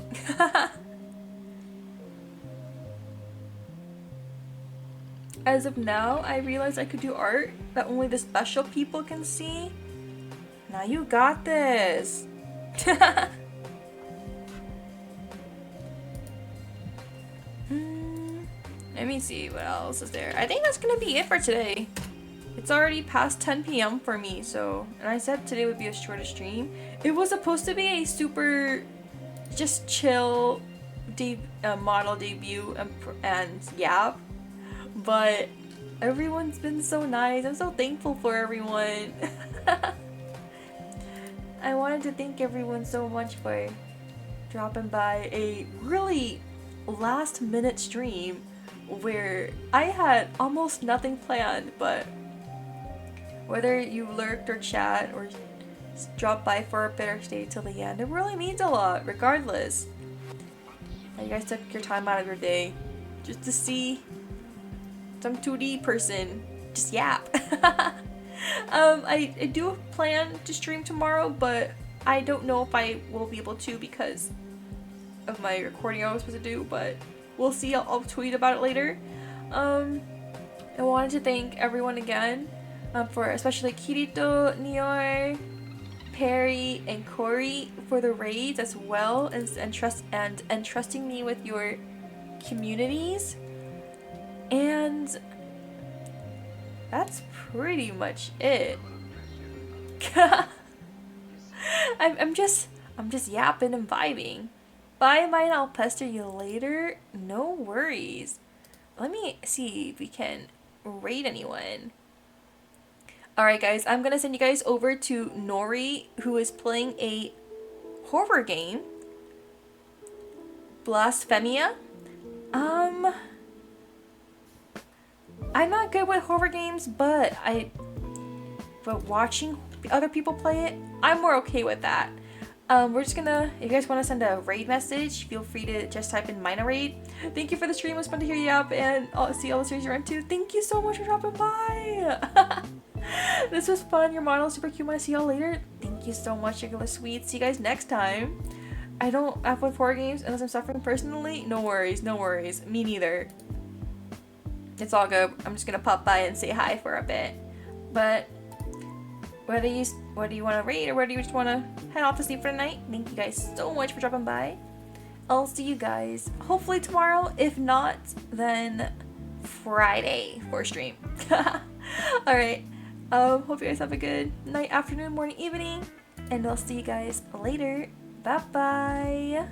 As of now, I realized I could do art that only the special people can see. Now you got this. Let me see what else is there. I think that's gonna be it for today. It's already past 10 p.m. for me, so... And I said today would be a shorter stream. It was supposed to be a super... just chill... model debut and yap. But... everyone's been so nice. I'm so thankful for everyone. I wanted to thank everyone so much for dropping by a really last minute stream where I had almost nothing planned, but whether you lurked or chat or dropped by for a bit or stayed till the end, it really means a lot, regardless. And you guys took your time out of your day just to see some 2D person just yap. I do plan to stream tomorrow, but I don't know if I will be able to because of my recording I was supposed to do, but we'll see. I'll tweet about it later. I wanted to thank everyone again, for especially Kirito, Nior, Perry, and Corey for the raids as well, and trusting me with your communities. And that's pretty much it. I'm just yapping and vibing. Bye, Maina. I'll pester you later. No worries. Let me see if we can rate anyone. Alright guys, I'm gonna send you guys over to Nori, who is playing a horror game. Blasphemia. I'm not good with horror games, but watching other people play it, I'm more okay with that. We're just gonna, if you guys want to send a raid message, feel free to just type in Maina raid. Thank you for the stream, it was fun to hear you up and see all the series you're into. Thank you so much for dropping by. This was fun, your model is super cute, want to see y'all later. Thank you so much, you're sweet. See you guys next time. I don't have with horror games unless I'm suffering personally. No worries, no worries. Me neither. It's all good. I'm just gonna pop by and say hi for a bit. But whether you want to raid or whether you just want to head off to sleep for the night, thank you guys so much for dropping by. I'll see you guys hopefully tomorrow. If not, then Friday for stream. Alright. Hope you guys have a good night, afternoon, morning, evening. And I'll see you guys later. Bye bye.